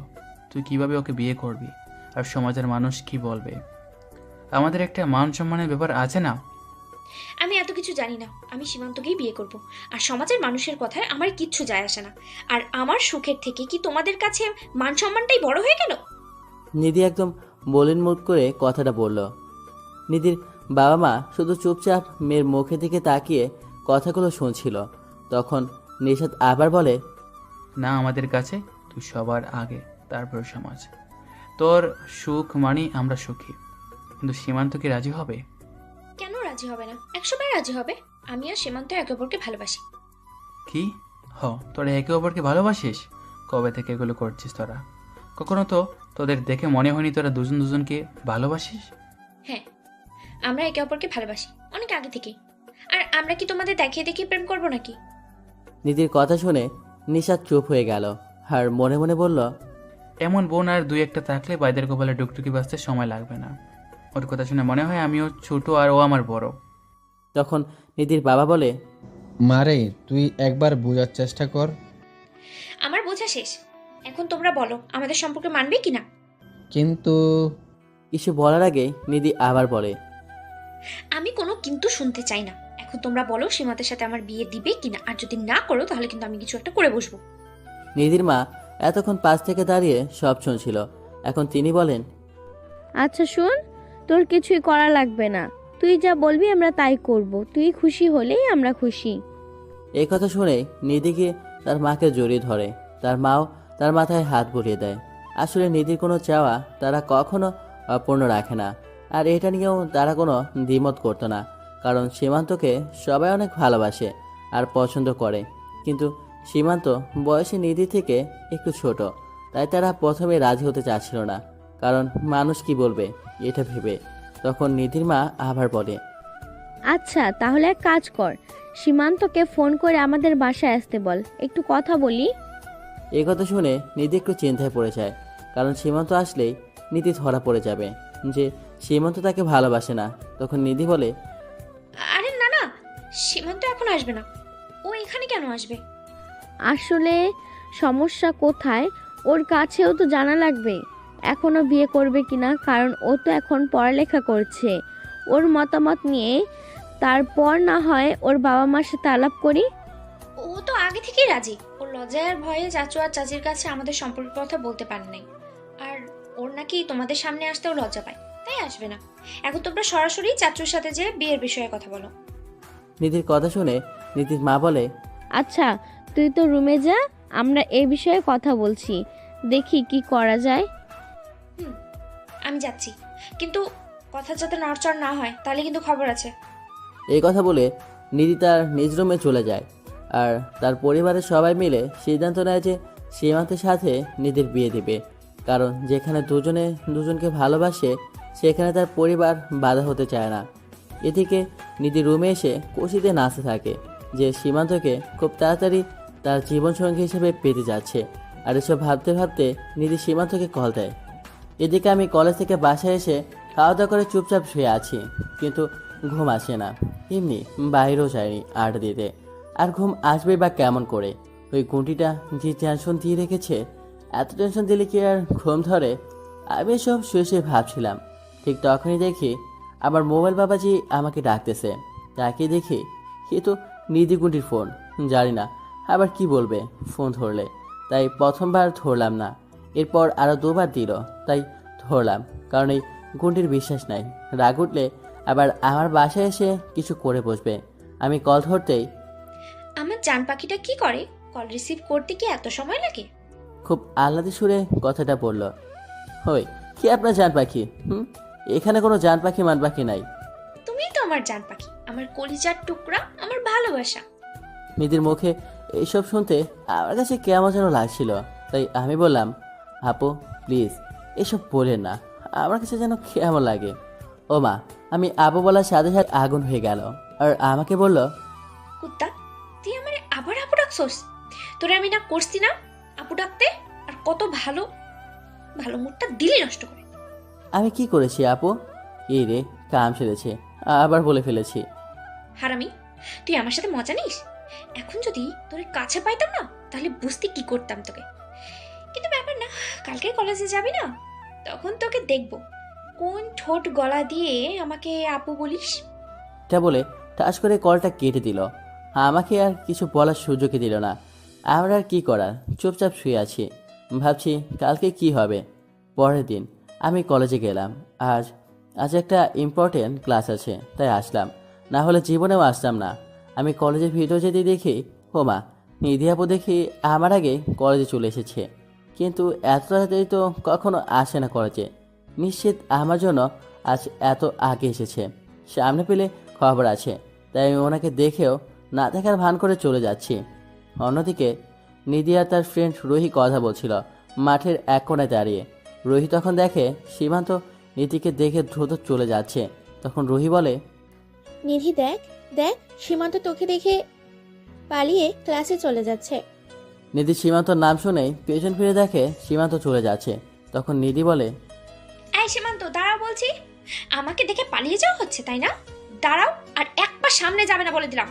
তুই কিভাবে ওকে বিয়ে করবি? আর সমাজের মানুষ কি বলবে? আমাদের একটা মান সম্মানের ব্যাপার আছে না? আমি এত কিছু জানি না। আমি সীমান্তকেই বিয়ে করব। আর সমাজের মানুষের কথায় আমার কিচ্ছু যায় আসে না। আর আমার সুখের থেকে কি তোমাদের কাছে মান সম্মানটাই বড় হয়ে গেল? নিধি একদম মলিন মুখ করে কথাটা বলল। নিধির বাবা মা শুধু চুপচাপ মেয়ের মুখের দিকে তাকিয়ে কথাগুলো শুনছিল। তখন নিশাদ আবার বলে, না, আমাদের কাছে তুই সবার আগে, তারপর সমাজ। তোর সুখ মানে আমরা সুখী। কিন্তু সীমান্ত কি রাজি হবে? কেন রাজি হবে না? 100বার রাজি হবে। আমি আর সীমান্ত একে অপরকে ভালোবাসি। কি? তোরা একে অপরকে ভালোবাসিস? কবে থেকে এগুলো করছিস তোরা? কখনো তো তোদের দেখে মনে হয়নি তোরা দুজন দুজনকে ভালোবাসিস। হ্যাঁ, আমরা একে অপরকে ভালোবাসি অনেক আগে থেকেই। আর আমরা কি তোমাদের দেখিয়ে দেখিয়ে প্রেম করবো নাকি? নিধির কথা শুনে নিশাদ চুপ হয়ে গেল আর মনে মনে বলল, এমন বোন আর দুই একটা থাকলে বাইদের কপালে ডুকটুকি বাঁচতে সময় লাগবে না। ওর কথা শুনে মনে হয় আমিও ছোট আর ও আমার বড়। তখন নিধির বাবা বলে, মারে তুই একবার বোঝার চেষ্টা কর। আমার বোঝা শেষ। এখন তোমরা বলো আমাদের সম্পর্কে মানবে কিনা? কিন্তু কিছু বলার আগে নিধি আবার বলে, আমি কোনো কিন্তু শুনতে চাই না। এখন তোমরা বলো সীমাতের সাথে আমার বিয়ে দিবে কিনা, আর যদি না করো তাহলে কিন্তু আমি কিছু একটা করে বসবো। নিধির মা এতক্ষণ পাশ থেকে দাঁড়িয়ে সব শুনছিল। এখন তিনি বলেন, আচ্ছা শোন, তোর কিছুই করা লাগবে না। তুই যা বলবি আমরা তাই করব। তুই খুশি হলেই আমরা খুশি। এই কথা শুনে নিধি গিয়ে তার মাকে জড়িয়ে ধরে। তার মাও তার মাথায় হাত বুলিয়ে দেয়। আসলে নিধির কোনো চাওয়া তারা কখনো অপূর্ণ রাখে না। আর এটা নিয়েও তারা কোনো দ্বিমত করতো না। কারণ সীমান্তকে সবাই অনেক ভালোবাসে আর পছন্দ করে। কিন্তু সীমান্ত বয়সে নিধি থেকে একটু ছোট, তাই তারা প্রথমে রাজি হতে চাচ্ছিল না। কারণ মানুষ কি বলবে এটা ভেবে। তখন নিধির মা আবার বলে, আচ্ছা তাহলে এক কাজ কর, সীমান্তকে ফোন করে আমাদের বাসায় আসতে বল, একটু কথা বলি। এই কথা শুনে নিধি একটু চিন্তায় পড়ে যায়। কারণ সীমান্ত আসলেই নিধি ধরা পড়ে যাবে যে সীমান্ত তাকে ভালোবাসে না। তখন নিধি বলে, আরে না না, সীমান্ত এখন আসবে না। ও এখানে কেন আসবে? আসলে সমস্যা কোথায় ওর কাছেও তো জানা লাগবে। এখনো বিয়ে করবে কিনা, কারণ ও তো এখন পড়ালেখা করছে। ওর মতামত নিয়ে তারপর না হয় ওর বাবা মার সাথে আলাপ করি। ও তো আগে থেকেই রাজি। ওর লজ্জায় আর ভয়ে চাচু আর চাচির কাছে আমাদের সম্পর্কের কথা বলতে পারে নাই। আর ওর নাকি তোমাদের সামনে আসতেও লজ্জা পায়, তাই আসবে না। এখন তোমরা সরাসরি চাচুর সাথে যে বিয়ের বিষয়ে কথা বলো। নিধির কথা শুনে নিধির মা বলে, আচ্ছা তুই তো রুমে যা, আমরা এই বিষয়ে কথা বলছি, দেখি কি করা যায়। আমি যাচ্ছি, কিন্তু কথা যাতে নড়চড় না হয়, তাহলে কিন্তু খবর আছে। এই কথা বলে নিধি তার নিজ রুমে চলে যায়। আর তার পরিবারের সবাই মিলে সিদ্ধান্ত নেয় যে সীমান্তের সাথে নিধির বিয়ে দেবে, কারণ যেখানে দুজনে দুজনকে ভালোবাসে সেখানে তার পরিবার বাধা হতে চায় না। এদিকে নিধি রুমে এসে খুশিতে নাচতে থাকে যে সীমান্তকে খুব তাড়াতাড়ি তার জীবনসঙ্গী হিসেবে পেতে যাচ্ছে। আর এসব ভাবতে ভাবতে নিধি সীমান্তকে কল দেয়। এদিকে আমি কলেজ থেকে বাসায় এসে খাওয়া দাওয়া করে চুপচাপ শুয়ে আছি, কিন্তু ঘুম আসে না। এমনি বাইরেও যায়নি আড্ডা দিতে, আর ঘুম আসবে বা কেমন করে? ওই গুঁটিটা যে টেনশন দিয়ে রেখেছে, এত টেনশন দিলে কি আর ঘুম ধরে? আমি সব শুয়ে শুয়ে ভাবছিলাম, ঠিক তখনই দেখি আমার মোবাইল বাবাজি আমাকে ডাকতেছে। তাকে দেখি কিন্তু নিধি গুঁটির ফোন। জানি না আবার কি বলবে ফোন ধরলে, তাই প্রথমবার ধরলাম না। এরপর আরও দুবার দিল, তাই ধরলাম, কারণ এই গুঁটির বিশ্বাস নাই, রাগ উঠলে আবার আমার বাসায় এসে কিছু করে বসবে। আমি কল ধরতেই, আমার জান পাখিটা কি করে? কল রিসিভ করতে কি এত সময় লাগে? খুব আহ্লাদে সুরে কথাটা বলল, হই কি আপনার জান পাখি? এখানে কোনো জান পাখি মান পাখি নাই। তুমিই তো আমার জান পাখি, আমার কলিজার টুকরা, আমার ভালোবাসা। নিধির মুখে এইসব শুনতে আমার কাছে কেমন যেন লাগছিল, তাই আমি বললাম, আপু প্লিজ এসব বলেন না, আমার কাছে যেন কেমন লাগে। ও মা, আমি আপু বলার সাথে সাথে আগুন হয়ে গেল আর আমাকে বলল, কুত্তা, তুই আমারে আবার আপু ডাকছস? তোরে আমি না করছি না আপু ডাকতে? আর কত ভালো ভালো মুডটা দিলি নষ্ট করে। আমি কি করেছি আপু? এই রে, কাম সেরেছে, আবার বলে ফেলেছি। হারামি, তুই আমার সাথে মজা নিস? এখন যদি তোর কাছে পাইতাম না, তাহলে বুঝতে কি করতাম তোকে। কিন্তু ব্যাপার না, কালকে কলেজে যাবি না, তখন তোকে দেখবো কোন ঠোঁট গলা দিয়ে আমাকে আপু বলিস। এটা বলে টাস করে কলটা কেটে দিল। আমাকে আর কিছু বলার সুযোগই দিল না। আমার আর কি করার, চুপচাপ শুয়ে আছি, ভাবছি কালকে কি হবে। পরের দিন আমি কলেজে গেলাম। আজ একটা ইম্পর্টেন্ট ক্লাস আছে, তাই আসলাম, না হলে জীবনেও আসতাম না। আমি কলেজের ভিতর যেতে দেখি, ও মা, নিধি আপু দেখি আমার আগে কলেজে চলে এসেছে। কিন্তু এত তাড়াতাড়ি তো কখনো আসে না কলেজে, নিশ্চিত আমার জন্য আজ এত আগে এসেছে। সামনে পেলে খবর আছে, তাই আমি ওনাকে দেখেও না দেখার ভান করে চলে যাচ্ছি। অন্যদিকে নিধি আর তার ফ্রেন্ড রুহি কথা বলছিল মাঠের এক কোণায় দাঁড়িয়ে। রুহি তখন দেখে সীমান্ত নিধিকে দেখে দ্রুত চলে যাচ্ছে। তখন রুহি বলে, নিধি দেখ দেখ, সীমান্ত তোকে দেখে পালিয়ে ক্লাসে চলে যাচ্ছে। নিধি সীমান্তর নাম শুনেই পেছন ফিরে দেখে সীমান্ত চলে যাচ্ছে। তখন নিধি বলে, এই সীমান্ত, দাঁড়াও বলছি। আমাকে দেখে পালিয়ে যাওয়া হচ্ছে, তাই না? দাঁড়াও, আর এক পা সামনে যাবে না বলে দিলাম।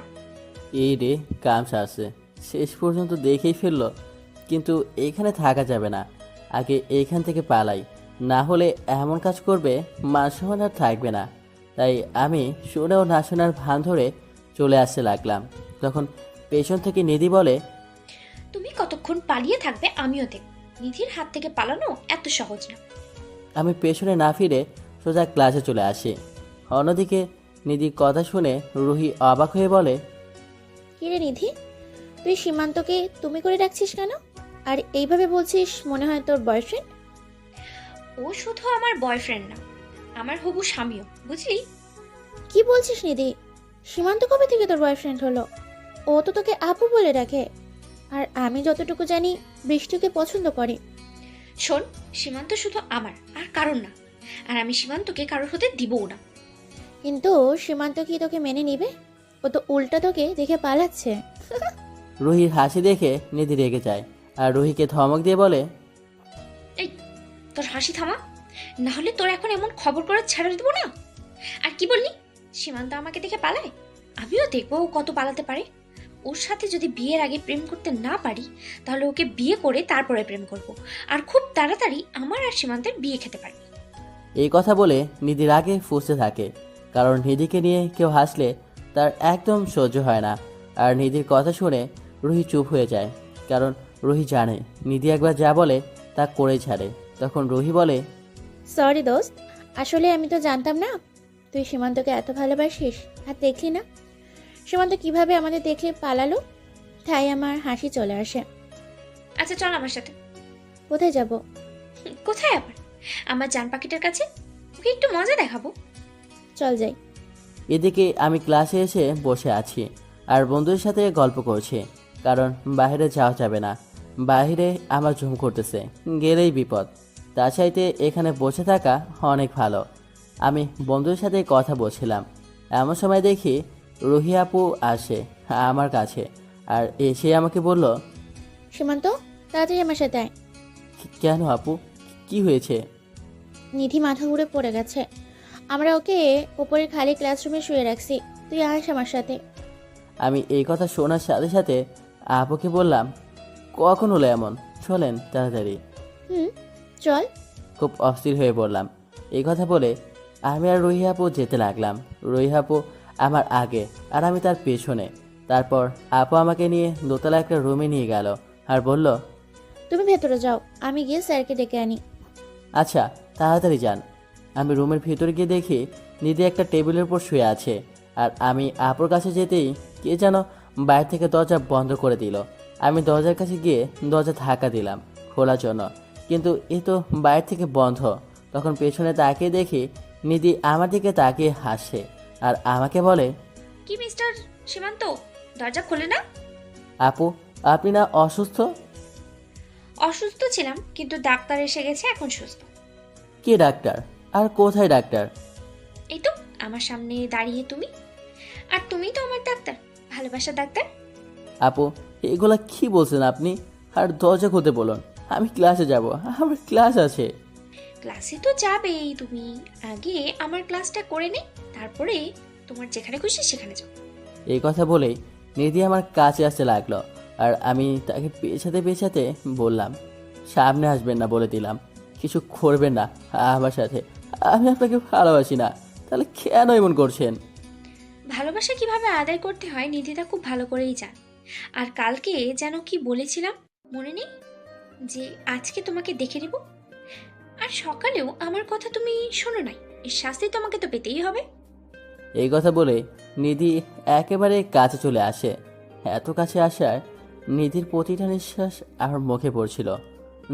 এই রে, কাম সারছে, শেষ পর্যন্ত দেখেই ফেললো। কিন্তু এইখানে থাকা যাবে না, আগে এইখান থেকে পালাই, না হলে এমন কাজ করবে মান সম্মান আর থাকবে না। তাই আমি শোনাও না শোনার ভান ধরে চলে আসতে লাগলাম। তখন পেছন থেকে নিধি বলে, তুমি কতক্ষণ পালিয়ে থাকবে আমিও দেখ। নিধির হাত থেকে পালানো এত সহজ না। আমি পেছনে না ফিরে সোজা ক্লাসে চলে আসি। অন্যদিকে নিধির কথা শুনে রুহি অবাক হয়ে বলে, কিরে নিধি, তুই সীমান্তকে তুমি করে ডাকছিস কেন? আর এইভাবে বলছিস মনে হয় তোর বয়ফ্রেন্ড। ও শুধু আমার বয়ফ্রেন্ড না, আমার হবু স্বামীও, বুঝলি? কি বলছিস নিধি? সীমান্ত কবে থেকে তোর বয়ফ্রেন্ড হলো? ও তো তোকে আপু বলে ডাকে। আর আমি যতটুকু জানি বৃষ্টিকে পছন্দ করে। শোন, সীমান্ত শুধু আমার আর কারণ না, আর আমি সীমান্তকে কারোর হতে দিবও না। কিন্তু সীমান্ত কি তোকে মেনে নিবে? ও তো উল্টা তোকে দেখে পালাচ্ছে। রুহির হাসি দেখে নিধি রেগে যায় আর রুহিকে ধমক দিয়ে বলে, এই, তোর হাসি থামা, না হলে তোর এখন এমন খবর করে ছেড়ে দেবো না। আর কি বললি? সীমান্ত আমাকে দেখে পালায়? আমিও দেখবো ও কত পালাতে পারে। ওর সাথে যদি বিয়ের আগে প্রেম করতে না পারি তাহলে ওকে বিয়ে করে তারপরে প্রেম করব। আর খুব তাড়াতাড়ি আমার আর সীমান্তের বিয়ে খেতে পারবি। এই কথা বলে নিধির আগে ফুঁসতে থাকে, কারণ নিধিকে নিয়ে কেউ হাসলে তার একদম সহ্য হয় না। আর নিধির কথা শুনে রুহি চুপ হয়ে যায়, কারণ রুহি জানে নিধি একবার যা বলে তা করেই ছাড়ে। তখন রুহি বলে, সরি দোস্ত, আসলে আমি তো জানতাম না তুই সীমান্তকে এত ভালোবাসিস। আর দেখলি না সীমান্ত কিভাবে আমাদের দেখে পালালো, তাই আমার হাসি চলে আসে। আচ্ছা চল আমার সাথে। কোথায় যাব? কোথায় আবার? আমার জান পাখিটার কাছে, ওকে একটু মজা দেখাবো। চল যাই। এদিকে আমি ক্লাসে এসে বসে আছি আর বন্ধুদের সাথে গল্প করছি, কারণ বাইরে যাওয়া যাবে না। বাইরে আমার ঝুম করতেছে, গেলেই বিপদ। তা চাইতে এখানে বসে থাকা অনেক ভালো। আমি বন্ধুদের সাথে কথা বলছিলাম, এমন সময় দেখি রুহি আপু আসে আমার কাছে আর এসে আমাকে বলল, সীমান্ত, তাড়াতাড়ি আমার সাথে আয়। কেন আপু, কি হয়েছে? নিধি মাথা ঘুরে পড়ে গেছে। আমরা ওকে ওপরের খালি ক্লাসরুমে শুয়ে রাখছি, তুই আস আমার সাথে। আমি এই কথা শোনার সাথে সাথে আপুকে বললাম, কখন হলো এমন, চলেন তাড়াতাড়ি। চল। খুব অস্থির হয়ে পড়লাম। এই কথা বলে আমি আর রুহি আপু যেতে লাগলাম। রুহি আপু আমার আগে আর আমি তার পেছনে। তারপর আপু আমাকে নিয়ে দোতলা একটা রুমে নিয়ে গেল আর বলল, তুমি ভেতরে যাও, আমি গিয়ে স্যারকে ডেকে আনি। আচ্ছা তাড়াতাড়ি যান। আমি রুমের ভিতরে গিয়ে দেখি নিধি একটা টেবিলের উপর শুয়ে আছে। আর আমি আপুর কাছে যেতেই কে যেন বাইরে থেকে দরজা বন্ধ করে দিল। আমি দরজার কাছে গিয়ে দরজা ধাক্কা দিলাম খোলার জন্য, কিন্তু এ তো বাইরে থেকে বন্ধ। তখন পেছনে তাকিয়ে দেখি নিধি আমার দিকে তাকিয়ে হাসে আর আমাকে বলে, কি মিস্টার সীমান্ত, দরজা খোলে না? আপু আপনি না অসুস্থ? অসুস্থ ছিলাম, কিন্তু ডাক্তার এসে গেছে, এখন সুস্থ। কে ডাক্তার? আর কোথায় ডাক্তার? এই তো আমার সামনে দাঁড়িয়ে তুমি। আর তুমি তো আমার ডাক্তার, ভালোবাসার ডাক্তার। আপু এগুলা কি বলছেন আপনি? আর দরজা খুলতে বলুন, আমি ক্লাসে যাব, আমার ক্লাস আছে। ক্লাসে তো যাবেই তুমি, আগে আমার ক্লাসটা করে নে, তারপরে তোমার যেখানে খুশি সেখানে যাও। এই কথা বলেই নিধি আমার কাছে আসতে লাগলো আর আমি তাকে পেছাতে পেছাতে বললাম, সামনে আসবেন না বলে দিলাম, কিছু করবেন না আমার সাথে, আমি আপনাকে ভালোবাসি না। তাহলে কেন এমন করছেন? ভালোবাসা কিভাবে আদায় করতে হয় নিধিদা খুব ভালো করেই জান। আর কালকে যেন কি বলেছিলাম মনে নেই, যে আজকে তোমাকে দেখে নেব। আর সকালেও আমার কথা তুমি শোনো নাই, এর শাস্তি তোমাকে তো পেতেই হবে। এই কথা বলে নিধি একেবারে কাছে চলে আসে। এত কাছে আসার নিধির প্রতিটা নিঃশ্বাস আমার মুখে পড়ছিল,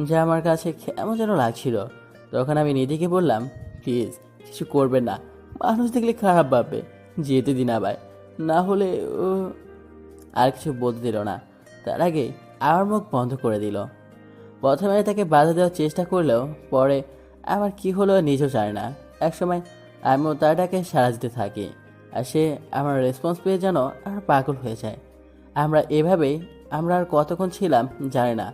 যা আমার কাছে কেমন যেন লাগছিল। তখন আমি নিধিকে বললাম, প্লিজ কিছু করবেন না, মানুষ দেখলে খারাপ ভাববে, যেতে দিন আবার, না হলে ও। আর কিছু বলতে দিল না, তার আগে আমার মুখ বন্ধ করে দিল। প্রথমে তাকে বাধা দেওয়ার চেষ্টা করলেও পরে আমার কি হলো নিজেও জানে না। একসময় আমিও তারটাকে সাড়া দিতে থাকি আর সে আমার রেসপন্স পেয়ে যেন আর পাগল হয়ে যায়। আমরা আর কতক্ষণ ছিলাম জানি না,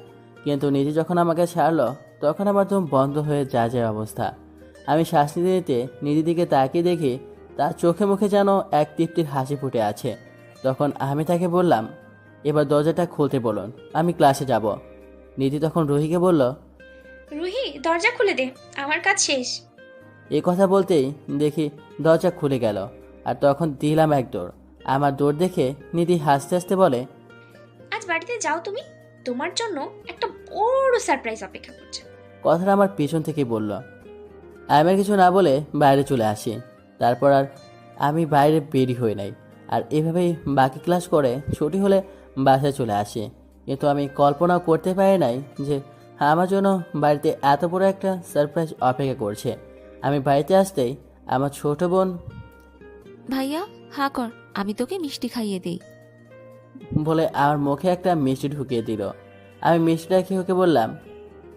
কিন্তু নিজে যখন আমাকে ছাড়লো তখন আমার দম বন্ধ হয়ে যায় অবস্থা। আমি শ্বাস নিতে নিতে নিজের দিকে তাকিয়ে দেখি তার চোখে মুখে যেন এক তৃপ্তির হাসি ফুটে আছে। তখন আমি তাকে বললাম, এবার দরজাটা খুলতে বলুন, আমি ক্লাসে যাব। নিধি তখন রুহিকে বলল, রুহি দরজা খুলে দে, আমার কাজ শেষ। এই কথা বলতেই দেখি দরজা খুলে গেল আর তখন দিলাম এক দৌড়। আমার দৌড় দেখে নিধি হাসতে হাসতে বলে, আজ বাড়িতে যাও তুমি, তোমার জন্য একটা বড় সারপ্রাইজ অপেক্ষা করছে। কথাটা আমার পিছন থেকেই বলল। আমি আর কিছু না বলে বাইরে চলে আসি। তারপর আর আমি বাইরে বেরি হই নাই, আর এভাবেই বাকি ক্লাস করে ছুটি হলে বাসায় চলে আসি। কিন্তু আমি কল্পনাও করতে পারি নাই যে আমার জন্য বাড়িতে এত বড় একটা সারপ্রাইজ অপেক্ষা করছে। আমি বাড়িতে আসতেই আমার ছোট বোন ভাইয়া হা কর, আমি তোকে মিষ্টি খাইয়ে দেই। বলে আমার মুখে একটা মিষ্টি ঢুকিয়ে দিল। আমি মিষ্টিটা খেয়ে ওকে বললাম,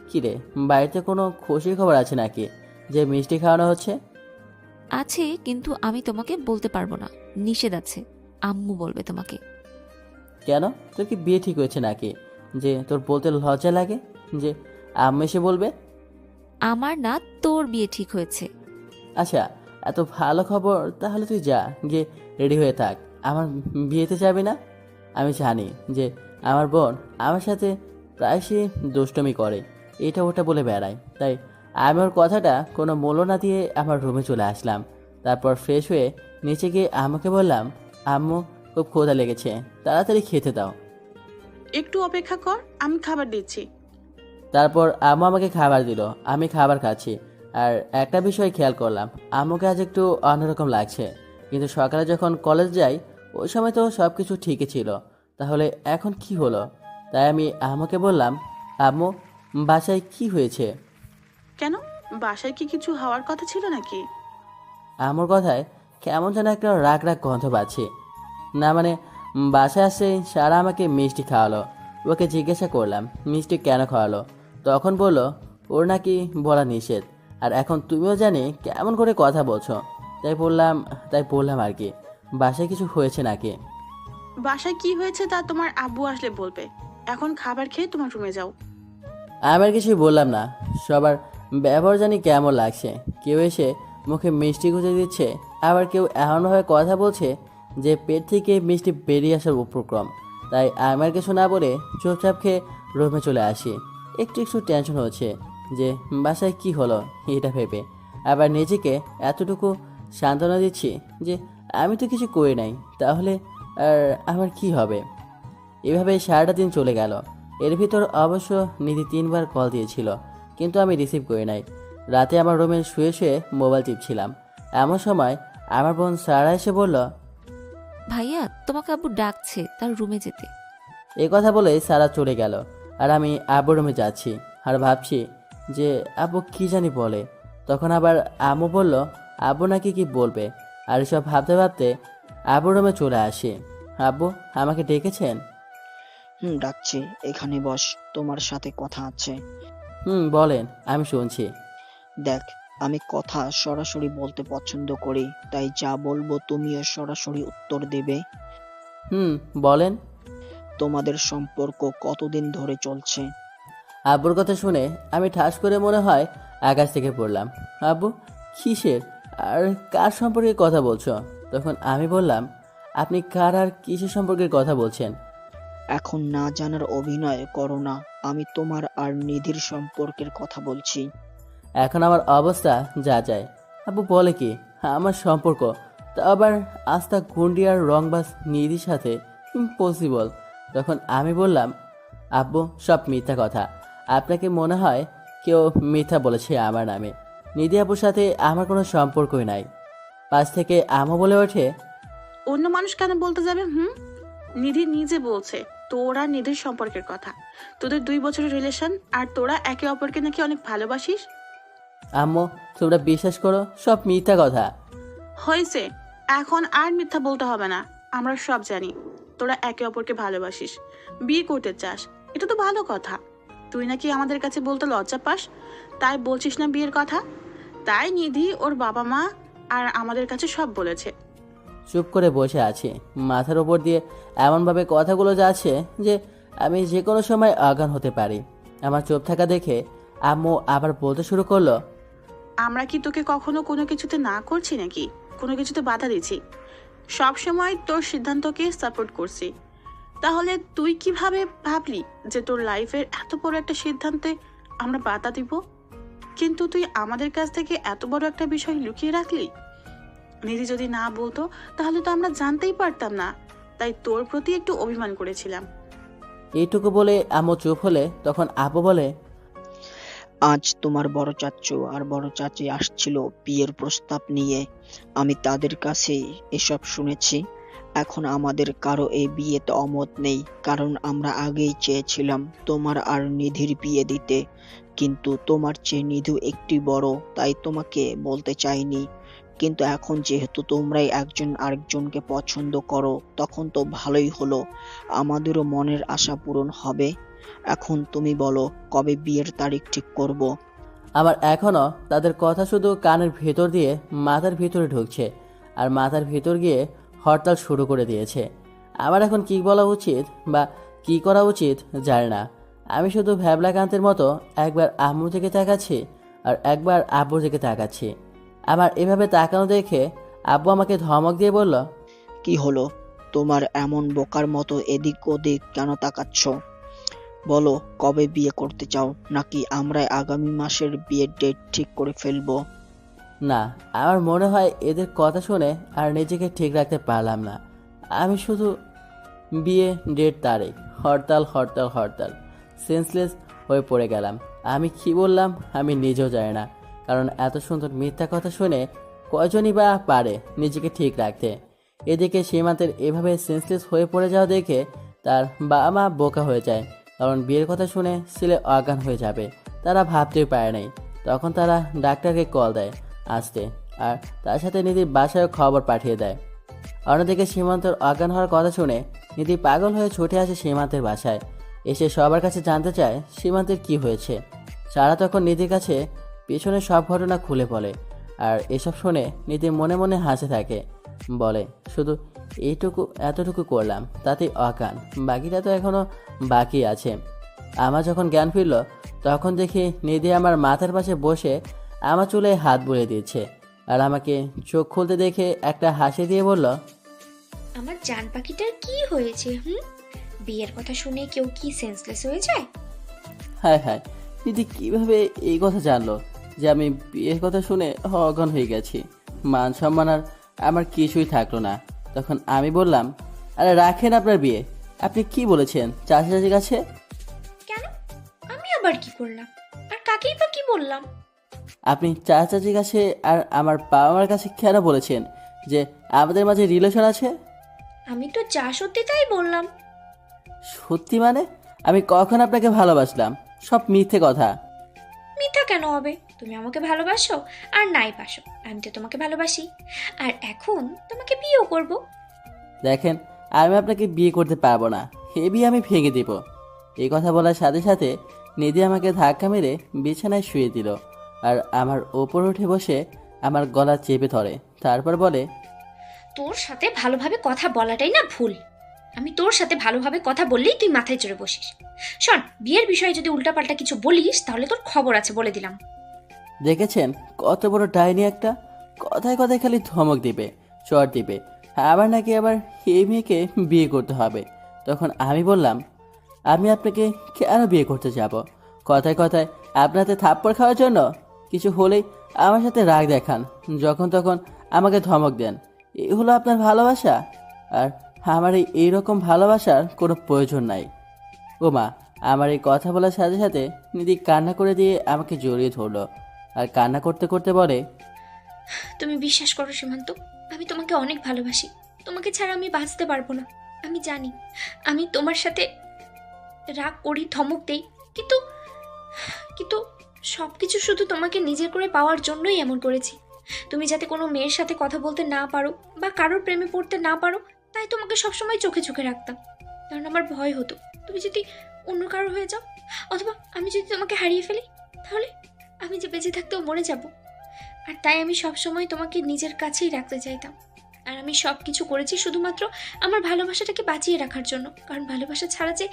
কিরে বাড়িতে কোনো খুশির খবর আছে নাকি যে মিষ্টি খাওয়ানো হচ্ছে? আছে, কিন্তু আমি তোমাকে বলতে পারবো না, নিষেধ আছে, আম্মু বলবে তোমাকে। কেন, তোর কি বিয়ে ঠিক হয়েছে নাকি যে তোর বলতে লজ্জা লাগে যে আম্মু এসে বলবে? আমার না, তোর বিয়ে ঠিক হয়েছে। আচ্ছা এত ভালো খবর, তাহলে তুই যা, গিয়ে রেডি হয়ে থাক, আমার বিয়েতে যাবি না? আমি জানি যে আমার বোন আমার সাথে প্রায়শই দুষ্টমি করে, এটা ওটা বলে বেড়ায়। তাই আমি ওর কথাটা কোনো মূল্য না দিয়ে আমার রুমে চলে আসলাম। তারপর ফ্রেশ হয়ে নিচে গিয়ে আম্মুকে বললাম, আম্মু খুব ক্ষুধা লেগেছে, তাড়াতাড়ি খেতে দাও। একটু অপেক্ষা কর, আমি খাবার দিচ্ছি। তারপর আম্মু আমাকে খাবার দিল, আমি খাবার খাচ্ছি। আর একটা বিষয় খেয়াল করলাম, আম্মুকে আজ একটু অন্যরকম লাগছে। কিন্তু সকালে যখন কলেজ যাই ওই সময় তো সব কিছু ঠিকই ছিল, তাহলে এখন কি হলো? তাই আমি আম্মুকে বললাম, আম্মু বাসায় কি হয়েছে? কেন, বাসায় কি কিছু হওয়ার কথা ছিল নাকি? আম্মুর কথায় কেমন যেন একটা রাগ রাগ গন্ধ পাচ্ছি। না মানে বাসায় আসে সারা আমাকে মিষ্টি খাওয়ালো। ওকে জিজ্ঞাসা করলাম মিষ্টি কেন খাওয়ালো, তখন বলল ওর নাকি বলা নিষেধ। আর এখন তুমিও জানি কেমন করে কথা বলছো, তাই বললাম আর কি, বাসায় কিছু হয়েছে নাকি? বাসায় কি হয়েছে তা তোমার আব্বু আসলে বলবে। এখন খাবার খেয়ে তোমার রুমে যাও। আমি আর কিছুই বললাম না। সবার ব্যবহার জানি কেমন লাগছে, কেউ এসে মুখে মিষ্টি গুঁজে দিচ্ছে, আবার কেউ এমনভাবে কথা বলছে যে পেট থেকে মিষ্টি বেরিয়ে আসার উপক্রম। তাই আমার কিছু না বলে চুপচাপ খেয়ে রুমে চলে আসি। একটু একটু টেনশন হচ্ছে যে বাসায় কি হলো এটা ভেবে। আবার নিজেকে এতটুকু সান্ত্বনা দিচ্ছি যে আমি তো কিছু করি নাই, তাহলে আর আমার কি হবে। এভাবে সারাটা দিন চলে গেল। এর ভিতর অবশ্য নিধি 3বার কল দিয়েছিল, কিন্তু আমি রিসিভ করি নাই। রাতে আমার রুমে শুয়ে শুয়ে মোবাইল টিপছিলাম, এমন সময় আমার বোন সারা এসে বলল, ভাইয়া তোমাকে আব্বু ডাকছে তার রুমে যেতে। এই কথা বলে সারা চলে গেল। আর আমি আব্বুর রুমে যাচ্ছি আর ভাবছি যে আব্বু কি জানি বলে। তখন আবার আম্মু বলল আব্বু নাকি কি বলবে। আর এসব ভাবতে ভাবতে আব্বুর রুমে চলে আসি। আব্বু আমাকে ডেকেছেন? ডাকছি, এখানে বস, তোমার সাথে কথা আছে। বলেন, আমি শুনছি। দেখ, আমি কথা সরাসরি বলতে পছন্দ করি, তাই যা বলবো তুমিও সরাসরি উত্তর দেবে। বলেন। তোমাদের সম্পর্ক কতদিন ধরে চলছে? আব্বুর কথা শুনে আমি ঠাস করে মনে হয় আকাশ থেকে পড়লাম। আব্বু কিসের আর কার সম্পর্কে কথা বলছো? তখন আমি বললাম, আপনি কার আর কিসের সম্পর্কের কথা বলছেন? এখন না জানার অভিনয় করো না, আমি তোমার আর নিধির সম্পর্কের কথা বলছি। এখন আমার অবস্থা যা যায়। আব্বু বলে কি আমার সম্পর্ক, তা আবার আস্থা গুন্ডি আর রংবাজ নিধির সাথে? ইম্পসিবল। তখন আমি বললাম, আব্বু সব মিথ্যা কথা, আপনাকে মনে হয় কেউ মিথ্যা বলেছে আমার নামে। নিধি আপুর সাথে আমার কোনো সম্পর্কই নাই। পাশ থেকে আমও বলে ওঠে, অন্য মানুষ কেন বলতে যাবে? নিধি নিজে বলছে তোর আর নিধির সম্পর্কের কথা। তোদের 2 বছরের রিলেশন, আর তোরা একে অপরকে নাকি অনেক ভালোবাসিস। আম্মু তোমরা বিশ্বাস করো সব মিথ্যা কথা। হয়েছে, এখন আর মিথ্যা বলতে হবে না। আমরা সব জানি তোরা একে অপরকে ভালোবাসিস, বিয়ে করতে চাস। এটা তো ভালো কথা। তুই নাকি আমাদের কাছে বলতে লজ্জা পাস, তাই বলছিস না বিয়ের কথা। তাই নিধি ওর বাবা মা আর আমাদের কাছে সব বলেছে। চুপ করে বসে আছি, মাথার ওপর দিয়ে এমনভাবে কথাগুলো যাচ্ছে যে আমি যে কোনো সময় অজ্ঞান হতে পারি। আমার চুপ থাকা দেখে আম্মু আবার বলতে শুরু করলো, আমরা কি তোকে কখনো কোনো কিছুতে না করছি নাকি কোনো কিছুতে বাধা দিচ্ছি? সব সময় তোর সিদ্ধান্তকে সাপোর্ট করছি। তাহলে তুই কিভাবে ভাবলি যে তোর লাইফের এত বড় একটা সিদ্ধান্তে আমরা বাধা দিব? কিন্তু তুই আমাদের কাছ থেকে এত বড় একটা বিষয় লুকিয়ে রাখলি। নিধি যদি না বলতো তাহলে তো আমরা জানতেই পারতাম না। তাই তোর প্রতি একটু অভিমান করেছিলাম। এইটুকু বলে আম্মু চুপ হলে তখন আপু বলে, আজ তোমার বড় চাচ্চু আর বড় চাচি আসছিল বিয়ের প্রস্তাব নিয়ে। আমি তাদের কাছে এসব শুনেছি। এখন আমাদের কারো এই বিয়েতে অমত নেই, কারণ আমরা আগেই চেয়েছিলাম তোমার আর নিধির বিয়ে দিতে, কিন্তু তোমার চেয়ে নিধু একটি বড়, তাই তোমাকে বলতে চাইনি। কিন্তু এখন যেহেতু তোমরাই একজন আরেকজনকে পছন্দ করো, তখন তো ভালোই হলো, আমাদেরও মনের আশা পূরণ হবে। এখন তুমি বলো কবে বিয়ের তারিখ ঠিক করব? আমার এখনও তাদের কথা শুধু কানের ভেতর দিয়ে মাথার ভিতরে ঢুকছে, আর মাথার ভিতর গিয়ে হরতাল শুরু করে দিয়েছে। আমার এখন কি বলা উচিত বা কি করা উচিত জানি না। আমি শুধু ভ্যাবলাকান্তের মতো একবার আম্মুর দিকে তাকাচ্ছি আর একবার আব্বুর দিকে তাকাচ্ছি। আমার এভাবে তাকানো দেখে আব্বু আমাকে ধমক দিয়ে বলল, কি হলো? তোমার এমন বোকার মতো এদিক ওদিক কেন তাকাচ্ছ? বলো, কবে বিয়ে করতে চাও, নাকি আমরা আগামী মাসের বিয়ের ডেট ঠিক করে ফেলবো? না, আমার মনে হয় এদের কথা শুনে আর নিজেকে ঠিক রাখতে পারলাম না। আমি শুধু বিয়ে ডেট তারিখ হরতাল হরতাল হরতাল সেন্সলেস হয়ে পড়ে গেলাম। আমি কি বললাম আমি নিজেও জানি না, কারণ এত সুন্দর মিথ্যা কথা শুনে কয়জনই বা পারে নিজেকে ঠিক রাখতে। এদিকে সীমান্তের এভাবে সেন্সলেস হয়ে পড়ে যাওয়া দেখে তার বাবা মা বোকা হয়ে যায়, কারণ বিয়ের কথা শুনে ছেলে অজ্ঞান হয়ে যাবে তারা ভাবতেই পারে নাই। তখন তারা ডাক্তারকে কল দেয় আসতে, আর তার সাথে নিধির বাসায় খবর পাঠিয়ে দেয়। অন্যদিকে সীমান্তর অজ্ঞান হওয়ার কথা শুনে নিধি পাগল হয়ে ছুটে আসে সীমান্তের বাসায়। এসে সবার কাছে জানতে চায় সীমান্তের কি হয়েছে। সারা তখন নিধির কাছে পিছনে সব ঘটনা খুলে বলে, আর এসব শুনে নিধি মনে মনে হাসে থাকে, বলে শুধু এতটুকু করলাম তাতেই অজ্ঞান, বাকিটা তো এখনো বাকি আছে। আমার যখন জ্ঞান ফিরল তখন দেখি নিধি আমার মাথার পাশে বসে আমার চুলে হাত বুলিয়ে দিচ্ছে, আর আমাকে চোখ খুলতে দেখে একটা হাসি দিয়ে বলল, আমার জান পাখিটার কি হয়েছে? বিয়ের কথা শুনে কেউ কি সেন্সলেস হয়ে যায়? হায় হায়, নিধি কিভাবে এই কথা জানলো যে আমি বিয়ের কথা শুনে অজ্ঞান হয়ে গেছি? মান সম্মান আর আমার কিছুই থাকলো না। তখন আমি বললাম, আরে রাখেন আপনার বিয়ে, আপনি কি বলেছেন চাচা চাচির কাছে? কেন? আমি আবার কি করলাম? আর কাকেই বা কি বললাম? আপনি চাচা চাচির কাছে আর আমার বাবা মার কাছে কেন বলেছেন যে আমাদের মাঝে রিলেশন আছে? আমি তো যা সত্যি তাই বললাম। সত্যি মানে? আমি কখন আপনাকে ভালোবাসলাম? সব মিথ্যে কথা। মিথ্যা কেন হবে? তুমি আমাকে ভালোবাসো আর নাই বাসো, আমি তো তোমাকে ভালোবাসি, আর এখন তোমাকে বিয়েও করব। দেখেন, আমি আপনাকে বিয়ে করতে পারবো না, এ বিয়ে আমি ভেঙে দিব। এই কথা বলার সাথে সাথে নিধি আমাকে ধাক্কা মেরে বিছানায় শুয়ে দিল, আর আমার ওপর উঠে বসে আমার গলা চেপে ধরে, তারপর বলে, তোর সাথে ভালোভাবে কথা বলাটাই না ভুল। আমি তোর সাথে ভালোভাবে কথা বললেই তুই মাথায় চড়ে বসিস। শোন, বিয়ের বিষয়ে যদি উল্টাপাল্টা কিছু বলিস তাহলে তোর খবর আছে, বলে দিলাম। দেখেছেন কত বড় ডাইনি একটা, কথায় কথায় খালি ধমক দিবে, চর দিবে, আবার নাকি আবার এই মেয়েকে বিয়ে করতে হবে। তখন আমি বললাম, আমি আপনাকে কেন বিয়ে করতে যাব? কথায় কথায় আপনাতে থাপ্পড় খাওয়ার জন্য? কিছু হলেই আমার সাথে রাগ দেখান, যখন তখন আমাকে ধমক দেন, এই হলো আপনার ভালোবাসা? আর আমার এইরকম ভালোবাসার কোনো প্রয়োজন নাই। ও মা, আমার এই কথা বলার সাথে সাথে নিধি কান্না করে দিয়ে আমাকে জড়িয়ে ধরলো, আর কান্না করতে করতে বলে, তুমি বিশ্বাস করো সীমান্ত, আমি তোমাকে অনেক ভালোবাসি। তোমাকে ছাড়া আমি বাঁচতে পারবো না। আমি জানি আমি তোমার সাথে রাগ করি, ধমক দেই, কিন্তু কিন্তু সবকিছু শুধু তোমাকে নিজের করে পাওয়ার জন্যই এমন করেছি। তুমি যাতে কোনো মেয়ের সাথে কথা বলতে না পারো বা কারোর প্রেমে পড়তে না পারো, তাই তোমাকে সবসময় চোখে চোখে রাখতাম। কারণ আমার ভয় হতো তুমি যদি অন্য কারো হয়ে যাও, অথবা আমি যদি তোমাকে হারিয়ে ফেলি, তাহলে আমি যে বেঁচে থাকতেও মরে যাব। আর তাই আমি সবসময় তোমাকে নিজের কাছেই রাখতে চাইতাম। আর আমি সব কিছু করেছি শুধুমাত্র আমার ভালোবাসাটাকে বাঁচিয়ে রাখার জন্য, কারণ ভালোবাসা ছাড়া যে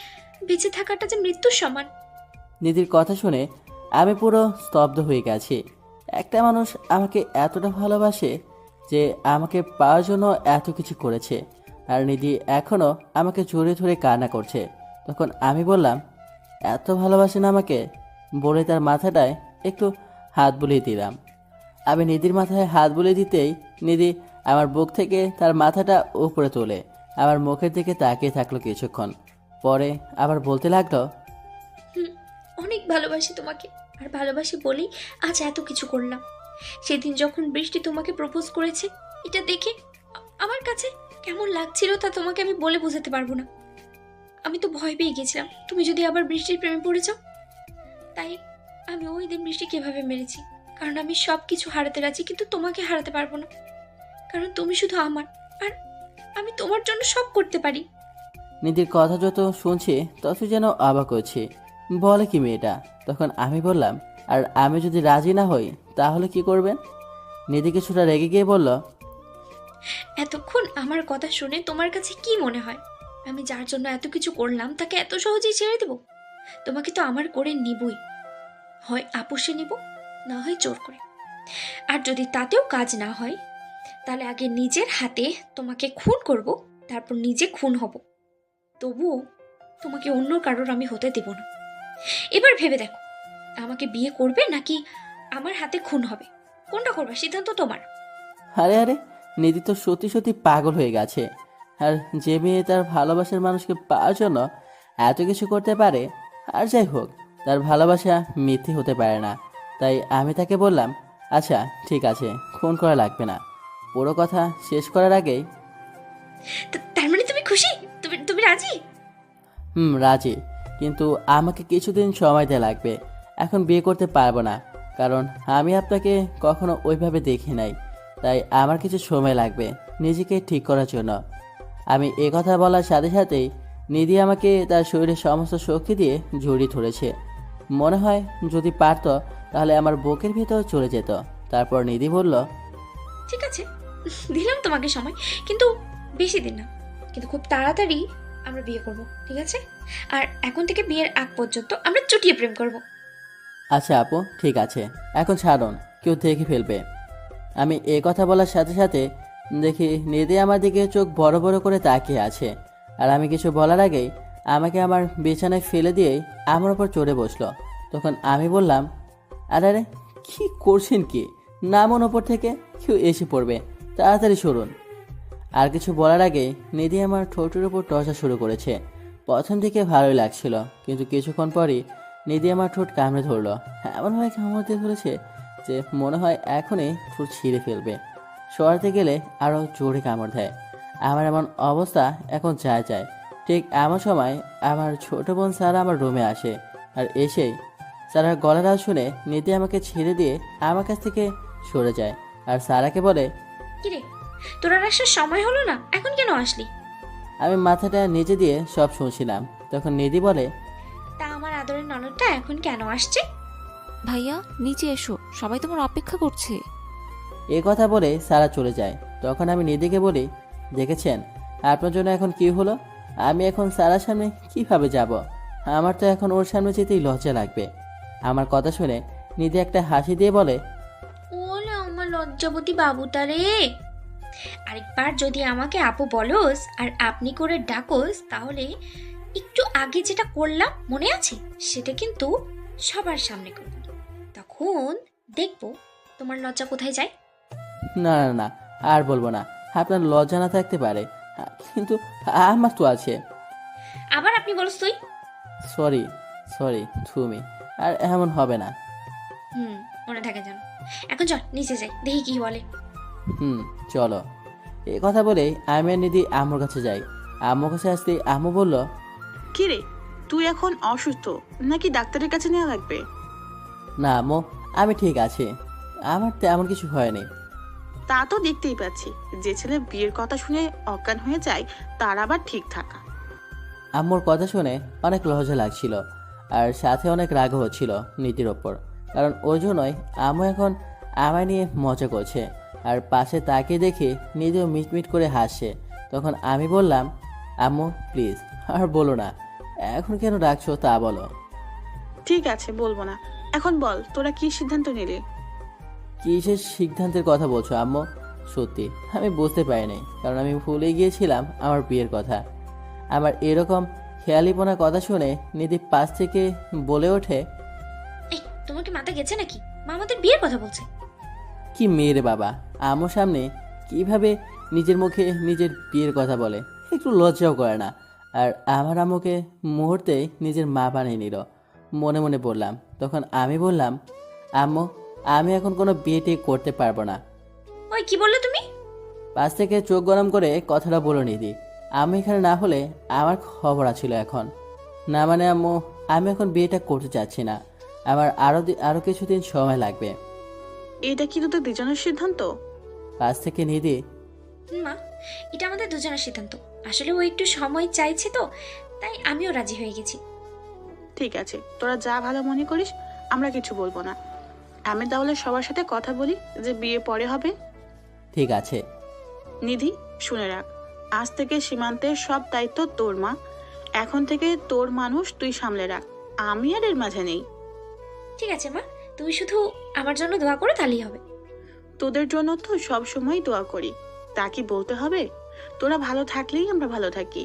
বেঁচে থাকাটা যে মৃত্যুর সমান। নিধির কথা শুনে আমি পুরো স্তব্ধ হয়ে গেছি। একটা মানুষ আমাকে এতটা ভালোবাসে যে আমাকে পাওয়ার জন্য এত কিছু করেছে, আর নিধি এখনও আমাকে জড়িয়ে ধরে কান্না করছে। তখন আমি বললাম, এত ভালোবাসেন আমাকে? বলে তার মাথাটায় একটু হাত বুলিয়ে দিলাম। আমি নিধির মাথায় হাত বুলিয়ে দিতেই নিধি আমার বুক থেকে তার মাথাটা উপরে তোলে, আমার মুখের দিকে তাকিয়ে থাকলো কিছুক্ষণ, পরে আবার বলতে লাগলো, অনেক ভালোবাসি তোমাকে, আর ভালোবাসি বলেই আজ এত কিছু করলাম। সেদিন যখন বৃষ্টি তোমাকে প্রপোজ করেছে, এটা দেখে আমার কাছে কেমন লাগছিল তা তোমাকে আমি বলে বোঝাতে পারবো না। আমি তো ভয় পেয়ে গেছিলাম তুমি যদি আবার বৃষ্টির প্রেমে পড়ে যাও। তাই আমি ওই দিন বৃষ্টিকে এভাবে মেরেছি, কারণ আমি সব কিছু হারাতে রাজি, কিন্তু তোমাকে হারাতে পারবো না, কারণ তুমি শুধু আমার, আর আমি তোমার জন্য সব করতে পারি। নিধির কথা যত শুনছি তত যেন অবাক হচ্ছি, বলে কি মেয়েটা? তখন আমি বললাম, আর আমি যদি রাজি না হই তাহলে কি করবেন? নিধি কিছুটা রেগে গিয়ে বলল, এতক্ষণ আমার কথা শুনে তোমার কাছে কি মনে হয় আমি যার জন্য এত কিছু করলাম তাকে এত সহজেই ছেড়ে দেব? তোমাকে তো আমার করে নিবই, হয় আপোষে নিব, না হয় জোর করে। আর যদি তাতেও কাজ না হয়, তাহলে আগে নিজের হাতে তোমাকে খুন করব, তারপর নিজে খুন হব, তবুও তোমাকে অন্য কারোর আমি হতে দেব না। এবার ভেবে দেখো, আমাকে বিয়ে করবে নাকি আমার হাতে খুন হবে? কোনটা করবে, সিদ্ধান্ত তোমার। আরে আরে, নিধি তো সত্যি সত্যি পাগল হয়ে গেছে। আর যে মেয়ে তার ভালোবাসার মানুষকে পাওয়ার জন্য এত কিছু করতে পারে, আর যাই হোক, তার ভালোবাসা মিথ্যে হতে পারে না। তাই আমি তাকে বললাম, আচ্ছা ঠিক আছে, খুন করা লাগবে না। পুরো কথা শেষ করার আগেই, তার মানে তুমি খুশি? তুমি তুমি রাজি? রাজি, কিন্তু আমাকে কিছুদিন সময় দেওয়া লাগবে। এখন বিয়ে করতে পারবো না, কারণ আমি আপনাকে কখনো ওইভাবে দেখি নাই। তাই আমার কিছু সময় লাগবে নিজেকে ঠিক করার জন্য। আমি এ কথা বলার সাথে সাথেই নিধি আমাকে তার শরীরের সমস্ত শক্তি দিয়ে জড়িয়ে ধরেছে। মনে হয় যদি পারতো তাহলে আমার বুকের ভিতর চলে যেত। তারপর নিধি বলল, ঠিক আছে, দিলাম তোমাকে সময়, কিন্তু বেশি দিন না, কিন্তু খুব তাড়াতাড়ি আমরা বিয়ে করব, ঠিক আছে? আর এখন থেকে বিয়ের আগ পর্যন্ত আমরা চুটিয়ে প্রেম করব। আচ্ছা আপু, ঠিক আছে, এখন ছাড়ুন, কেউ দেখে ফেলবে। আমি এ কথা বলার সাথে সাথে দেখি নিধি আমার দিকে চোখ বড় বড় করে তাকিয়ে আছে। আর আমি কিছু বলার আগেই আমাকে আমার বিছানায় ফেলে দিয়েই আমার ওপর চড়ে বসলো। তখন আমি বললাম, আরে আরে, কি করছেন কি? নামুন ওপর থেকে, কেউ এসে পড়বে, তাড়াতাড়ি সরুন। আর কিছু বলার আগেই নিধি আমার ঠোঁটের উপর টসা শুরু করেছে। প্রথম দিকে ভালোই লাগছিল, কিন্তু কিছুক্ষণ পরই নিধি আমার ঠোঁট কামড়ে ধরলো। এমনভাবে কামড়তে ধরেছে যে মনে হয় এখনই ঠোঁট ছিঁড়ে ফেলবে। সরাতে গেলে আরও জোরে কামড় দেয়। আমার এমন অবস্থা এখন যায় যায়। ঠিক এমন সময় আমার ছোট বোন সারা আমার রুমে আসে। আর এসেই সারার গলার আওয়াজ শুনে নিধি আমাকে ছেড়ে দিয়ে আমার কাছ থেকে সরে যায়। আর সারাকে বলে, কিরে, তোর আর আসার সময় হলো না, এখন কেন আসলি? আমি মাথাটা নিচে দিয়ে সব শুনছিলাম। তখন নিধি বলে, তা আমার আদরের ননদটা এখন কেন আসছে? ভাইয়া নিচে এসো, সবাই তোমার অপেক্ষা করছে। এ কথা বলে সারা চলে যায়। তখন আমি নিধিকে বলি, দেখেছেন আপনার জন্য এখন কি হলো? আমি এখন সারার সামনে কিভাবে যাব? আমার তো এখন ওর সামনে যেতেই লজ্জা লাগবে। আমার কথা শুনে নিধি একটা হাসি দিয়ে বলে, ওলে আমার লজ্জাবতী বাবুটা রে, আরেকবার যদি আমাকে আপু বলোস আর আপনি করে ডাকোস, তাহলে একটু আগে যেটা করলাম মনে আছে, সেটা কিন্তু সবার সামনে করব। তখন দেখবো তোমার লজ্জা কোথায় যায়। না না না, আর বলবো না। আপনার লজ্জা না থাকতে পারে, কিন্তু আমার তো আছে। আবার আপনি বলস তুই? সরি সরি, তুমি আর এমন হবে না। মনে থাকে জানো। এখন চল নিচে যাই, দেখি কি বলে। চলো। এই কথা বলে আমি আর নিধি আম্মুর কাছে যাই। আম্মুর কাছে আসতে আম্মু বলল, কি রে, তুই এখন অসুস্থ নাকি ডাক্তারের কাছে নেওয়া লাগবে? না আম্মু, আমি ঠিক আছি, আমার তেমন কিছু হয়নি। তা তো দেখতেই পাচ্ছি, যে ছেলে বিয়ের কথা শুনে অজ্ঞান হয়ে যায় তার আবার ঠিক থাকা। আম্মুর কথা শুনে অনেক লজ্জা লাগছিল, আর সাথে অনেক রাগও হচ্ছিল নীতির ওপর। কারণ ওই জন্যই আম্মু এখন আমায় নিয়ে মজা করছে। আর পাশে তাকে দেখে নিজেও মিটমিট করে হাসছে। তখন আমি বললাম, আম্মু প্লিজ আর বলো না, এখন কেন ডাকছো তা বলো। ঠিক আছে, বলবো না। এখন বল, তোরা কি সিদ্ধান্ত নিলি? কিসের সিদ্ধান্তের কথা বলছো আম্মু? সত্যি আমি বুঝতে পারিনি, কারণ আমি ভুলে গিয়েছিলাম আমার বিয়ের কথা। আমার এরকম খেয়ালিপনা কথা শুনে নিধি পাশ থেকে বলে ওঠে, এই তোমার কি মাথা গেছে নাকি? মা আমাদের বিয়ের কথা বলছে। কি মেয়েরে বাবা, আম্মুর সামনে কিভাবে নিজের মুখে নিজের বিয়ের কথা বলে, একটু লজ্জাও করে না। আর আমার আম্মুকে মুহূর্তে নিজের মা বানিয়ে নিল। মনে মনে বললাম। তখন আমি বললাম, আম্মু আমি এখন কোনো বিয়ে টিয়ে করতে পারবো না। ওই কি বললে তুমি? পাশ থেকে চোখ গরম করে কথাটা বলো নিধি। আমি এখানে না হলে আমার খবর আছিল এখন। না মানে আম্মু, আমি এখন বিয়েটা করতে চাচ্ছি না। আমার আরো কিছুদিন সময় লাগবে। এটা কি তোদের দুজনের সিদ্ধান্ত? পাশ থেকে নিধি, মা এটা আমাদের দুজনের সিদ্ধান্ত। আসলে ও একটু সময় চাইছে তো, তাই আমিও রাজি হয়ে গেছি। ঠিক আছে, তোরা যা ভালো মনে করিস, আমরা কিছু বলবো না। আমি তাহলে সবার সাথে কথা বলি যে বিয়ে পরে হবে। ঠিক আছে। নিধি শুনে রাখ, আজ থেকে সীমান্তের সব দায়িত্ব তোর। মা এখন থেকে তোর মানুষ তুই সামলে রাখ, আমি আর এর মাঝে নেই। ঠিক আছে মা, তুমি শুধু আমার জন্য দোয়া করো, তাহলেই হবে। তোদের জন্য তো সব সময় দোয়া করি, তা কি বলতে হবে? তোরা ভালো থাকলেই আমরা ভালো থাকি।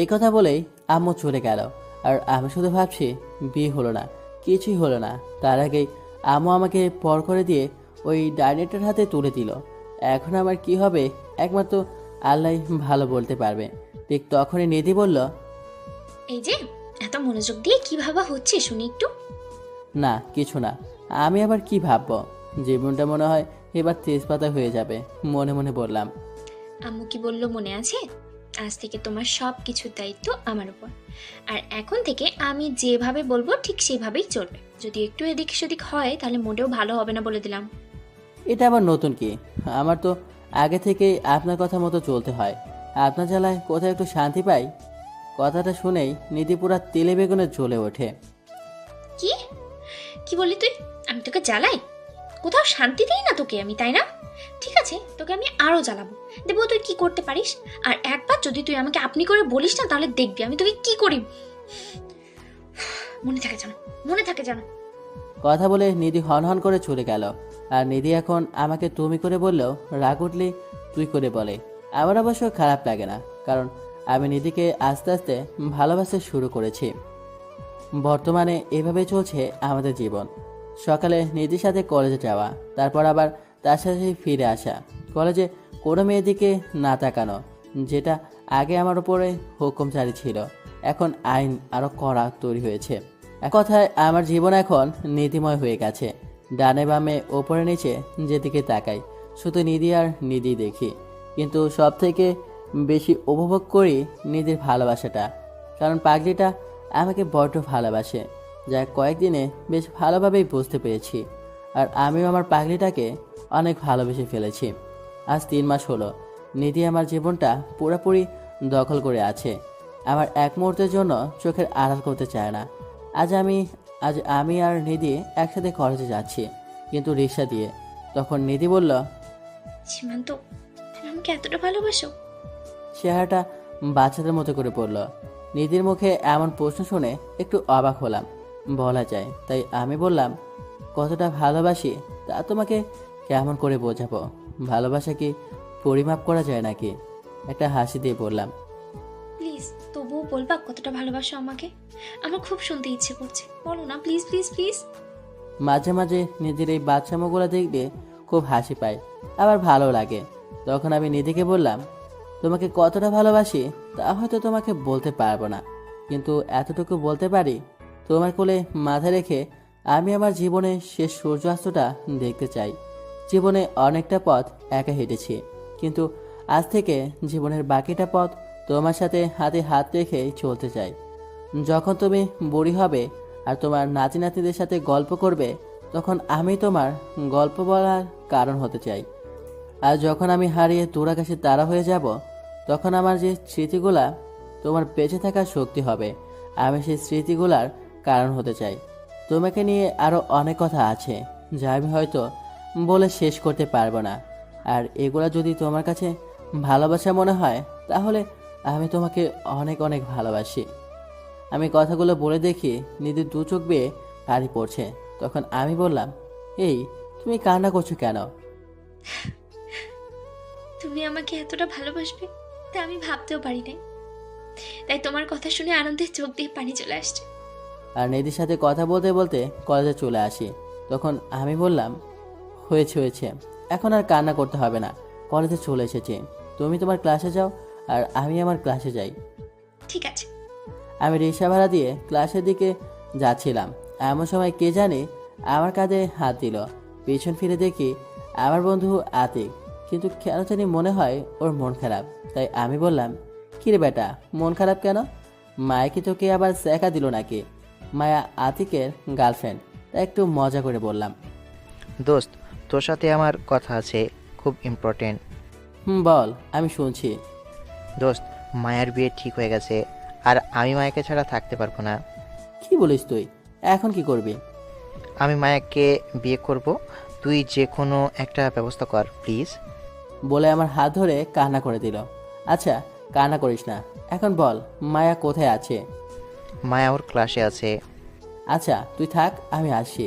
এই কথা বলেই আম্মু চলে গেল। আর আমি শুধু ভাবছি বিয়ে হলো না, কিছুই হলো না। তার আগেই আম্মু আমাকে পর করে দিয়ে ওই ডাইনেটার হাতে তুলে দিল। এখন আমার কি হবে একমাত্র আল্লাহ ভালো বলতে পারবে। ঠিক তখনই নিধি বলল, এই যে এত মনোযোগ দিয়ে কি ভাবা হচ্ছে শুনি একটু। না কিছু না। আমি আবার কি ভাববো? জীবনটা মনে হয় এবার তেজপাতা হয়ে যাবে, মনে মনে বললাম। আম্মু কি বললো মনে আছে? আজ থেকে তোমার সব কিছুর দায়িত্ব আমার উপর। আর এখন থেকে আমি যেভাবে বলবো ঠিক সেভাবেই চলবে। যদি একটু এদিক সেদিক হয় তাহলে মোটেও ভালো হবে না, বলে দিলাম। এটা আবার নতুন কি? আমার তো আগে থেকেই আপনার কথা মতো চলতে হয়। আপনার জ্বালায় কোথায় একটু শান্তি পাই? কথাটা শুনেই নিধি পুরা তেলে বেগুনে জ্বলে ওঠে। কি কি বললি তুই? আমি তোকে জ্বালাই? কোথাও শান্তি দিই না তোকে আমি, তাই না? ঠিক আছে, তোকে আমি আরো জ্বালাবো, দেবো তুই কি করতে পারিস। আর একবার যদি তুই আমাকে আপনি করে বলিস না, তাহলে দেখবি আমি তোকে কি করি। মনে থাকে জানো, মনে থাকে জানো। কথা বলে নিধি হন হন করে চলে গেল। আর নিধি এখন আমাকে তুমি করে বললেও রাগ উঠলে তুই করে বলে। আমার অবশ্য খারাপ লাগে না, কারণ আমি নিধিকে আস্তে আস্তে ভালোবাসতে শুরু করেছি। বর্তমানে এভাবে চলছে আমাদের জীবন। সকালে নিধির সাথে কলেজে যাওয়া, তারপর আবার তার সাথে ফিরে আসা। কলেজে কোনো মেয়ের দিকে না তাকানো, যেটা আগে আমার উপরে হুকুম জারি ছিল, এখন আইন আরও কড়া তৈরি হয়েছে। এক কথায় আমার জীবন এখন নীতিময় হয়ে গেছে। ডানে বামে ওপরে নিচে যেদিকে তাকাই শুধু নিধি আর নিধি দেখি। কিন্তু সব থেকে বেশি উপভোগ করি নিধির ভালোবাসাটা, কারণ পাগলিটা আমাকে বড্ড ভালোবাসে, যা কয়েকদিনে বেশ ভালোভাবেই বুঝতে পেরেছি। আর আমিও আমার পাগলিটাকে অনেক ভালোবেসে ফেলেছি। আজ 3 মাস হলো নিধি আমার জীবনটা পুরোপুরি দখল করে আছে। আমার এক মুহূর্তের জন্য চোখের আড়াল করতে চায় না। আজ আমি আর নিধি একসাথে কলেজে যাচ্ছি, কিন্তু রিক্সা দিয়ে। তখন নিধি বলল, সীমান্ত, তুমি আমাকে এতটা ভালোবাসো? চেহারাটা বাচ্চাদের মতো করে পড়ল। নিধির মুখে এমন প্রশ্ন শুনে একটু অবাক হলাম, বলা যায়। তাই আমি বললাম, কতটা ভালোবাসি তা তোমাকে কেমন করে বোঝাবো? ভালোবাসা কি পরিমাপ করা যায় নাকি? একটা হাসি দিয়ে বললাম। প্লিজ তবুও বলবা কতটা ভালোবাসো আমাকে? আমার খুব শুনতে ইচ্ছে করছে, বলো না প্লিজ প্লিজ প্লিজ। মাঝে মাঝে নিজের এই বাচ্চামোগুলো দেখলে খুব হাসি পায়, আবার ভালো লাগে। তখন আমি নিধিকে বললাম, তোমাকে কতটা ভালোবাসি তা হয়তো তোমাকে বলতে পারবো না, কিন্তু এতটুকু বলতে পারি, তোমার কোলে মাথা রেখে আমি আমার জীবনের শেষ সূর্যাস্তটা দেখতে চাই। জীবনে অনেকটা পথ একা হেঁটেছি, কিন্তু আজ থেকে জীবনের বাকিটা পথ তোমার সাথে হাতে হাত রেখে চলতে চাই। যখন তুমি বুড়ি হবে আর তোমার নাতি নাতিদের সাথে গল্প করবে, তখন আমি তোমার গল্প বলার কারণ হতে চাই। আর যখন আমি হারিয়ে দূরাকাশে তারা হয়ে যাব, তখন আমার যে স্মৃতিগুলা তোমার বেঁচে থাকার শক্তি হবে, আমি সেই স্মৃতিগুলার কারণ হতে চাই। তোমাকে নিয়ে আরও অনেক কথা আছে যা আমি হয়তো বলে শেষ করতে পারবো না। আর এগুলা যদি তোমার কাছে ভালোবাসা মনে হয়, তাহলে আমি তোমাকে অনেক অনেক ভালোবাসি। আমি কথাগুলো বলে দেখি নিধির 2 চোখ বেয়ে পানি পড়ছে। তখন আমি বললাম, এই তুমি কান্না করছো কেন? তুমি আমাকে এতটা ভালোবাসবে তা আমি ভাবতেও পারি নাই, তাই তোমার কথা শুনে আনন্দে চোখ দিয়ে পানি চলে আসছে। আর নিধির সাথে কথা বলতে বলতে কলেজে চলে আসি। তখন আমি বললাম, হয়েছে, এখন আর কান্না করতে হবে না, কলেজে চলে এসেছি। তুমি তোমার ক্লাসে যাও আর আমি আমার ক্লাসে যাই। ঠিক আছে। আমি রিক্সা ভাড়া দিয়ে ক্লাসের দিকে যাচ্ছিলাম, এমন সময় কে জানে আমার কাঁধে হাত দিল। পেছন ফিরে দেখি আমার বন্ধু আতিক, কিন্তু কেন জানি মনে হয় ওর মন খারাপ। তাই আমি বললাম, কিরে বেটা, মন খারাপ কেন? মায়া কি তোকে আবার শেখা দিল নাকি? মায়া আতিকের গার্লফ্রেন্ড, তাই একটু মজা করে বললাম। দোস্ত, তোর সাথে আমার কথা আছে, খুব ইম্পর্টেন্ট। বল, আমি শুনছি। দোস্ত, মায়ের বিয়ে ঠিক হয়ে গেছে, আর আমি মায়াকে ছাড়া থাকতে পারবো না। কি বলিস তুই? এখন কি করবি? আমি মায়াকে বিয়ে করব, তুই যে কোনো একটা ব্যবস্থা কর প্লিজ। বলে আমার হাত ধরে কান্না করে দিল। আচ্ছা কান্না করিস না, এখন বল মায়া কোথায় আছে? মায়া ওর ক্লাসে আছে। আচ্ছা তুই থাক, আমি আসি।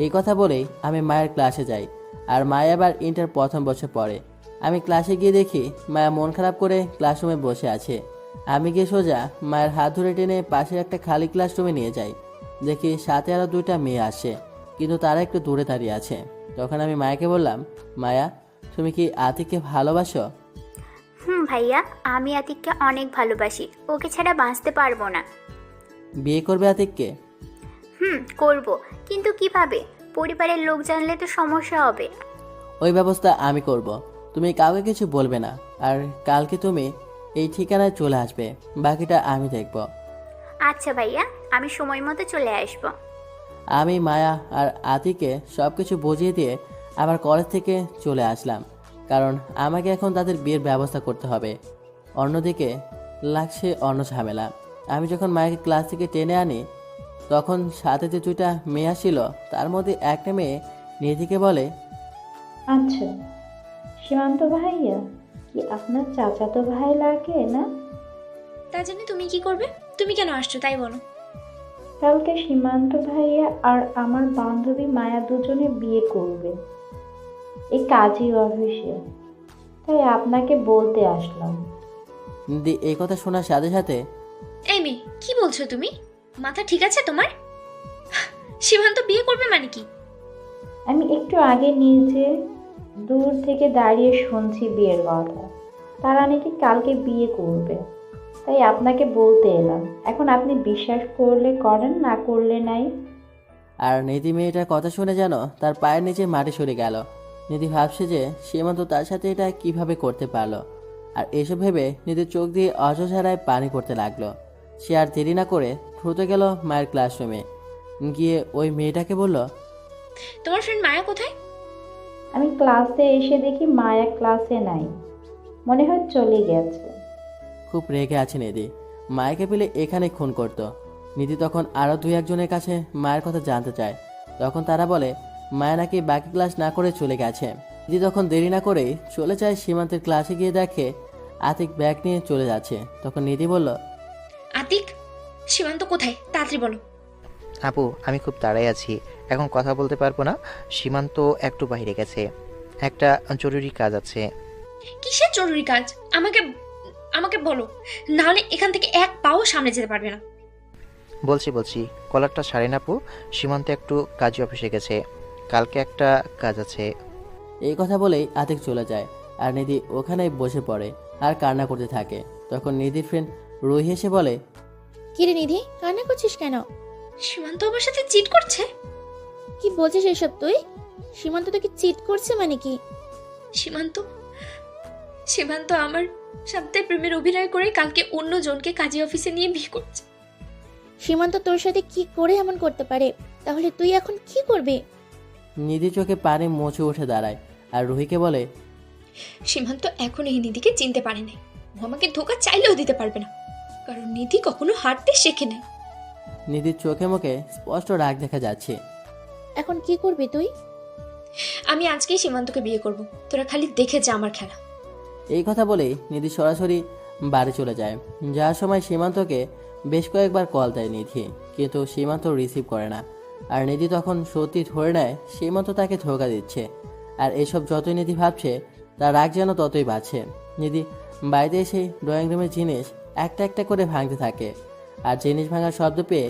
এই কথা বলেই আমি মায়ের ক্লাসে যাই। আর মায়া আবার ইন্টার প্রথম বছর পড়ে। আমি ক্লাসে গিয়ে দেখি মায়া মন খারাপ করে ক্লাসরুমে বসে আছে। আমি গিয়ে সোজা মায়ের হাত ধরে টেনে পাশের একটা খালি ক্লাসরুমে নিয়ে যাই। দেখি সাথে আরও 2টা মেয়ে আসে, কিন্তু তারা একটু দূরে দাঁড়িয়ে আছে। তখন আমি মায়াকে বললাম, মায়া, তুমি কি আতিককে ভালোবাসো? ভাইয়া, আমি আতিককে অনেক ভালোবাসি, ওকে ছাড়া বাঁচতে পারবো না। বিয়ে করবে আতিককে? করব, কিন্তু কিভাবে? পরিবারের লোক জানলে তো সমস্যা হবে। ওই ব্যবস্থা আমি করব, তুমি কাউকে কিছু বলবে না। আর কালকে তুমি এই ঠিকানায় চলে আসবে, বাকিটা আমি দেখব। আচ্ছা ভাইয়া, আমি সময় মতো চলে আসবো। আমি মায়া আর আতিকে সব কিছু বুঝিয়ে দিয়ে আবার কলেজ থেকে চলে আসলাম, কারণ আমাকে এখন তাদের বিয়ের ব্যবস্থা করতে হবে। অন্যদিকে লাগছে অন্য ঝামেলা। আমি যখন মায়াকে ক্লাস থেকে টেনে আনি, তখন সাথে যে 2টা মেয়ে আসছিল, তার মধ্যে একটা মেয়ে নিধিকে বলে, আচ্ছা, সীমান্ত ভাইয়া কি আপনার চাচাতো ভাই লাগে না? তা জানি তুমি কি করবে? তুমি কেন আসছো তাই বলো। কালকে সীমান্ত ভাইয়া আর আমার বান্ধবী মায়া দুজনে বিয়ে করবে এই কাজী অফিসে, তাই আপনাকে বলতে আসলাম। নিধি এই কথা শোনার সাথে সাথে, এই মেয়ে, কি বলছো তুমি? মাথা ঠিক আছে তোমার? সীমান্ত বিয়ে করবে মানে কি? আমি একটু আগে নিচে দূর থেকে দাঁড়িয়ে শুনছি বিয়ের কথা, তারা নাকি কালকে বিয়ে করবে, তাই আপনাকে বলতে এলাম। এখন আপনি বিশ্বাস করলে করেন, না করলে নাই। আর নিধি মেয়েটার কথা শুনে যেন তার পায়ের নিচে মাটি সরে গেল। নিধি ভাবছে যে সীমান্ত তার সাথে এটা কিভাবে করতে পারলো। আর এসব ভেবে নিধির চোখ দিয়ে অঝোঝারায় পানি পড়তে লাগলো। সে আর দেরি না করে দ্রুত গেল মায়ের ক্লাসরুমে, গিয়ে ওই মেয়েটাকে বলল, তোমার ফ্রেন্ড মায়া কোথায়? আমি ক্লাসে এসে দেখি মায়া ক্লাসে নাই, মনে হয় চলে গেছে। খুব রেগে আছে নিধি, মায়াকে পেলে এখানে খুন করত। নিধি তখন আরও 2-1জনের কাছে মায়ের কথা জানতে চায়। তখন তারা বলে মায়া নাকি বাকি ক্লাস না করে চলে গেছে। নিধি তখন দেরি না করেই চলে যায় সীমান্তের ক্লাসে, গিয়ে দেখে আতিক ব্যাগ নিয়ে চলে যাচ্ছে। তখন নিধি বলল, আতিক, সীমান্ত কোথায়? তাড়াতাড়ি বলো। আপু, আমি খুব তাড়াই আছি, এখন কথা বলতে পারবো না। সীমান্ত একটু বাইরে গেছে, একটা জরুরি কাজ আছে। কিসের জরুরি কাজ? আমাকে আমাকে বলো, নাহলে এখান থেকে এক পাও সামনে যেতে পারবে না। বলছি, কলারটা সারেন আপু। সীমান্ত একটু কাজী অফিসে গেছে, কালকে একটা কাজ আছে। এই কথা বলেই আতিক চলে যায়, আর নিধি ওখানেই বসে পড়ে আর কান্না করতে থাকে। তখন নিধির ফ্রেন্ড রুহি এসে বলে, কিরে নিধি, কান্না করছিস কেন? সীমান্ত আমার সাথে চিট করছে। কি বলছিস এসব তুই? সীমান্ত তোকে চিট করছে মানে কি? সীমান্ত আমার সাথে প্রেমের অভিনয় করে কালকে অন্য জনকে কাজী অফিসে নিয়ে বিয়ে করছে। সীমান্ত তোর সাথে কি করে এমন করতে পারে? তাহলে তুই এখন কি করবি? নিধি চোখে পানি মুছে উঠে দাঁড়ায় আর রুহিকে বলে, সীমান্ত এখন এই নিধিকে চিনতে পারে নাই। ও আমাকে ধোকা চাইলেও দিতে পারবে না, কারণ নিধি কখনো হারতে শেখে নাই। নিধির চোখে মুখে স্পষ্ট রাগ দেখা যাচ্ছে। এখন কি করবি তুই? আমি আজকেই সীমান্তকে বিয়ে করব, তোরা খালি দেখে যা আমার খেলা। এই কথা বলেই নিধি সরাসরি বাড়ি চলে যায়। যাওয়ার সময় সীমান্তকে বেশ কয়েকবার কল দেয় নিধি, কিন্তু সীমান্ত রিসিভ করে না। আর নিধি তখন সত্যি ধরে নেয় সীমান্ত তাকে ধোঁকা দিচ্ছে। আর এসব যতই নিধি ভাবছে, তার রাগ যেন ততই বাড়ছে। নিধি বাড়িতে এসে ড্রয়িং রুমের জিনিস একটা একটা করে ভাঙতে থাকে। আর জিনিস ভাঙার শব্দ পেয়ে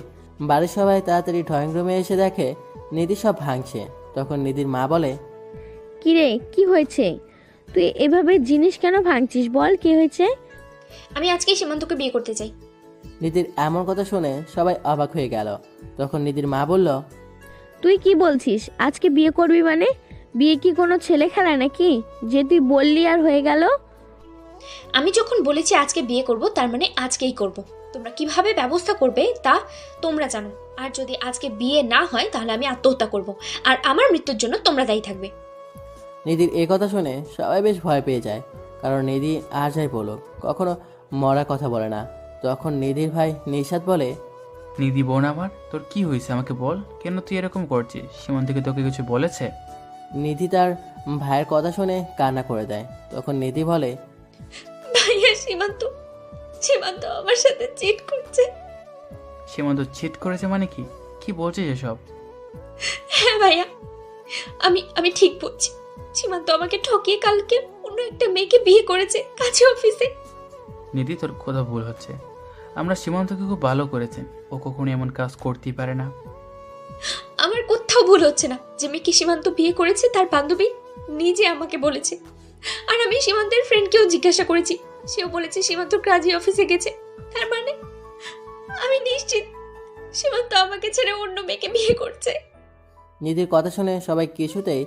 বাড়ির সবাই তাড়াতাড়ি ড্রয়িং রুমে এসে দেখে নিধি সব ভাঙছে। তখন নিধির মা বলে, কিরে, কি হয়েছে? তুই এভাবে জিনিস কেন ভাঙছিস? বল, কি হয়েছে? আমি আজকেই সীমান্তকে বিয়ে করতে চাই। নিধির এমন কথা শুনে সবাই অবাক হয়ে গেল। তখন নিধির মা বলল, তুই কি বলছিস? আজকে বিয়ে করবি মানে? বিয়ে কি কোনো ছেলে খেলা নাকি যে তুই বললি আর হয়ে গেল? আমি যখন বলেছি আজকে বিয়ে করব, তার মানে আজকেই করব। তোমরা কিভাবে ব্যবস্থা করবে তা তোমরা জানো। আর যদি আজকে বিয়ে না হয় তাহলে আমি আত্মহত্যা করব, আর আমার মৃত্যুর জন্য তোমরা দায়ী থাকবে। নিধির এই কথা শুনে সবাই বেশ ভয় পেয়ে যায়, কারণ নিধি আর যাই বলুক কখনো মরার কথা বলে না। তখন নিধির ভাই নিশাদ বলে, নিধি বোন আমার, তোর কি হয়েছে আমাকে বল, কেন তুই এরকম করছিস? সীমান্তকে তোকে কিছু বলেছে? নিধি তার ভাইয়ের কথা শুনে কান্না করে দেয়। তখন নিধি বলে, ভাইয়া, সীমান্ত আমার সাথে চিট করছে। সীমান্ত চিট করেছে মানে কি? কি বলছিস এসব? হ্যাঁ ভাইয়া, আমি ঠিক বলছি। সীমান্ত আমাকে ঠকিয়ে কালকে অন্য অন্য একটা মেয়েকে বিয়ে করেছে কাছে অফিসে। নিধি, তোর কোথাও ভুল হচ্ছে। আমরা সীমান্তকে খুব ভালো করেছেন, ও কখনো এমন কাজ করতেই পারে না। আমার কোথাও ভুল হচ্ছে না। যে মেয়েকে সীমান্ত বিয়ে করেছে তার বান্ধবী নিজে আমাকে বলেছে। আর আমি সীমান্তের ফ্রেন্ডকেও জিজ্ঞাসা করেছি, সেও বলেছে সীমান্ত কাজী অফিসে গেছে। তার মানে আমি নিশ্চিত সীমান্ত আমাকে ছেড়ে অন্য মেয়েকে বিয়ে করছে। নিধির কথা শুনে সবাই কিছুতেই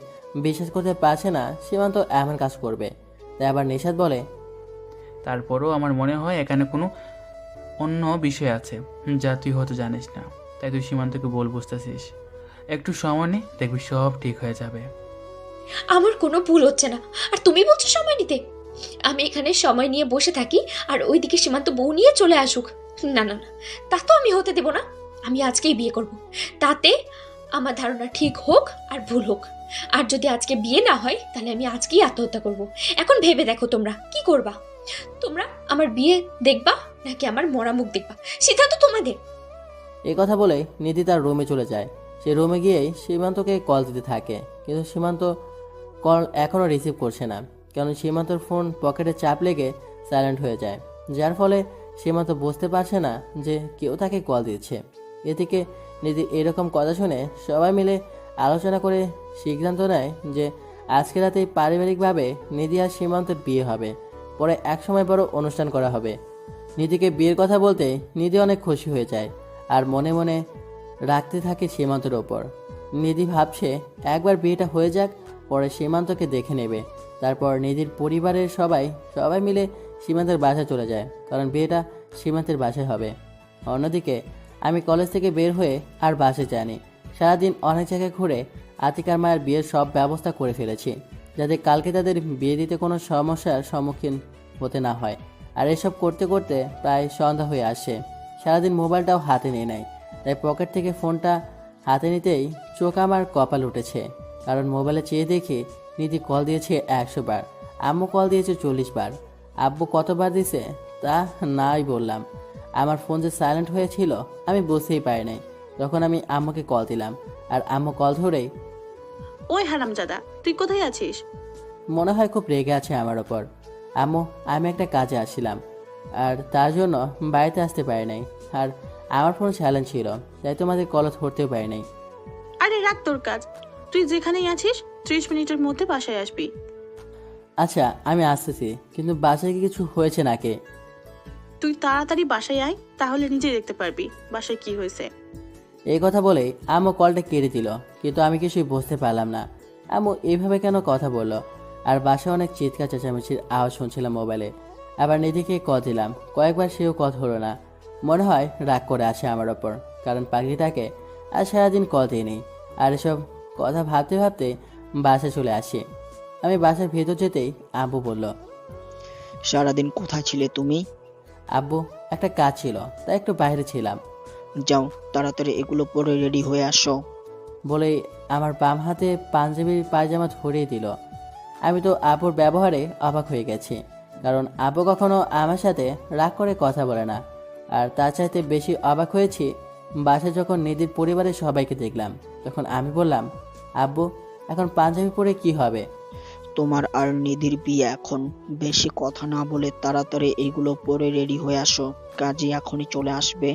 বিশ্বাস করতে পারছে না সীমান্ত এমন কাজ করবে। তাই আবার নিশাদ বলে, তারপরও আমার মনে হয় এখানে কোনো অন্য বিষয় আছে যা তুই হয়তো জানিস না। তাই তুই সীমান্তকে বল, বুঝতেছিস? একটু সময় নে, দেখবি সব ঠিক হয়ে যাবে। আমার কোনো ভুল হচ্ছে না, আর তুমি বলছো সময় নিতে। আমি এখানে সময় নিয়ে বসে থাকি আর ওইদিকে সীমান্ত বউ নিয়ে চলে আসুক। না না না, তা তো আমি হতে দেব না। আমি আজকেই বিয়ে করব, তাতে আমার ধারণা ঠিক হোক আর ভুল হোক। আর যদি আজকে বিয়ে না হয় তাহলে আমি আজকেই আত্মহত্যা করব। এখন ভেবে দেখো তোমরা কি করবা। তোমরা আমার বিয়ে দেখবা নাকি আমার মরা মুখ দেখবা, সেটা তো তোমাদের। এই কথা বলে নিধি তার রুমে চলে যায়। সে রুমে গিয়েই সীমান্তকে কল দিতে থাকে, কিন্তু সীমান্ত কল এখনও রিসিভ করছে না, কারণ সীমান্তর ফোন পকেটে চাপ লেগে সাইলেন্ট হয়ে যায়, যার ফলে সীমান্ত বুঝতে পারছে না যে কেউ তাকে কল দিচ্ছে। এদিকে নিধি এরকম কথা শুনে সবাই মিলে আলোচনা করে সিদ্ধান্ত নেয় যে আজকে রাতেই পারিবারিকভাবে নিধি আর সীমান্তের বিয়ে হবে, পরে একসময় বড় অনুষ্ঠান করা হবে। নিধিকে বিয়ের কথা বলতে নিধি অনেক খুশি হয়ে যায় আর মনে মনে রাখতে থাকে সীমান্তের ওপর। নিধি ভাবছে একবার বিয়েটা হয়ে যাক, পরে সীমান্তকে দেখে নেবে। তারপর নিধির পরিবারের সবাই মিলে সীমান্তের বাসায় চলে যায়, কারণ বিয়েটা সীমান্তের বাসায় হবে। অন্যদিকে আমি কলেজ থেকে বের হয়ে আর বাসায় যাইনি। সারাদিন অনেক জায়গায় ঘুরে আতিকার মায়ের বিয়ের সব ব্যবস্থা করে ফেলেছি, যাতে কালকে তাদের বিয়ে দিতে কোনো সমস্যার সম্মুখীন হতে না হয়। আর এসব করতে করতে প্রায় সন্ধ্যা হয়ে আসে। সারাদিন মোবাইলটাও হাতে নিয়ে নেয়, তাই পকেট থেকে ফোনটা হাতে নিতেই চোখ আমার কপাল উঠেছে, কারণ মোবাইলে চেয়ে দেখি নিধি কল দিয়েছে 100 বার, আম্মু কল দিয়েছে 40 বার। আব্বু কতবার দিছে তা নাই বললাম। আমার ফোন যে সাইলেন্ট হয়েছিল আমি বুঝতেই পারি নাই। তখন আমি আম্মুকে কল দিলাম, আর আম্মু কল ধরেই, ওই হারামজাদা, তুই কোথায় আছিস? মনে হয় খুব রেগে আছে আমার ওপর। আম্মু, আমি একটা কাজে আসছিলাম আর তার জন্য বাড়িতে আসতে পারি নাই, আর আমার ফোন সাইলেন্ট ছিল, তাই তোমাদের কল ধরতেও পারি নাই। আরে রাখ তোর কাজ, তুই যেখানেই আছিস 30 মিনিটের মধ্যে বাসায় আসবি। আচ্ছা আমি আসতেছি, কিন্তু বাসায় কি কিছু হয়েছে নাকি? তুই তাড়াতাড়ি বাসায় আয়, তাহলে নিজে দেখতে পারবি বাসায় কি হয়েছে। এই কথা বলেই আম্মু কলটা কেটে দিল, কিন্তু আমি কিছুই বুঝতে পারলাম না আম্মু এইভাবে কেন কথা বললো। আর বাসায় অনেক চিৎকার চেঁচামেচির আওয়াজ শুনছিলাম মোবাইলে। আবার নিধিকে কল দিলাম, কয়েকবার সেও কথা হলো না। মনে হয় রাগ করে আছে আমার ওপর, কারণ পাখিটাকে আর সারাদিন কল দিইনি। আর এসব কথা ভাবতে ভাবতে বাসায় চলে আসি। আমি বাসার ভেতর যেতেই আব্বু বলল, সারাদিন কোথায় ছিলে তুমি? আব্বু, একটা কাজ ছিল তাই একটু বাইরে ছিলাম। যাও তাড়াতাড়ি এগুলো পরে রেডি হয়ে আসো। বলেই আমার বাম হাতে পাঞ্জাবির পায়জামা ধরিয়ে দিল। আমি তো আব্বুর ব্যবহারে অবাক হয়ে গেছি, কারণ আব্বু কখনো আমার সাথে রাগ করে কথা বলে না। আর তার চাইতে বেশি অবাক হয়েছি বাসায় যখন নিধির পরিবারের সবাইকে দেখলাম। তখন আমি বললাম, আব্বু, এখন পাঞ্জাবি পরে কি হবে? তোমার আর নিধির বিয়ে এখন, বেশি কথা না বলে তাড়াতাড়ি এগুলো পরে রেডি হয়ে আসো, কাজী এখনই চলে আসবে।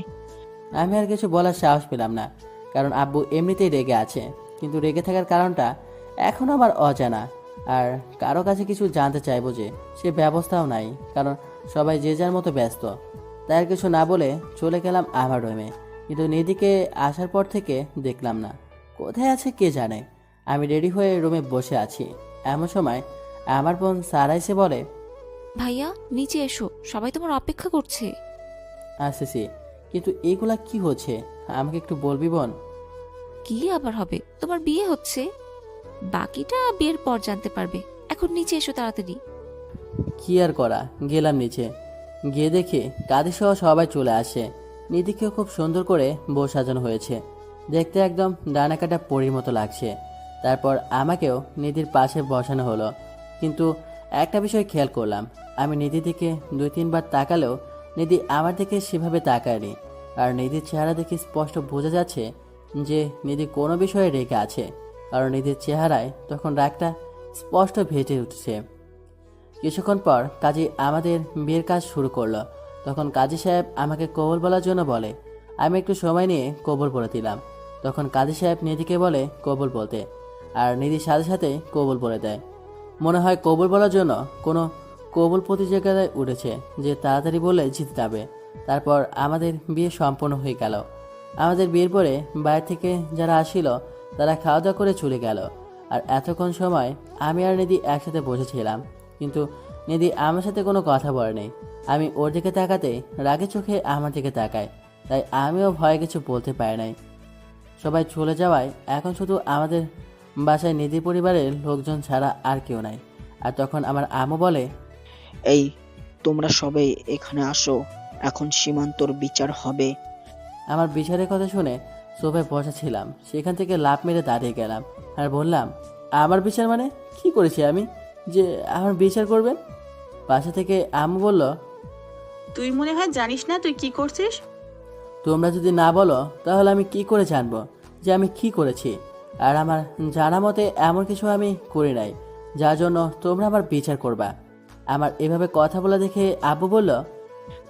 আমি আর কিছু বলার সাহস পেলাম না, কারণ আব্বু এমনিতেই রেগে আছে, কিন্তু রেগে থাকার কারণটা এখনও আমার অজানা। আর কারো কাছে কিছু জানতে চাইবো যে সে ব্যবস্থাও নাই, কারণ সবাই যে যার মতো ব্যস্ত। তাই আর কিছু না বলে চলে গেলাম আমার রুমে। কিন্তু নিধিকে আসার পর থেকে দেখলাম না, কোথায় আছে কে জানে। আমি রেডি হয়ে রুমে বসে আছি, এমন সময় আমার বোন সারা এসে বলে, ভাইয়া নিচে এসো, সবাই তোমার অপেক্ষা করছে। আসতেছি, কিন্তু এইগুলা কি হচ্ছে আমাকে একটু বলবি বোন? কি আবার হবে, তোমার বিয়ে হচ্ছে, বাকিটা বিয়ের পর জানতে পারবে। এখন নিচে এসো তাড়াতাড়ি। কি আর করা, গেলাম নিচে। গিয়ে দেখি কাদের সহ সবাই চলে আসে। নিধিকেও খুব সুন্দর করে বউ সাজানো হয়েছে, দেখতে একদম ডানা কাটা পরীর মতো লাগছে। তারপর আমাকেও নিধির পাশে বসানো হলো, কিন্তু একটা বিষয় খেয়াল করলাম, আমি নিধির দিকে 2-3 বার তাকালেও নিধি আমার দিকে সেভাবে তাকায়নি। আর নিধির চেহারা দেখে স্পষ্ট বোঝা যাচ্ছে যে নিধি কোনো বিষয়ে রেগে আছে, কারণ নিধির চেহারায় তখন রাগটা স্পষ্ট ভেসে উঠছে। কিছুক্ষণ পর কাজী আমাদের বিয়ের কাজ শুরু করলো। তখন কাজী সাহেব আমাকে কবুল বলার জন্য বলে। আমি একটু সময় নিয়ে কবুল বলে দিলাম। তখন কাজী সাহেব নিধিকে বলে কবুল বলতে, আর নিধির সাথে সাথে কবুল বলে দেয়। মনে হয় কবুল বলার জন্য কোনো কবুল প্রতিযোগিতায় উঠেছে, যে তাড়াতাড়ি বলে জিতে যাবে। তারপর আমাদের বিয়ে সম্পন্ন হয়ে গেল। আমাদের বিয়ের পরে বাইরে থেকে যারা আসছিল তারা খাওয়া দাওয়া করে চলে গেল। আর এতক্ষণ সময় আমি আর নিধি একসাথে বসেছিলাম, কিন্তু নিধি আমার সাথে কোনো কথা বলেনি। আমি ওর দিকে তাকাতে রাগে চোখে আমার দিকে তাকায়, তাই আমিও ভয়ে কিছু বলতে পারি নাই। সবাই চলে যাওয়ায় এখন শুধু আমাদের বাসায় নিধি পরিবারের লোকজন ছাড়া আর কেউ নাই। আর তখন আমার আম্মু বলে, এই তোমরা সবাই এখানে আসো, এখন সীমান্তর বিচার হবে। আমার বিচারের কথা শুনে সোফায় বসা ছিলাম, সেখান থেকে লাফ মেরে দাঁড়িয়ে গেলাম আর বললাম, আমার বিচার মানে কি করেছি আমি যে আমার বিচার করবেন? পাশে থেকে আম্মু বলল, তুই মনে হয় জানিস না তুই কি করছিস। তোমরা যদি না বলো তাহলে আমি কি করে জানবো যে আমি কি করেছি? আর আমার জানা মতে এমন কিছু আমি করি নাই যার জন্য তোমরা আমার বিচার করবা। আমার এভাবে কথা বলা দেখে আব্বু বলল,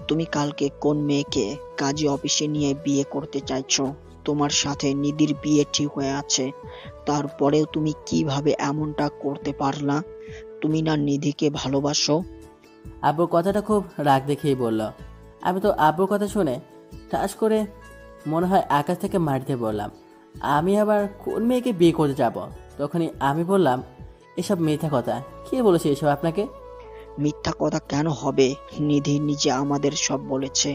তুমি কালকে কোন মেয়েকে কাজী অফিসে নিয়ে বিয়ে করতে চাইছো? তোমার সাথে নিধির বিয়ে ঠিক হয়ে আছে, তারপরেও তুমি কিভাবে এমনটা করতে পারলা? তুমি না নিধিকে ভালোবাসো? আব্বুর কথাটা খুব রাগ দেখেই বলল। আমি তো আব্বুর কথা শুনে ঠাস করে মনে হয় আকাশ থেকে মাটিতে বললাম, আমি আবার কোন মেয়েকে বিয়ে করতে যাব? তখনই আমি বললাম, এসব মিথ্যা কথা, কে বলেছে এসব আপনাকে? মিথ্যা কথা কেন হবে? নিধি নিজে আমাদের সব বলেছে।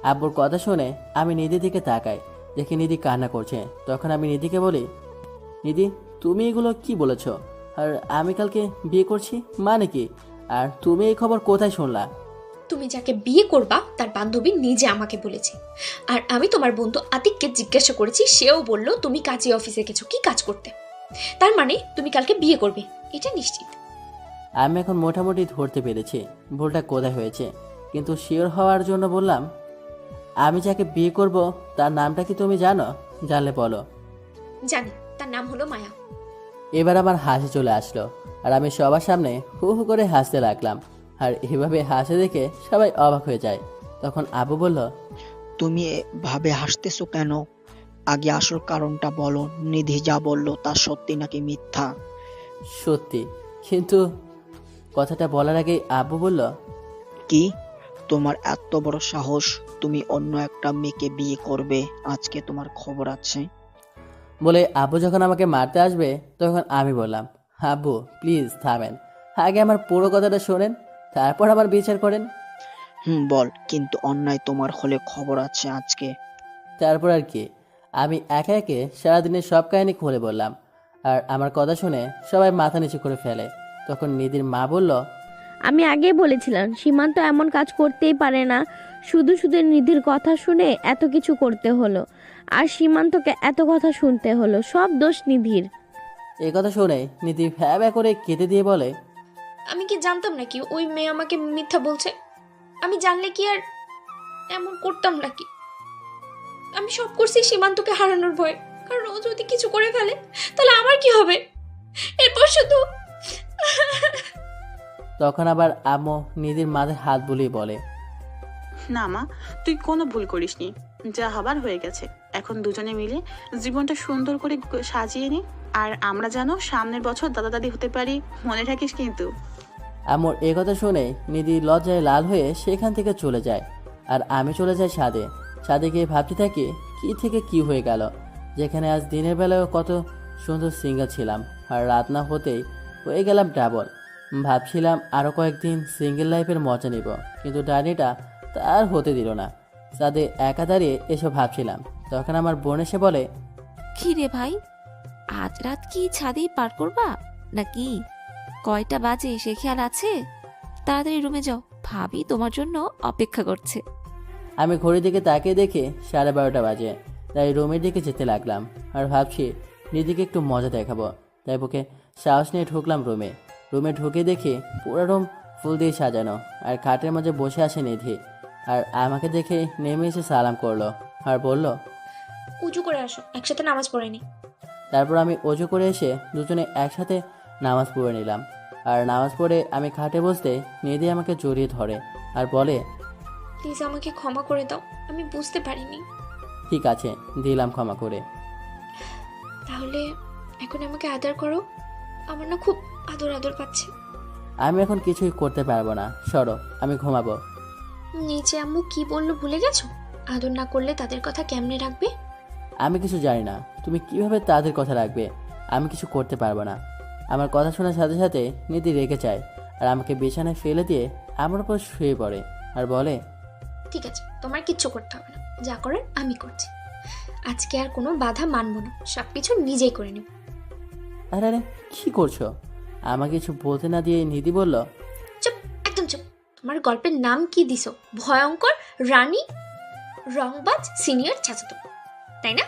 আব্বুর কথা শুনে আমি নিধির দিকে তাকাই, দেখি নিধি কান্না করছে। তখন আমি নিধিকে বলি, নিধি তুমি এগুলো কি বলেছ? আর আমি কালকে বিয়ে করছি মানে কি? আর তুমি এই খবর কোথায় শুনলা? তুমি যাকে বিয়ে করবা তার বান্ধবী নিজে আমাকে বলেছে, আর আমি তোমার বন্ধু আতিককে জিজ্ঞাসা করেছি, সেও বলল তুমি কাজী অফিসে গেছো কি কাজ করতে। তার মানে তুমি কালকে বিয়ে করবে, এটা নিশ্চিত। আমি এখন মোটামুটি ধরতে পেরেছি ভুলটা কোথায় হয়েছে, কিন্তু শিওর হওয়ার জন্য বললাম, আমি যাকে বিয়ে করব তার নামটা কি তুমি জানো? জানলে বলো। জানি, তার নাম হলো মায়া। এবার আমার হাসি চলে আসলো, আর আমি সবার সামনে হু হু করে হাসতে লাগলাম। আর এভাবে হাসে দেখে সবাই অবাক হয়ে যায়। তখন আবু বলল, তুমি এভাবে হাসতেছো কেন? আগে আসল কারণটা বলো, নিধি যা বললো তা সত্যি নাকি মিথ্যা? সত্যি। কিন্তু কথাটা বলার আগেই আব্বু বলল, কি? তোমার এত বড় সাহস, তুমি অন্য একটা মেয়েকে বিয়ে করবে? আজকে তোমার খবর আছে। বলে আব্বু যখন আমাকে মারতে আসবে তখন আমি বললাম, আব্বু প্লিজ থামেন, আগে আমার পুরো কথাটা শোনেন, তারপর আমার বিচার করেন। বল, কিন্তু অন্যায় তোমার হলে খবর আছে আজকে। তারপর আর কি, আমি একে একে সারাদিনের সব কাহিনী খুলে বললাম। আর আমার কথা শুনে সবাই মাথা নিচু করে ফেলে। তখন নিধির মা বলল, আমি আগেই বলেছিলাম সীমান্ত এমন কাজ করতেই পারে না। শুধু শুধু নিধির কথা শুনে এত কিছু করতে হলো, আর সীমান্তকে এত কথা শুনতে হলো, সব দোষ নিধির। এই কথা শুনে নিধি ভ্যা ভ্যা করে কেটে দিয়ে বলে, আমি কি জানতাম নাকি ওই মেয়ে আমাকে মিথ্যা বলছে? আমি জানলে কি আর এমন করতাম নাকি? আমি সব করছি সীমান্তকে হারানোর ভয়ে, কারণ ও যদি কিছু করে ফেলে তাহলে আমার কি হবে? এরপর শুধু তখন আবার আম্মু নিধির মাথায় হাত বুলিয়ে বলে, না মা, তুই কোনো ভুল করিসনি, যা হবার হয়ে গেছে। এখন দুজনে মিলে জীবনটা সুন্দর করে সাজিয়ে নি। আর আমরা যেন সামনের বছর দাদা দাদি হতে পারি, মনে রাখিস কিন্তু। আম্মুর এ কথা শুনে নিধি লজ্জায় লাল হয়ে সেখান থেকে চলে যায়। আর আমি চলে যাই ছাদে। ছাদে গিয়ে ভাবতে থাকি কি থেকে কি হয়ে গেল, যেখানে আজ দিনের বেলায়ও কত সুন্দর সিঙ্গেল ছিলাম, আর রাত না হতেই হয়ে গেলাম ডাবল। ভাবছিলাম আরও কয়েকদিন সিঙ্গেল লাইফের মজা নিব, কিন্তু ডানিটা তার হতে দিল না। ছাদে একা দাঁড়িয়ে এসব ভাবছিলাম, তখন আমার বোন এসে বলে, কি রে ভাই, আজ রাত কি ছাদেই পার করবা নাকি? কয়টা বাজে সে খেয়াল আছে? তাড়াতাড়ি রুমে যাও, ভাবি তোমার জন্য অপেক্ষা করছে। আমি ঘড়ির দিকে তাকিয়ে দেখে 12:30 বাজে, তাই রুমের দিকে যেতে লাগলাম। আর ভাবছি নিধিকে একটু মজা দেখাবো, তাই বুকে সাহস নিয়ে ঢুকলাম রুমে। রুমে ঢুকে দেখি পুরো রুম ফুল দিয়ে সাজানো, আর খাটের মাঝে বসে আছে নিধি। আর আমাকে দেখে নেমে এসে সালাম করলো আর বলল, উজু করে আসো, একসাথে নামাজ পড়ে নি। তারপর আমি অজু করে এসে দুজনে একসাথে নামাজ পড়ে নিলাম। আর নামাজ পড়ে আমি খাটে বসতে নিধি আমাকে জড়িয়ে ধরে আর বলে, প্লিজ আমাকে ক্ষমা করে দাও, আমি বুঝতে পারিনি। ঠিক আছে, দিলাম ক্ষমা করে। তাহলে এখন আমাকে আদর করো, আমার না খুব আদর আদর পাচ্ছে। আমি এখন কিছুই করতে পারবো না, সরো, আমি ঘুমাবো। নিচে আম্মু কি বললো ভুলে গেছো? আদর না করলে তাদের কথা কেমনে রাখবে? আমি কিছু জানি না, তুমি কিভাবে তাদের কথা রাখবে, আমি কিছু করতে পারবো না। আমার কথা শোনার সাথে সাথে নিধি রেগে যায় আর আমাকে বিছানায় ফেলে দিয়ে আমার উপর শুয়ে পড়ে আর বলে, ঠিক আছে, তোমার কিচ্ছু করতে হবে না, যা করার আমি করছি। আজকে আর কোনো বাধা মানবো না, সব কিছু নিজেই করে নেব। আরে আরে কি করছো? আমাকে কিছু বলতে না দিয়ে নিধি বলল, চুপ, একদম চুপ। তোমার গল্পের নাম কি দিছো? ভয়ঙ্কর রানী রংবাজ সিনিয়র চাচাতো, তাই না?